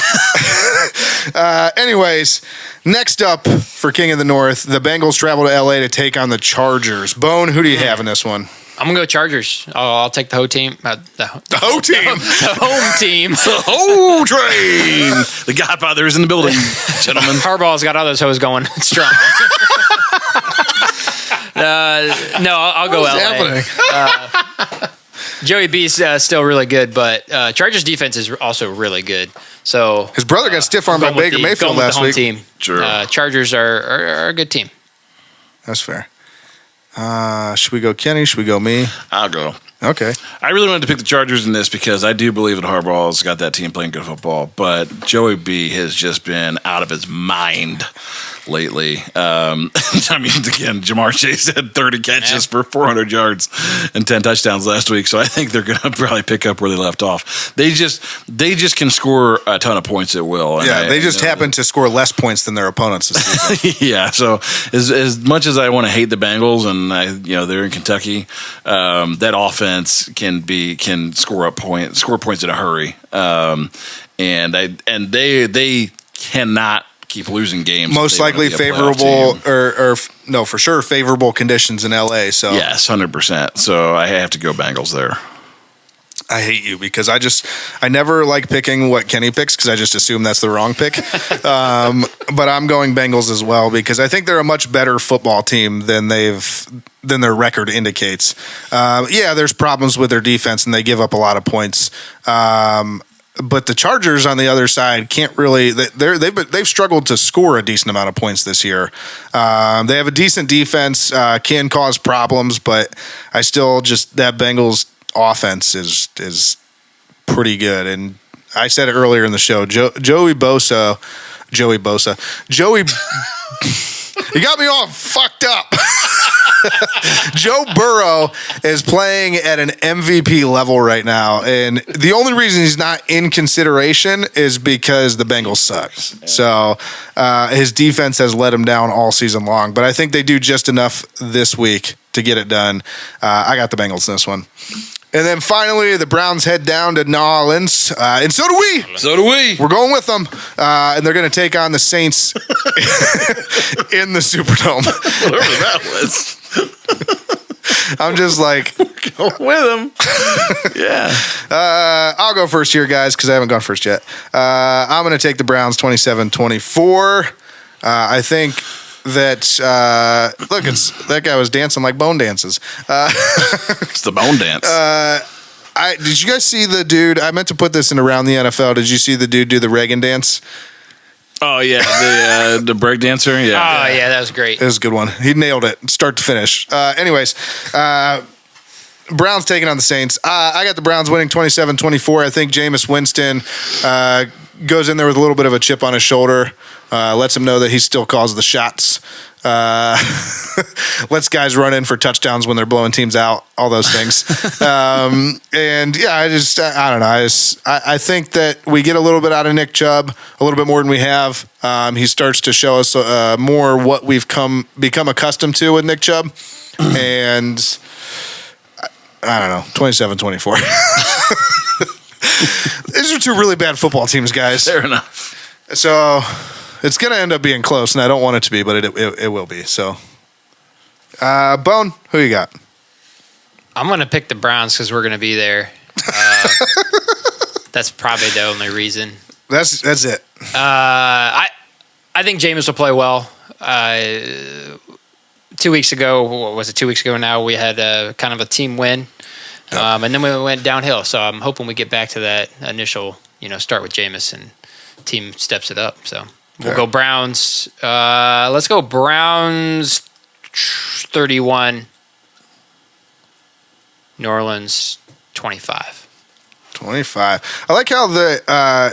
Anyways, next up for King of the North, the Bengals travel to LA to take on the Chargers. Bone, who do you have in this one? I'm going to go Chargers. I'll take the whole team. The whole team. The home team. The whole train. The Godfather is in the building, gentlemen. Harbaugh's got others hoes going strong. No, I'll go LA. Joey B's still really good, but Chargers defense is also really good. So his brother got stiff-armed by Baker Mayfield last week. Team. Sure. Chargers are a good team. That's fair. Should we go Kenny? Should we go me? I'll go. Okay. I really wanted to pick the Chargers in this because I do believe that Harbaugh's got that team playing good football, but Joey B has just been out of his mind lately. I mean, again, Jamar Chase had 30 catches for 400 yards and 10 touchdowns last week, so I think they're going to probably pick up where they left off. They just can score a ton of points at will. Yeah, they just happen to score less points than their opponents this season. Yeah, so as much as I want to hate the Bengals and they're in Kentucky, that offense can score points in a hurry, and they cannot keep losing games. Most likely favorable for sure favorable conditions in LA. So yes, 100%. So I have to go Bengals there. I hate you because I never like picking what Kenny picks because I just assume that's the wrong pick. But I'm going Bengals as well because I think they're a much better football team than their record indicates. Yeah, there's problems with their defense and they give up a lot of points. But the Chargers on the other side can't really. They've struggled to score a decent amount of points this year. They have a decent defense, can cause problems, but I still just that Bengals offense is pretty good. And I said it earlier in the show, Joey Bosa, you got me all fucked up. Joe Burrow is playing at an MVP level right now, and the only reason he's not in consideration is because the Bengals suck. So his defense has let him down all season long, but I think they do just enough this week to get it done. I got the Bengals in this one. And then finally, the Browns head down to New Orleans, and so do we. So do we. We're going with them, and they're going to take on the Saints in the Superdome. Whatever that was. I'm just like, go with them. Yeah. I'll go first here, guys, because I haven't gone first yet. I'm going to take the Browns 27-24. I think that look, that guy was dancing like bone dances. It's the bone dance. Did you guys see the dude? I meant to put this in Around the NFL. Did you see the dude do the Reagan dance? Oh yeah, the break dancer. Yeah. Oh yeah, that was great. It was a good one. He nailed it, start to finish. Anyways, Browns taking on the Saints. I got the Browns winning 27-24. I think Jameis Winston goes in there with a little bit of a chip on his shoulder. Lets him know that he still calls the shots. Lets guys run in for touchdowns when they're blowing teams out. All those things. And yeah, I don't know. I think that we get a little bit out of Nick Chubb, a little bit more than we have. He starts to show us more what we've become accustomed to with Nick Chubb. And I don't know, 27-24. These are two really bad football teams, guys. Fair enough. So it's going to end up being close, and I don't want it to be, but it will be. So, Bone, who you got? I'm going to pick the Browns because we're going to be there. That's probably the only reason. That's it. I think Jameis will play well. 2 weeks ago, what was it? 2 weeks ago now, we had kind of a team win, and then we went downhill. So I'm hoping we get back to that initial, start with Jameis and team steps it up. So we'll go Browns. Let's go Browns 31, New Orleans 25. 25. I like how I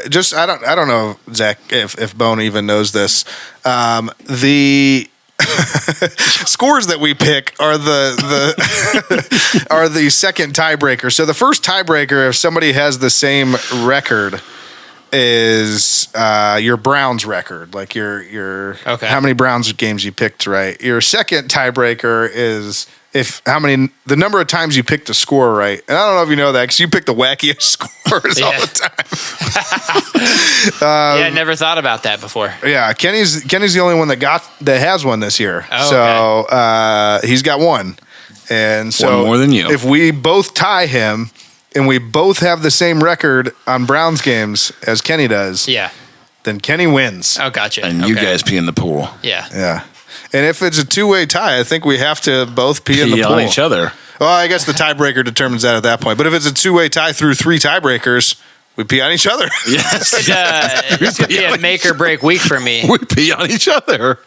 don't know, Zach, if Bone even knows this. The scores that we pick are the are the second tiebreaker. So the first tiebreaker, if somebody has the same record, is your Browns record, like your how many Browns games you picked right. Your second tiebreaker is the number of times you picked a score right. And I don't know if you know that because you pick the wackiest scores all the time. I never thought about that before. Yeah, Kenny's the only one that has one this year. He's got one. And so one more than you. If we both tie him and we both have the same record on Browns games as Kenny does, then Kenny wins. Oh, gotcha. And you guys pee in the pool. Yeah. Yeah. And if it's a two-way tie, I think we have to both pee in the pool. On each other. Well, I guess the tiebreaker determines that at that point. But if it's a two-way tie through three tiebreakers, we pee on each other. Yes. It's going to be a make or break week for me. We pee on each other.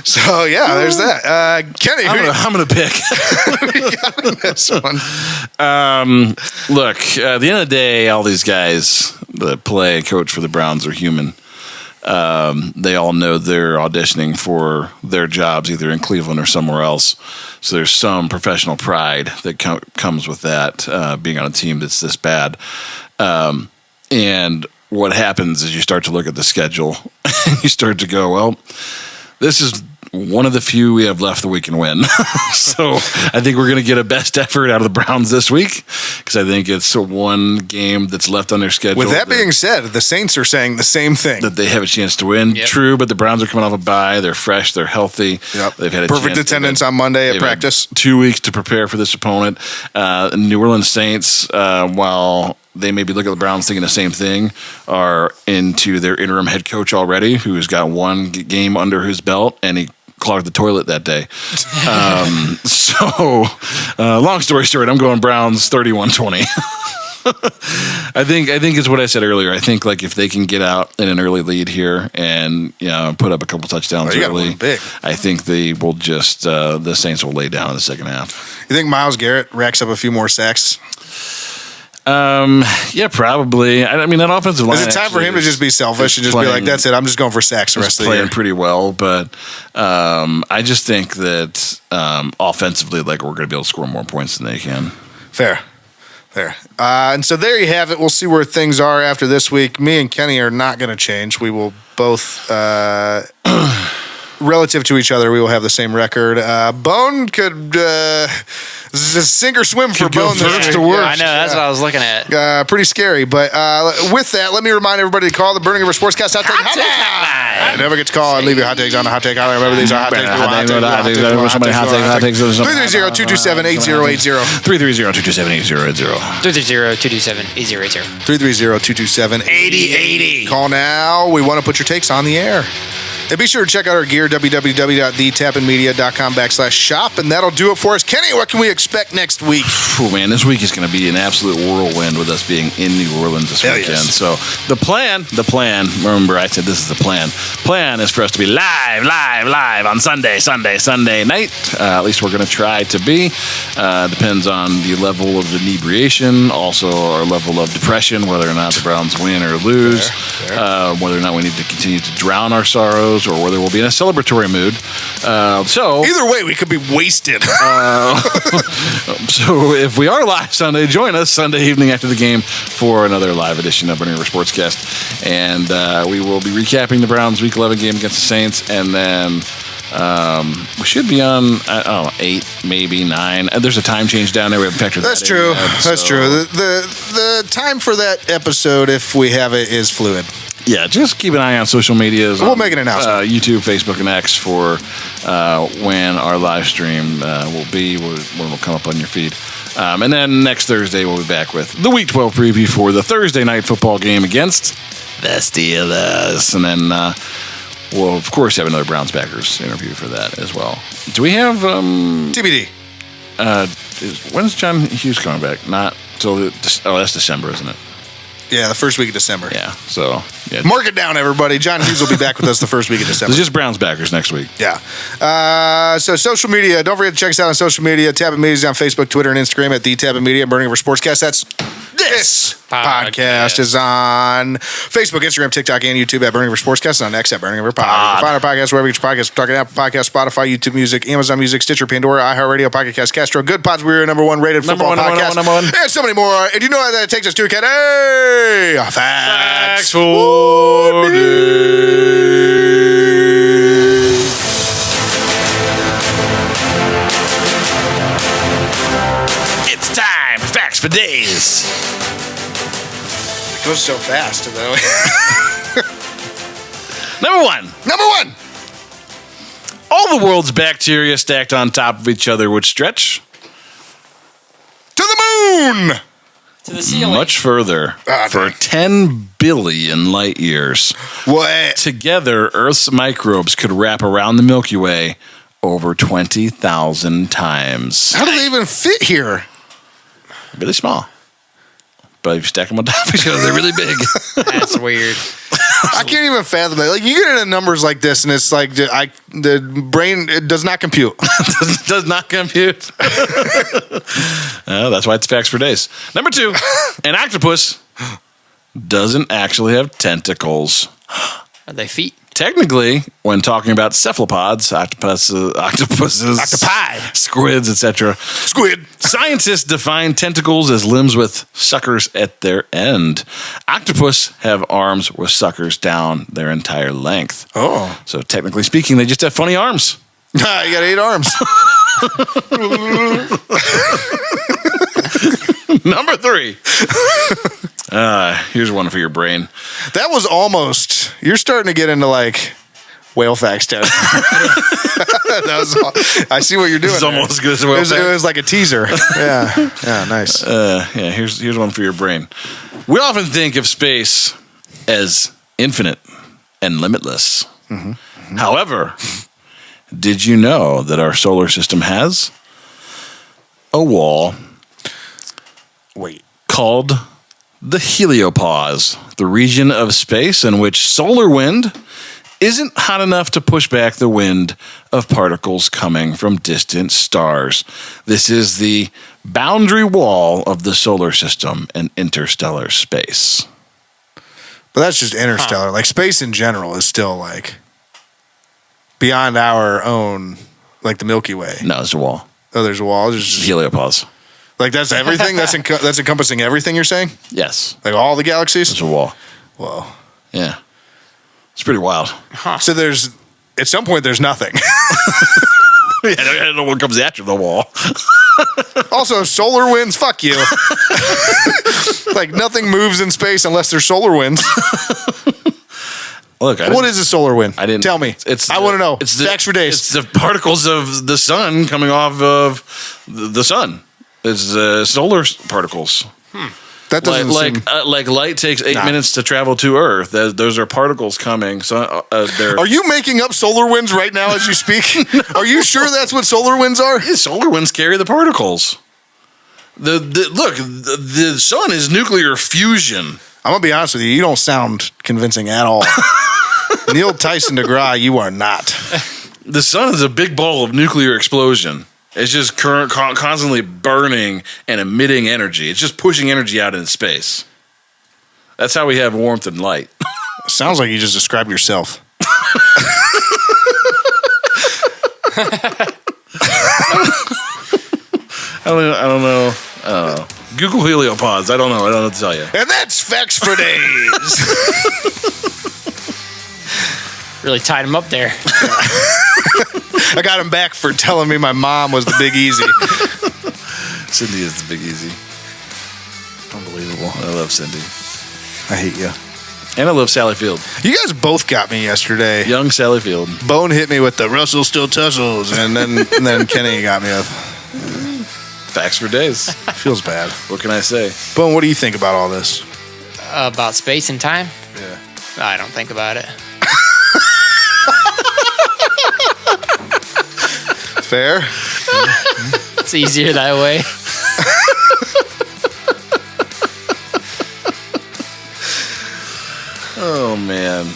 So, yeah, there's that. Kenny, I'm going to pick. we got in this one. Look, at the end of the day, all these guys that play and coach for the Browns are human. They all know they're auditioning for their jobs either in Cleveland or somewhere else. So there's some professional pride that comes with that, being on a team that's this bad. And what happens is you start to look at the schedule and you start to go, well, this is one of the few we have left that we can win. So I think we're going to get a best effort out of the Browns this week because I think it's one game that's left on their schedule. With that being said, the Saints are saying the same thing. That they have a chance to win. Yep. True, but the Browns are coming off a bye. They're fresh. They're healthy. Yep. They've had a perfect attendance on Monday at practice. 2 weeks to prepare for this opponent. New Orleans Saints, while they may be looking at the Browns thinking the same thing, are into their interim head coach already, who's got one game under his belt, and he clogged the toilet that day. Long story short, I'm going Browns 31-20. I think it's what I said earlier. I think like if they can get out in an early lead here and put up a couple touchdowns early, I think they will just the Saints will lay down in the second half. You think Myles Garrett racks up a few more sacks? Yeah, probably. I mean, that offensive line. Is it time for him to just be selfish and just be like, "That's it. I'm just going for sacks the rest of the year." Playing pretty well, but I just think that offensively, like we're going to be able to score more points than they can. Fair. And so there you have it. We'll see where things are after this week. Me and Kenny are not going to change. We will both, relative to each other, we will have the same record. Bone could sink or swim for Bone first to worst. I know, that's what I was looking at. Pretty scary. But with that, let me remind everybody to call the Burning River Sportscast Hot Take Hotline. Never get to call and leave your hot takes on the Hot Take Hotline. Remember, these are hot takes. So many hot takes. 330-227-8080. 330-227-8080. 330-227-8080. 330-227-8080. Call now. We want to put your takes on the air. And be sure to check out our gear, www.thetapandmedia.com/shop, and that'll do it for us. Kenny, what can we expect next week? Oh, man, this week is going to be an absolute whirlwind with us being in New Orleans this weekend. Yes. So the plan, remember I said this is the plan. Plan is for us to be live on Sunday night. At least we're going to try to be. Depends on the level of inebriation, also our level of depression, whether or not the Browns win or lose, whether or not we need to continue to drown our sorrows, or whether we'll be in a celebratory mood. So either way, we could be wasted. So if we are live Sunday, join us Sunday evening after the game for another live edition of Burning River Sportscast. And we will be recapping the Browns' Week 11 game against the Saints. And then we should be on, 8, maybe 9. There's a time change down there. We haven't factored that in. That's true. The time for that episode, if we have it, is fluid. Yeah, just keep an eye on social medias. We'll make an announcement. YouTube, Facebook, and X for when our live stream will be, when we'll come up on your feed. And then next Thursday, we'll be back with the Week 12 preview for the Thursday night football game against the Steelers. And then we'll, of course, have another Browns backers interview for that as well. Do we have... TBD. When's John Hughes coming back? Not till... that's December, isn't it? Yeah, the first week of December. Yeah, so... Yeah. Mark it down, everybody. John Hughes will be back with us the first week of December. It's just Browns backers next week. Yeah. So social media. Don't forget to check us out on social media. Tappan Media is on Facebook, Twitter, and Instagram at The Tappan Media and Burning River Sportscast. That's this podcast is on Facebook, Instagram, TikTok, and YouTube at Burning River Sportscast, and on X at Burning River Pod. Find our podcast wherever you get your podcasts. We're talking Apple Podcasts, Spotify, YouTube Music, Amazon Music, Stitcher, Pandora, iHeartRadio, Pocket Cast, Castro, Good Pods. We're your number one rated football podcast. Number one. And so many more. And you know how that takes us to, Ken? Hey! Facts for It's time for Facts for Days. It goes so fast, though. Number one. All the world's bacteria stacked on top of each other would stretch to the moon. To the ceiling. Much further for 10 billion light years. What? Together, Earth's microbes could wrap around the Milky Way over 20,000 times. How do they even fit here? Really small. But if you stack them on top of each other, they're really big. That's weird. I can't even fathom that. Like, you get into numbers like this, and it's like the brain does not compute. does not compute. That's why it's Facts for Days. Number 2, an octopus doesn't actually have tentacles. Are they feet? Technically, when talking about cephalopods, octopuses, Octopi, squids, etc., scientists define tentacles as limbs with suckers at their end. Octopus have arms with suckers down their entire length. Oh. So technically speaking, they just have funny arms. You got 8 arms. Number 3. Here's one for your brain. That was almost. You're starting to get into like whale facts territory. I see what you're doing. It's almost as good as whale facts. It was like a teaser. Yeah, nice. Here's one for your brain. We often think of space as infinite and limitless. Mm-hmm. However, did you know that our solar system has a wall called the heliopause, the region of space in which solar wind isn't hot enough to push back the wind of particles coming from distant stars. This is the boundary wall of the solar system and interstellar space. But that's just interstellar. Like space in general is still like beyond our own, like the Milky Way. No, it's a wall. Oh, there's a wall. There's just, heliopause. Like that's everything. That's encompassing everything you're saying. Yes. Like all the galaxies. It's a wall. Whoa. Yeah. It's pretty wild. So there's at some point there's nothing. I don't know what comes after the wall. Also, solar winds. Fuck you. Like nothing moves in space unless there's solar winds. Look, what is a solar wind? I didn't tell me. I want to know. It's facts for days. It's the particles of the sun coming off of the sun. It's solar particles. That doesn't like light takes 8 minutes to travel to Earth. Those are particles coming. So are you making up solar winds right now as you speak? Are you sure that's what solar winds are? Yeah, solar winds carry the particles. The sun is nuclear fusion. I'm gonna be honest with you. You don't sound convincing at all. Neil Tyson DeGrasse, you are not. The sun is a big ball of nuclear explosion. It's just constantly burning and emitting energy. It's just pushing energy out into space. That's how we have warmth and light. Sounds like you just described yourself. I don't know. Google heliopause. I don't know. I don't know what to tell you. And that's facts for days. Really tied him up there. I got him back for telling me my mom was the Big Easy. Cindy is the Big Easy. Unbelievable. I love Cindy. I hate you. And I love Sally Field. You guys both got me yesterday. Young Sally Field. Bone hit me with the Russell still tussles, and then Kenny got me with facts for days. Feels bad. What can I say? Bone, what do you think about all this? About space and time? Yeah. I don't think about it. Fair. It's easier that way. Oh, man.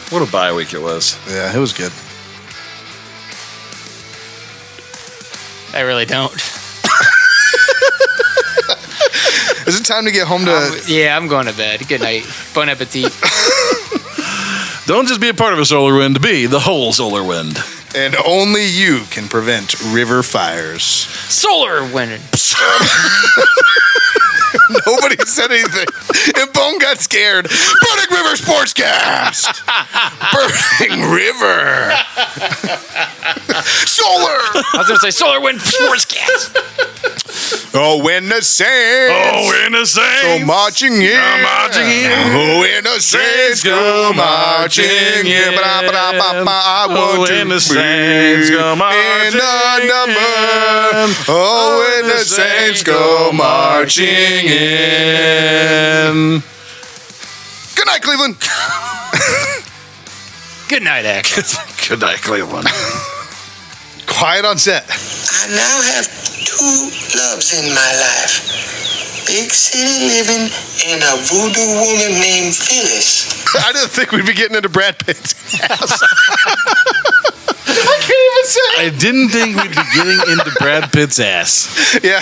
What a bye week it was. Yeah, it was good. I really don't. Is it time to get home to... Yeah, I'm going to bed. Good night. Bon appetit. Don't just be a part of a solar wind. Be the whole solar wind. And only you can prevent river fires. Solar wind. Nobody said anything. And Bone got scared. Burning River Sportscast. Burning River. Solar. I was going to say Solar Wind Sportscast. Oh, when the saints go marching in. Oh, when the saints go marching in. I want to be in the number. Oh, when the saints go marching in. Good night, Cleveland. Good night, Atkins. Good night, Cleveland. Quiet on set. I now have 2 loves in my life. Big city living and a voodoo woman named Phyllis. I didn't think we'd be getting into Brad Pitt's ass. I can't even say it. I didn't think we'd be getting into Brad Pitt's ass. Yeah.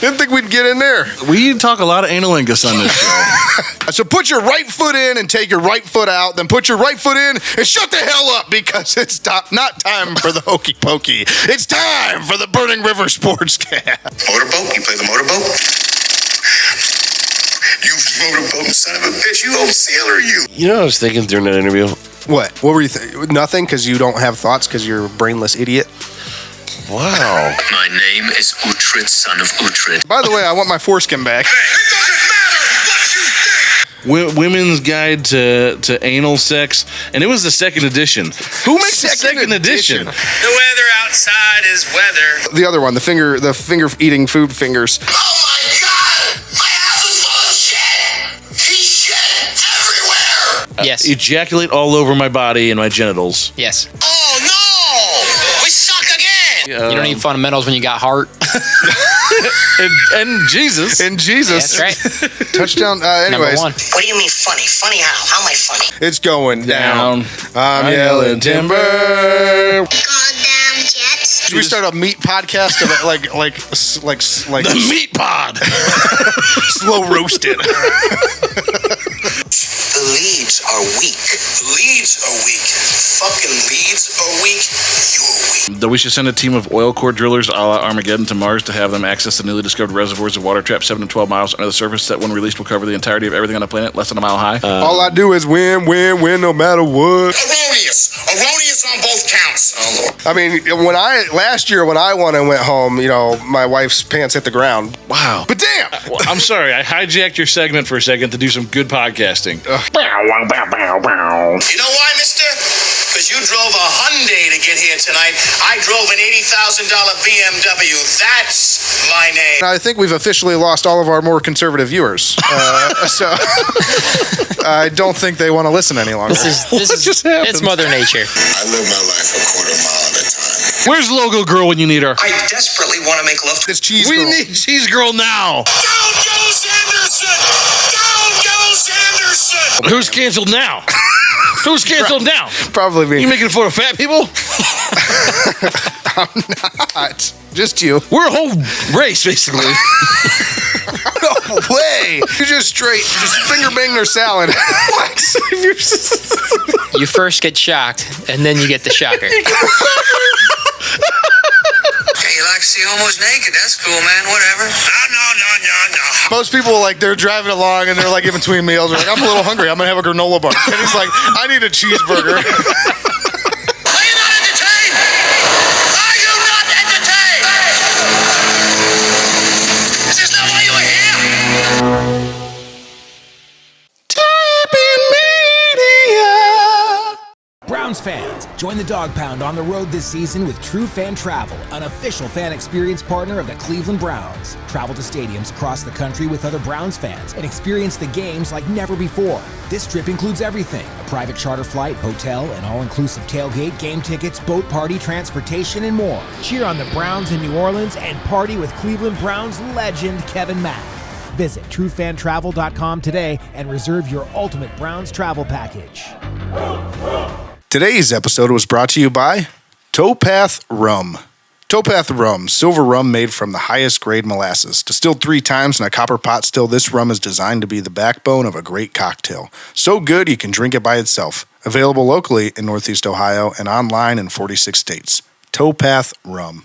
Didn't think we'd get in there. We talk a lot of analingus on this show. So put your right foot in and take your right foot out. Then put your right foot in and shut the hell up because it's not time for the hokey pokey. It's time for the Burning River Sportscast. Motorboat? You play the motorboat? You motorboat, son of a bitch. You old sailor, you. You know what I was thinking during that interview? What were you nothing, because you don't have thoughts because you're a brainless idiot? Wow. My name is Uhtred, son of Uhtred. By the way, I want my foreskin back. It doesn't matter what you think. Women's Guide to Anal Sex, and it was the second edition. Who makes a second edition? The weather outside is weather. The other one, the finger eating food fingers. Oh my God! My ass is full of shit. He's shit everywhere. Yes. Ejaculate all over my body and my genitals. Yes. Oh no! We suck again. You don't need fundamentals when you got heart. and Jesus. And Jesus. That's right. Touchdown. Number Anyways, one. What do you mean funny? Funny how? How am I funny? it's going down. Down. I'm yelling timber. Goddamn jets. Should we start a meat podcast of it, like The meat pod. slow roasted? The leads are weak. Leads are weak. Fucking leads are weak. You're weak. That we should send a team of oil core drillers a la Armageddon to Mars to have them access the newly discovered reservoirs of water trapped 7 to 12 miles under the surface that, when released, will cover the entirety of everything on the planet, less than a mile high. All I do is win, no matter what. Erroneous on both counts. Oh Lord. I mean, last year when I won and went home, my wife's pants hit the ground. Wow. But damn, Well, I'm sorry, I hijacked your segment for a second to do some good podcasting. You know why, mister? Because you drove a Hyundai to get here tonight. I drove an $80,000 BMW. That's my name. I think we've officially lost all of our more conservative viewers. So I don't think they want to listen any longer. This is just happened? it's Mother Nature. I live my life a quarter mile at a time. Where's Logo Girl when you need her? I desperately want to make love to This cheese We girl. need Cheese Girl now. Down goes Anderson! Down goes Anderson! Who's canceled now? Who's canceled now? Probably me. You making fun of fat people? I'm not. Just you. We're a whole race, basically. No way. You just finger bang their salad. What? You first get shocked, and then you get the shocker. Hey, you like to see homos naked? That's cool, man. Whatever. No. Most people, they're driving along and they're in between meals. They're like, I'm a little hungry. I'm going to have a granola bar. And he's like, I need a cheeseburger. Are you not entertained? Are you not entertained? Is this not why you were here? Browns fans, join the Dog Pound on the road this season with TrueFan Travel, an official fan experience partner of the Cleveland Browns. Travel to stadiums across the country with other Browns fans and experience the games like never before. This trip includes everything: a private charter flight, hotel, an all-inclusive tailgate, game tickets, boat party, transportation, and more. Cheer on the Browns in New Orleans and party with Cleveland Browns legend Kevin Mack. Visit TrueFanTravel.com today and reserve your ultimate Browns travel package. Today's episode was brought to you by Towpath Rum. Towpath Rum, silver rum made from the highest grade molasses. Distilled 3 times in a copper pot still, this rum is designed to be the backbone of a great cocktail. So good you can drink it by itself. Available locally in Northeast Ohio and online in 46 states. Towpath Rum.